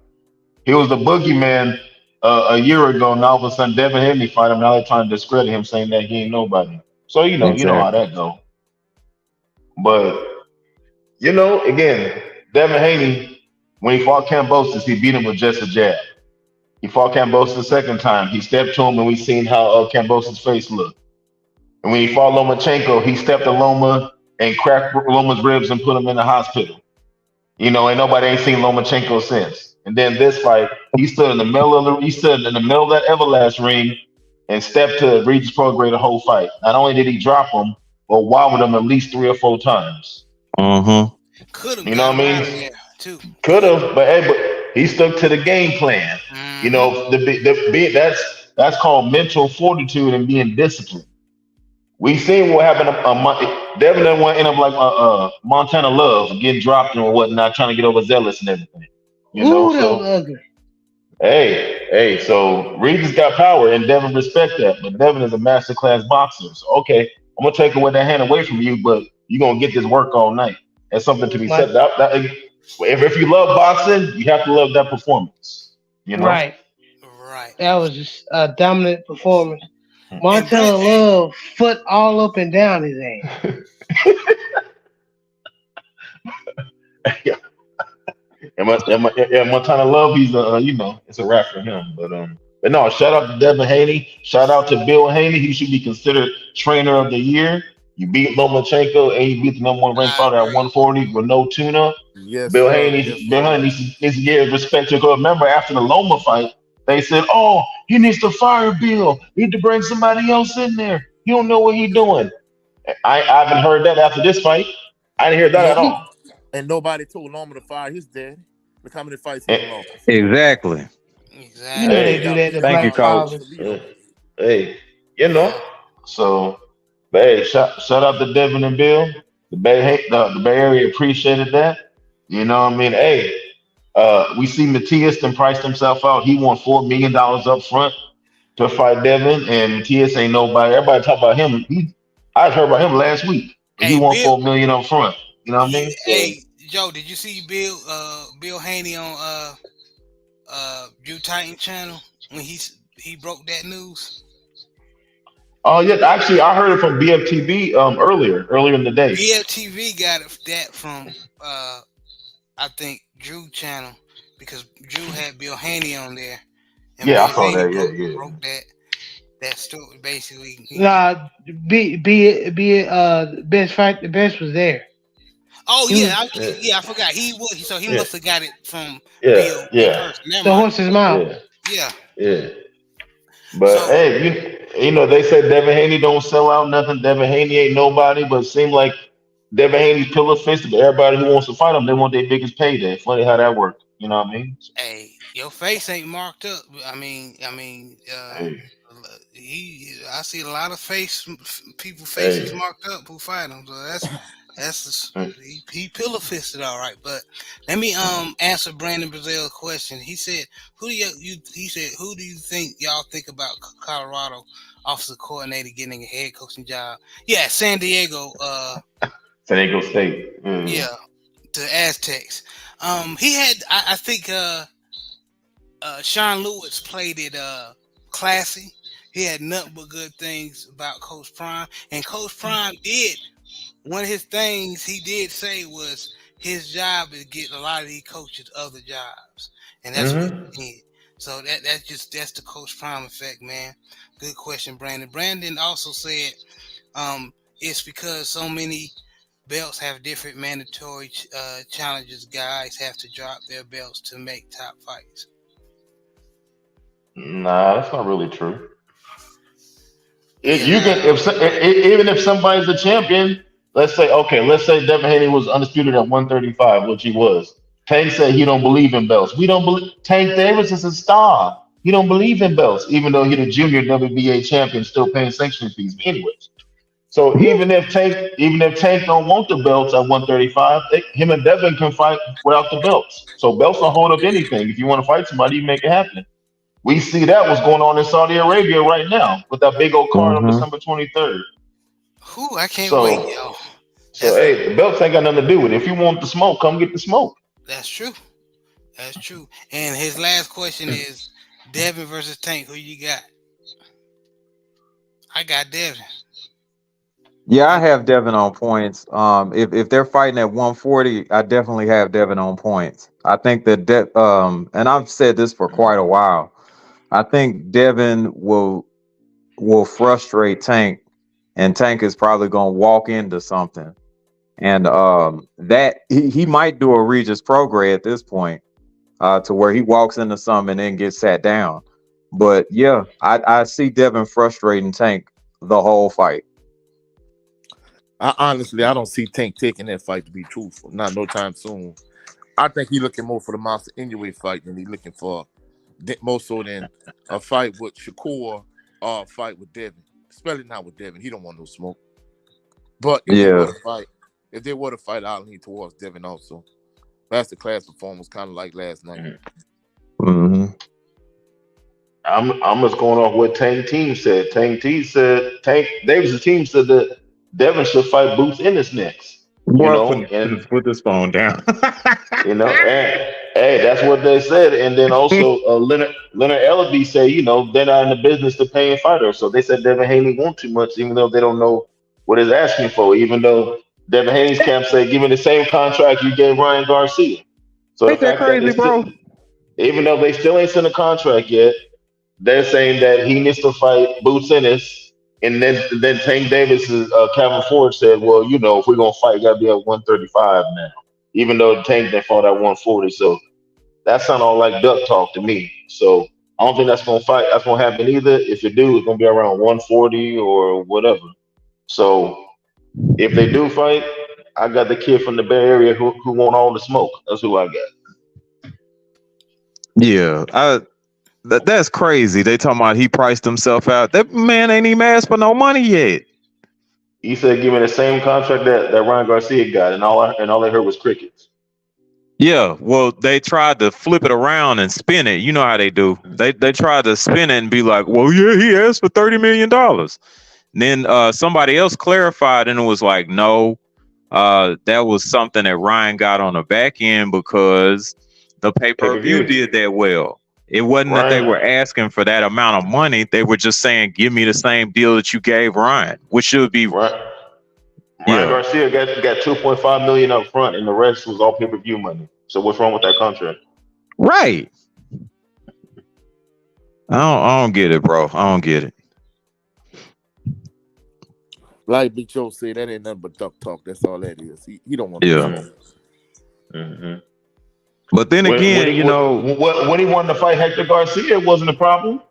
He was the boogeyman a year ago. Now all of a sudden Devin Haney fight him. Now they're trying to discredit him, saying that he ain't nobody. So you know how that go. But again, Devin Haney, when he fought Kambosos, he beat him with just a jab. He fought Kambosos the second time. He stepped to him, and we seen how Kambosos' face looked. And when he fought Lomachenko, he stepped to Loma and cracked Loma's ribs and put him in the hospital. And nobody ain't seen Lomachenko since. And then this fight, he stood in the middle of that Everlast ring and stepped to Regis Prograis the whole fight. Not only did he drop him, but wobbled him at least 3 or 4 times. Could have, You know what I mean? Too. Could have, but he stuck to the game plan. That's called mental fortitude and being disciplined. We seen what happened. Devin didn't want to end up like Montana Love, getting dropped or whatnot, trying to get overzealous and everything. That was ugly. Hey, so Regis got power and Devin respect that, but Devin is a masterclass boxer. So okay, I'm gonna take away that hand away from you, but you're gonna get this work all night. That's something to be said. If you love boxing, you have to love that performance. Right. That was just a dominant performance. Montana Love foot all up and down his ass. Yeah. And Montana Love, he's it's a rap for him. But no, shout out to Devin Haney. Shout out to Bill Haney. He should be considered trainer of the year. You beat Lomachenko and you beat the number one ranked I fighter at agree. 140 with no tune-up. Yes, Bill sir. Haney Yes, Bill sir. Haney needs to give respect to. Because remember, after the Loma fight, they said, "Oh, he needs to fire Bill. He need to bring somebody else in there. You don't know what he's doing." I haven't heard that after this fight. I didn't hear that at all. And nobody told Loma to fire his daddy. Look how many fights Eh, he lost. Exactly. Exactly. You know Hey. they do that to Thank you, black Coach. fathers. Hey, you know. So, but hey, shout out to Devin and Bill. The Bay Area appreciated that. You know what I mean? Hey, we see Matias then priced himself out. He won $4 million up front to fight Devin, and Matias ain't nobody. Everybody talk about him. I heard about him last week. He Hey, won Bill. $4 million up front. You know what I mean? So, Hey, Joe, did you see Bill Haney on Drew Titan channel when he broke that news? oh yeah, actually, I heard it from BFTV earlier in the day. BFTV got that from I think Drew channel because Drew had Bill Haney on there, and Yeah, I Bill saw Haney that. Yeah. broke that story basically. Nah, the best was there. Oh He yeah, was- I forgot he was. So he Yeah. must have got it from Yeah, Bill in yeah. person. Never the mind. horse's mouth. Yeah. Yeah. Yeah. But So hey, you know, they said Devin Haney don't sell out nothing. Devin Haney ain't nobody, but it seemed like Devin Haney's pillar fisted. But everybody who wants to fight him, they want their biggest payday. Funny how that works. You know what I mean? hey, your face ain't marked up. I mean, Hey, I see a lot of people faces hey, marked up who fight him. So that's hey. he pillow fisted all right. But let me answer Brandon Brazil's question. He said, who do you think y'all think about Colorado offensive coordinator getting a head coaching job? Yeah, San Diego. San Diego State. Yeah, the Aztecs. He had I think Sean Lewis played it classy. He had nothing but good things about Coach Prime, and Coach Prime did one of his things he did say was his job is get a lot of these coaches other jobs, and that's what Mm-hmm. he did. So that's the Coach Prime effect, man. Good question, Brandon. Brandon also said it's because so many belts have different mandatory challenges. Guys have to drop their belts to make top fights. Nah, that's not really true. Yeah, You can even if somebody's a champion, let's say Devin Haney was undisputed at 135, which he was. Tank said he don't believe in belts. We don't believe Tank Davis is a star. He don't believe in belts, even though he's a junior WBA champion, still paying sanction fees. Anyways, so even if Tank don't want the belts at 135, him and Devin can fight without the belts. So belts don't hold up anything. If you want to fight somebody, you make it happen. We see that what's going on in Saudi Arabia right now with that big old card on Mhm. December 23rd. who I can't So, wait, yo. so hey, the belts ain't got nothing to do with it. If you want the smoke, come get the smoke. That's true. That's true. And his last question is Devin versus Tank. Who you got? I got Devin. Yeah, I have Devin on points. If they're fighting at 140, I definitely have Devin on points. I think that and I've said this for quite a while. I think Devin will frustrate Tank, and Tank is probably going to walk into something, and that he might do a Regis Prograis at this point, to where he walks into something and then gets sat down. But yeah, I see Devin frustrating Tank the whole fight. I don't see Tank taking that fight, to be truthful. Not no time soon. I think he's looking more for the Monster Inoue fight than he's looking for more so than a fight with Shakur or a fight with Devin. Especially not with Devin. He don't want no smoke. But if they were to fight, I'll lean towards Devin also. Masterclass performance, kind of like last night. Mm-hmm. I'm just going off what Tank Team said. Tank Davis' team said that Devin should fight Boots Ennis next. Put this phone down. And hey, that's what they said. And then also Leonard Ellaby said, they're not in the business to paying fighters. So they said Devin Haney won't too much, even though they don't know what he's asking for. Even though Devin Haney's camp said, give me the same contract you gave Ryan Garcia. So Ain't that crazy, bro? Even though they still ain't sent a contract yet, they're saying that he needs to fight Boots Ennis And then Tank Davis, Calvin Ford said, well, you know, if we're gonna fight, gotta be at 135 now. Even though Tank then fought at 140. So that sounded all like duck talk to me. So I don't think that's gonna happen either. If it do, it's gonna be around 140 or whatever. So if they do fight, I got the kid from the Bay Area who want all the smoke. That's who I got. Yeah, that's crazy. They talking about he priced himself out. That man ain't even asked for no money yet. He said, "Give me the same contract that Ryan Garcia got," and all I heard was crickets. Yeah, well, they tried to flip it around and spin it. You know how they do. They tried to spin it and be like, "Well, yeah, he asked for $30 million." Then somebody else clarified, and it was like, "No, that was something that Ryan got on the back end because the pay-per-view did that well. It wasn't that they were asking for that amount of money. They were just saying, give me the same deal that you gave Ryan, which should be Ryan Garcia got $2.5 million up front, and the rest was all pay-per-view money. So what's wrong with that contract? Right. I don't get it, bro. I don't get it. Like Big Joe said, that ain't nothing but duck talk. That's all that is. He don't want to. Yeah. Mm-hmm. But then again, when he wanted to fight Hector Garcia, it wasn't a problem.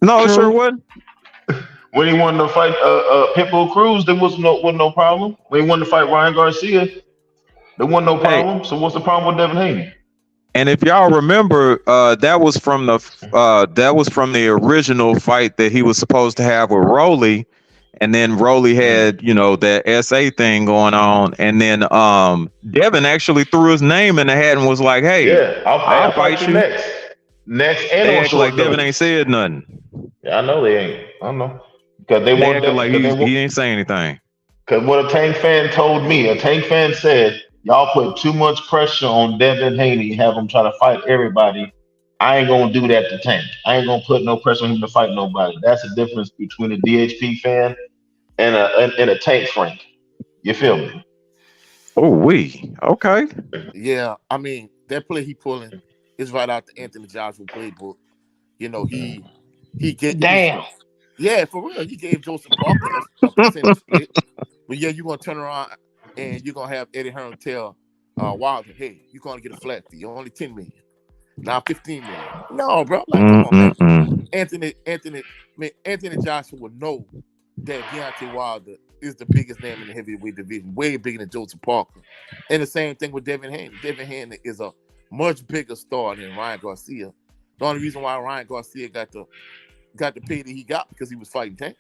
No, it sure wasn't. When he wanted to fight Pitbull Cruz, there wasn't no problem. When he wanted to fight Ryan Garcia, there wasn't no problem. So what's the problem with Devin Haney? And if y'all remember, that was from the original fight that he was supposed to have with Rolly. And then Rolly had, that SA thing going on. And then Devin actually threw his name in the hat and was like, hey, yeah, I'll fight you next. Next, and they act like Devin ain't said nothing. Yeah, I know they ain't. I don't know. Because they want to like he ain't saying anything. Because what a Tank fan told me, a Tank fan said, y'all put too much pressure on Devin Haney, have him try to fight everybody. I ain't gonna do that to Tank. I ain't gonna put no pressure on him to fight nobody. That's the difference between a DHP fan and a Tank Frank. You feel me? Oh, okay. Yeah, I mean that play he pulling is right out the Anthony Joshua playbook. He get damn. Yeah, for real. He gave Joseph Parker a percentage split. But yeah, you're gonna turn around and you're gonna have Eddie Hearn tell Wilder, hey, you're gonna get a flat fee. You're only 10 million. Now 15 million. No, bro. Like, come on, man. Anthony Joshua would know that Deontay Wilder is the biggest name in the heavyweight division, way bigger than Joseph Parker. And the same thing with Devin Haney. Devin Haney is a much bigger star than Ryan Garcia. The only reason why Ryan Garcia got the pay that he got because he was fighting Tank.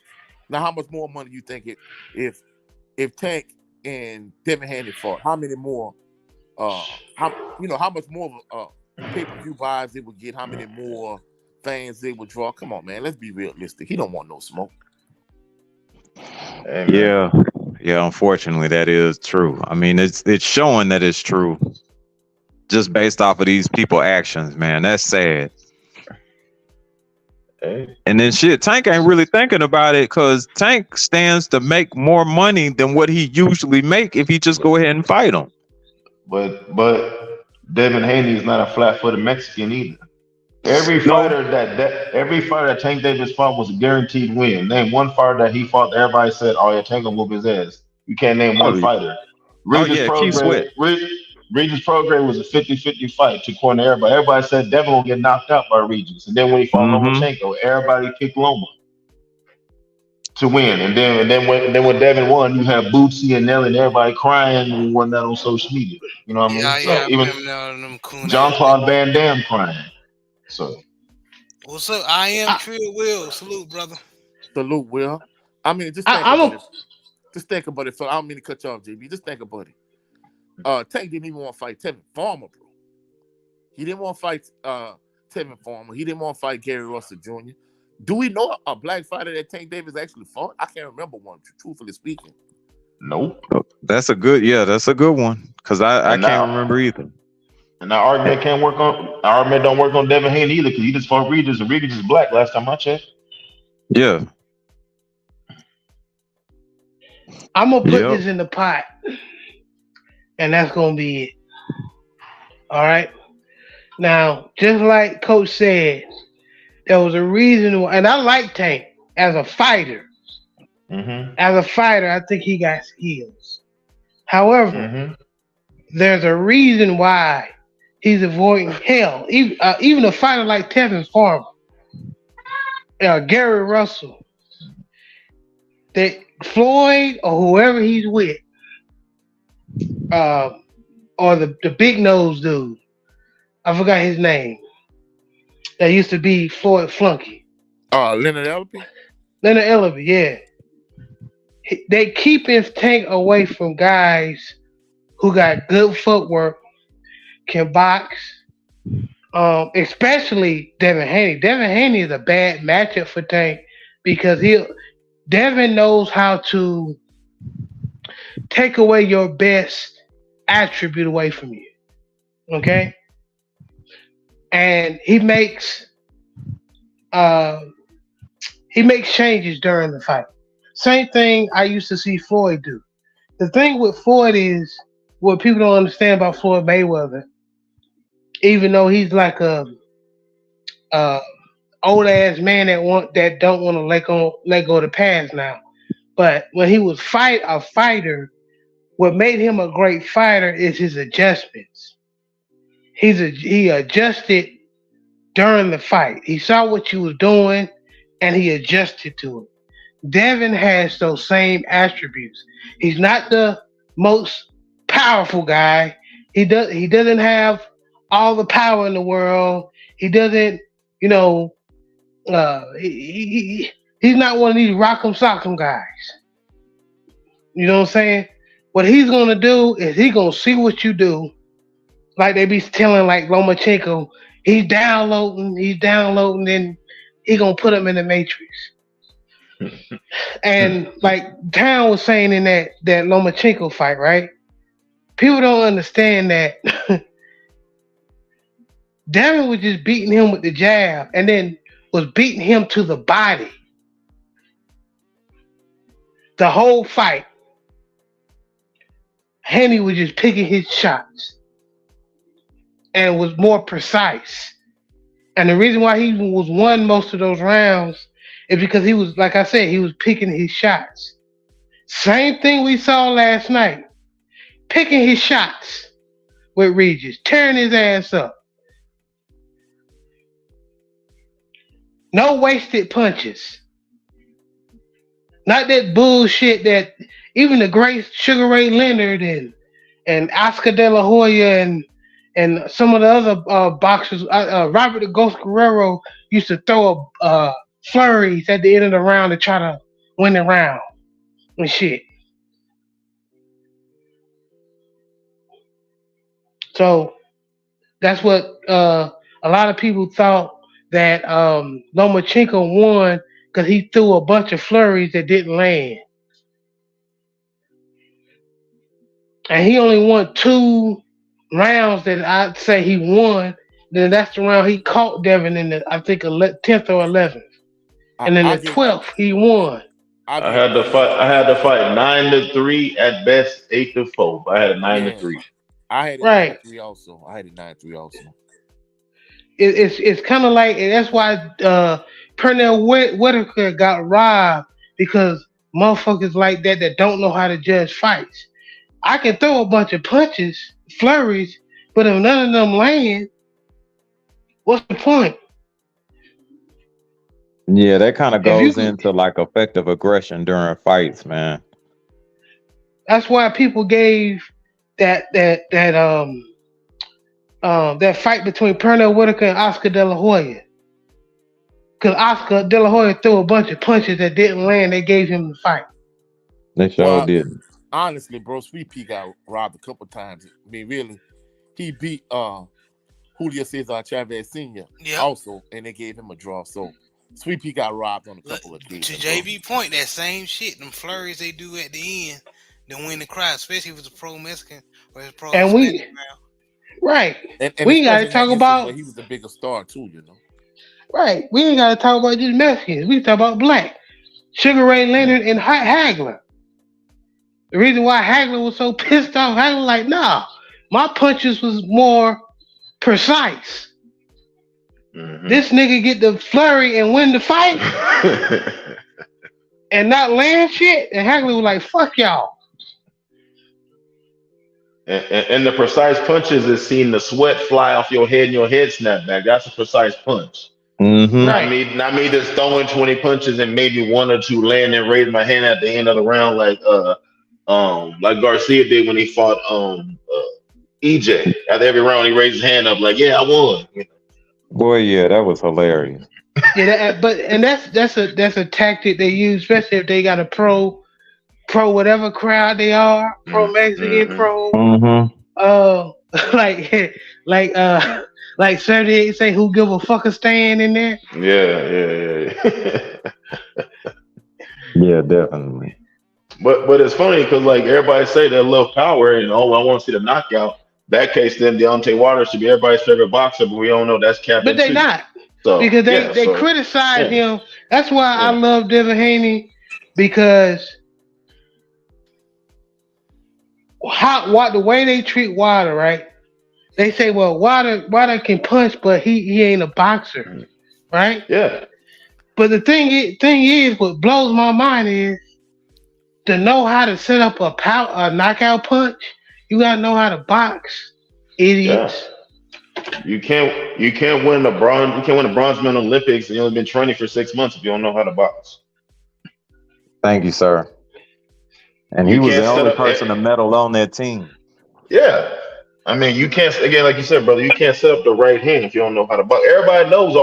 Now, how much more money you think if Tank and Devin Haney fought? How many more? How much more of pay-per-view buys they would get? How many more fans they would draw? Come on, man. Let's be realistic. He don't want no smoke. Yeah. Unfortunately, that is true. I mean, it's showing that it's true, just based off of these people's actions, man. That's sad. And then Tank ain't really thinking about it because Tank stands to make more money than what he usually make if he just go ahead and fight him. But Devin Haney is not a flat-footed Mexican either. Every fighter that Tank Davis fought was a guaranteed win. Name one fighter that he fought that everybody said, "Oh yeah, Tank will whoop his ass." You can't name one fighter. Regis Prograis was a 50-50 fight to corner everybody. Everybody said Devin will get knocked out by Regis. And then when he fought Lomachenko, everybody picked Loma to win. And then when Devin won, you had Bootsy and Nelly and everybody crying and won that on social media. You know what I mean? Yeah, even Jean-Claude Van Damme crying. So what's up? I am Trill Will. Salute, brother. Salute, Will. I mean, just think about it. So I don't mean to cut you off, JB. Just think about it. Tank didn't even want to fight Tevin Farmer, bro. He didn't want to fight Tevin Farmer. He didn't want to fight Gary Russell Jr. Do we know a black fighter that Tank Davis actually fought? I can't remember one, truthfully speaking. Nope. That's a good one. Because I can't remember either. And now argument don't work on Devin Haney either because he just fought Regis and Regis is black last time I checked. Yeah. I'm gonna put this in the pot. And that's going to be it. All right. Now, just like Coach said, there was a reason why, and I like Tank as a fighter. Mm-hmm. As a fighter, I think he got skills. However, Mm-hmm. there's a reason why he's avoiding hell. Even a fighter like Tevin Farmer, Gary Russell, that Floyd or whoever he's with, or the big nose dude, I forgot his name. That used to be Floyd Flunky. Leonard Ellerby? Leonard Ellerby, yeah. They keeping Tank away from guys who got good footwork, can box, especially Devin Haney. Devin Haney is a bad matchup for Tank because Devin knows how to take away your best attribute away from you. Okay? And he makes changes during the fight. Same thing I used to see Floyd do. The thing with Floyd is what people don't understand about Floyd Mayweather, even though he's like a old ass man that don't want to let go of the past now. But when he was a fighter, what made him a great fighter is his adjustments. He adjusted during the fight. He saw what you was doing and he adjusted to it. Devin has those same attributes. He's not the most powerful guy. He doesn't have all the power in the world. He doesn't, he's not one of these rock'em sock'em guys. You know what I'm saying? What he's gonna do is he's gonna see what you do. Like they be telling like Lomachenko, he's downloading, then he gonna put him in the matrix. And like Town was saying in that Lomachenko fight, right? People don't understand that Devin was just beating him with the jab and then was beating him to the body. The whole fight. Haney was just picking his shots and was more precise. And the reason why he was won most of those rounds is because he was, like I said, he was picking his shots. Same thing we saw last night. Picking his shots with Regis, tearing his ass up. No wasted punches. Not that bullshit that even the great Sugar Ray Leonard and Oscar De La Hoya and some of the other boxers, Robert the Ghost Guerrero used to throw flurries at the end of the round to try to win the round and shit. So that's what a lot of people thought that Lomachenko won because he threw a bunch of flurries that didn't land. And he only won 2 rounds that I'd say he won. Then that's the round he caught Devin in the, I think, 10th or 11th. And then the 12th, he won. I had to fight 9-3 at best, 8-4. I had a 9-3. I had it right. 9-3 also. It's kind of like, and that's why Pernell Whitaker got robbed, because motherfuckers like that don't know how to judge fights. I can throw a bunch of punches, flurries, but if none of them land, what's the point? Yeah, that kind of goes into like effective aggression during fights, man. That's why people gave that fight between Pernell Whitaker and Oscar De La Hoya. Because Oscar De La Hoya threw a bunch of punches that didn't land. They gave him the fight. They sure didn't. Honestly, bro, Sweet Pea got robbed a couple times. I mean, really, he beat Julio Cesar Chavez Sr. also, and they gave him a draw. So Sweet Pea got robbed on a couple of days. To JB point, that same shit, them flurries they do at the end, then win the crowd, especially if it's a pro Mexican or it's pro. And we, right? And we got to talk about. He was the bigger star too, you know. Right. We ain't got to talk about just Mexicans. We talk about black. Sugar Ray Leonard and Hagler. The reason why Hagler was so pissed off, Hagler like, nah, my punches was more precise. Mm-hmm. This nigga get the flurry and win the fight. and not land shit. And Hackley was like, "Fuck y'all." And the precise punches is seeing the sweat fly off your head and your head snap back. That's a precise punch. Mm-hmm. Right. Not me just throwing 20 punches and maybe one or two land and raise my hand at the end of the round like Garcia did when he fought EJ. At every round he raised his hand up like, yeah, I won. Boy, yeah, that was hilarious. Yeah, that's a tactic they use, especially if they got a pro whatever crowd they are, pro Mexican, pro like 78 say who give a fuck a stand in there. Yeah. Yeah, definitely. But it's funny because like everybody say they love power and I want to see the knockout. That case, then Deontay Wilder should be everybody's favorite boxer, but we all know that's Captain. But they not. So because they criticize him. That's why I love Devin Haney, because the way they treat Wilder, right? They say, well, Wilder can punch, but he ain't a boxer, right? Yeah. But the thing is, what blows my mind is to know how to set up a knockout punch. You gotta know how to box, idiots. Yeah. You can't win the bronze medal Olympics and you've only been training for 6 months if you don't know how to box. Thank you, sir. And he was the only person to medal on that team. Yeah. I mean, you can't, again, like you said, brother, you can't set up the right hand if you don't know how to box. Everybody knows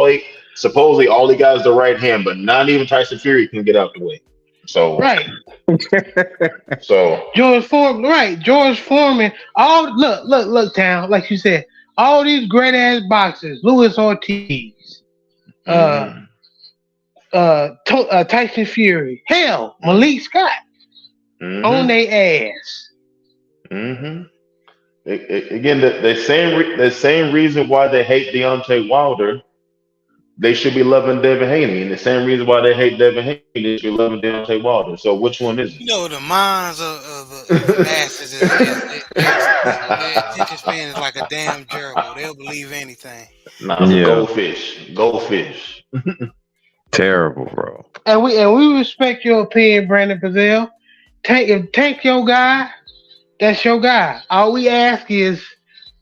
supposedly all he got is the right hand, but not even Tyson Fury can get out the way. So right. So George Foreman. Look, Town, like you said, all these great ass boxers, Luis Ortiz, Tyson Fury, hell, Malik Scott, on their ass. Again, the same reason why they hate Deontay Wilder, they should be loving Devin Haney, and the same reason why they hate Devin Haney, they should be loving Deontay Wilder. So which one is it? You know, the minds of the masses their attention span is like a damn gerbil. They'll believe anything. Goldfish. Terrible, bro. And we respect your opinion, Brandon Bazell. Tank your guy. That's your guy. All we ask is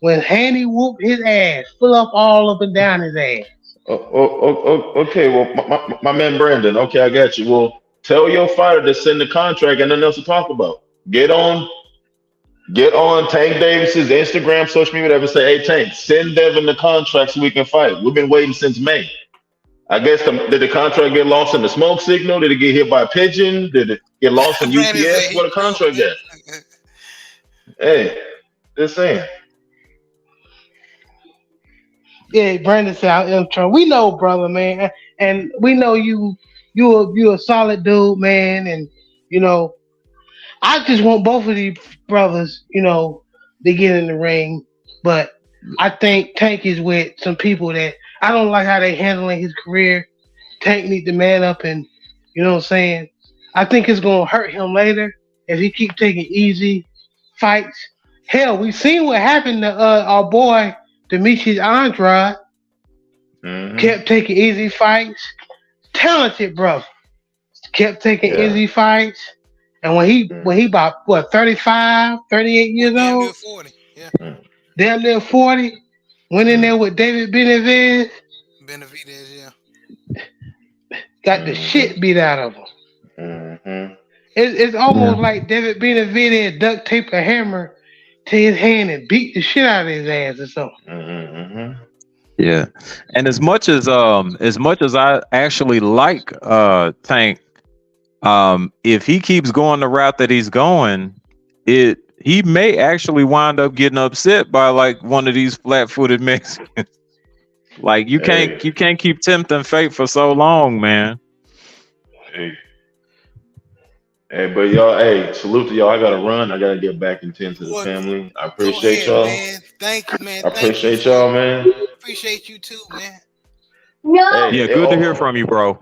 when Haney whooped his ass, fill up all up and down his ass. Okay, well, my man Brandon, okay, I got you. Well, tell your fighter to send the contract and nothing else to talk about. Get on Tank Davis's Instagram, social media, whatever. Say, hey, Tank, send Devin the contract so we can fight. We've been waiting since May. I guess did the contract get lost in the smoke signal? Did it get hit by a pigeon? Did it get lost in UPS? What a contract at? Hey, just saying. Yeah, Brandon said, we know, brother, man, and we know you a solid dude, man, and I just want both of these brothers, to get in the ring, but I think Tank is with some people that I don't like how they handling his career. Tank need to man up, and you know what I'm saying. I think it's gonna hurt him later if he keep taking easy fights. Hell, we've seen what happened to our boy Demetrius Andrade. Kept taking easy fights. Talented brother. Kept taking easy fights. And when he about 35, 38 years old? 40. Yeah. Damn near 40. Went in there with David Benavidez. Yeah. Got the shit beat out of him. It's almost like David Benavidez duct taped a hammer to his hand and beat the shit out of his ass or something. Yeah, and as much as I actually like Tank, if he keeps going the route that he's going, he may actually wind up getting upset by like one of these flat-footed Mexicans. Like you can't keep tempting fate for so long, man. Hey, but y'all, salute to y'all. I gotta run. I gotta get back into the family. I appreciate y'all. Man. Thank you, man. I appreciate y'all, man. Appreciate you too, man. Yeah, good to hear from you, bro.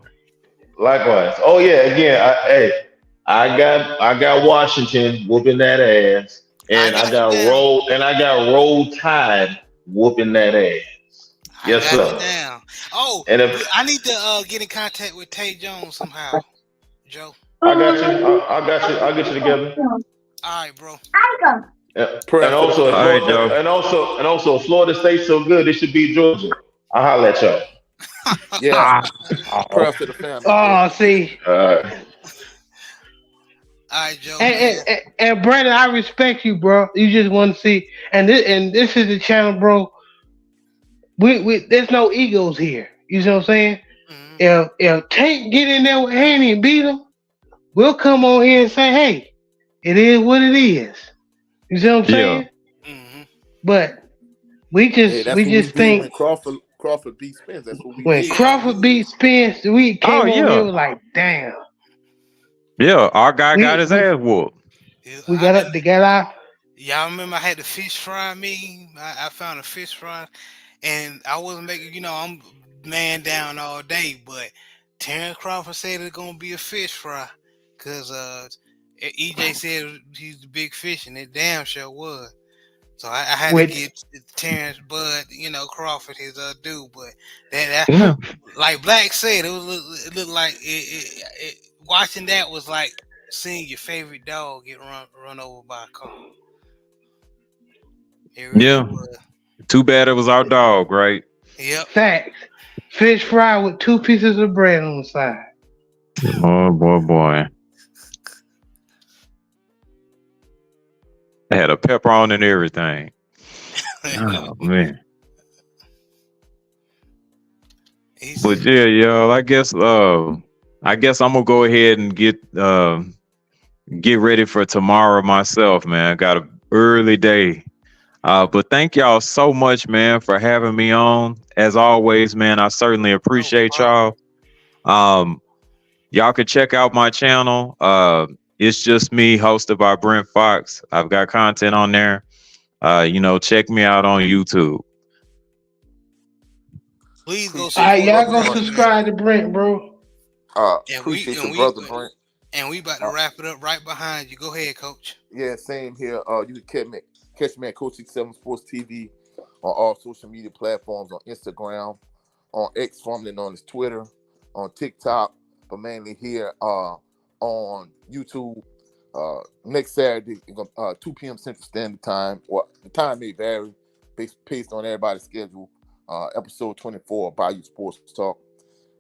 Likewise. Oh yeah, again, I got Washington whooping that ass, and I got Roll Tide whooping that ass. Yes, sir. Oh, and I need to get in contact with Tay Jones somehow, Joe. I got you. I got you. I'll get you together. All right, bro. Yeah. Prayer And for the also, All right, Joe. if Florida State's so good, it should be Georgia. I'll holler at y'all. yeah. Oh, Prayer to the family, bro. Oh, see, Uh, All right, Joe, and, man. and Brandon, I respect you, bro. You just want to see, and this is the channel, bro. We there's no egos here. You see what I'm saying? Mhm. If Tank get in there with Haney and beat him, we'll come on here and say, hey, it is what it is. You see what I'm yeah. saying? Mhm. But we Hey, that's we what we just did when think Crawford beat Spence. That's what we when did. Yeah, Crawford beat Spence, we Oh, came on here yeah. was like, damn, Yeah. Our guy got we his we, ass whooped. yeah, we got up to get out. y'all remember I had the fish fry me? I found a fish fry, and I wasn't making. I'm man down all day, but Terrence Crawford said it's gonna be a fish fry, cause EJ said he's the big fish, and it damn sure was. So I had to With give Terrence Bud, Crawford his due, but that Yeah. like Black said, it looked like watching that was like seeing your favorite dog get run over by a car. It really Yeah. was. Too bad it was our dog, right? Yep. facts, fish fry with 2 pieces of bread on the side. Oh boy. It had a pepper on and everything. Oh man. He's But yeah, yo, I guess I'm gonna go ahead and get ready for tomorrow myself, man. Got a early day. But thank y'all so much, man, for having me on. As always, man, I certainly appreciate y'all. Y'all can check out my channel. It's just me, hosted by Brent Fox. I've got content on there. Check me out on YouTube. Please go All right, Appreciate you, y'all support go brother Brent, Brent. subscribe to Brent, bro. and Appreciate your brother, Brent. we about to wrap it up right behind you. Go ahead, Coach. Yeah, same here. You can catch me at Coach 67 Sports TV on all social media platforms, on Instagram, on X, formerly known as Twitter, on TikTok, but mainly here on YouTube. Next Saturday, 2 p.m. Central Standard Time. Well, the time may vary based on everybody's schedule. Episode 24 of Bayou Sports Talk.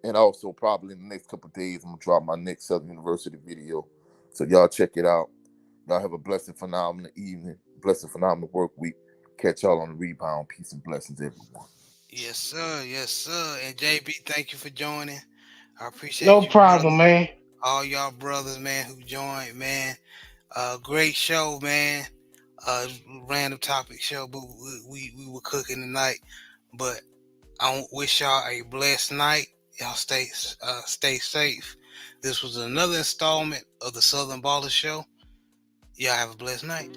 And also, probably in the next couple of days, I'm going to drop my next Southern University video. So y'all check it out. Y'all have a blessed, phenomenal evening. Blessed, phenomenal work week. Catch y'all on the rebound. Peace and blessings, everyone. Yes, sir. Yes, sir. And JB, thank you for joining. I appreciate No you, problem, brother. man. All y'all brothers, man, who joined, man. Great show, man. Random topic show, but we were cooking tonight. But I wish y'all a blessed night. Y'all stay safe. This was another installment of the Southern Baller Show. Y'all have a blessed night.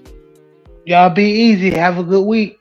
Y'all be easy. Have a good week.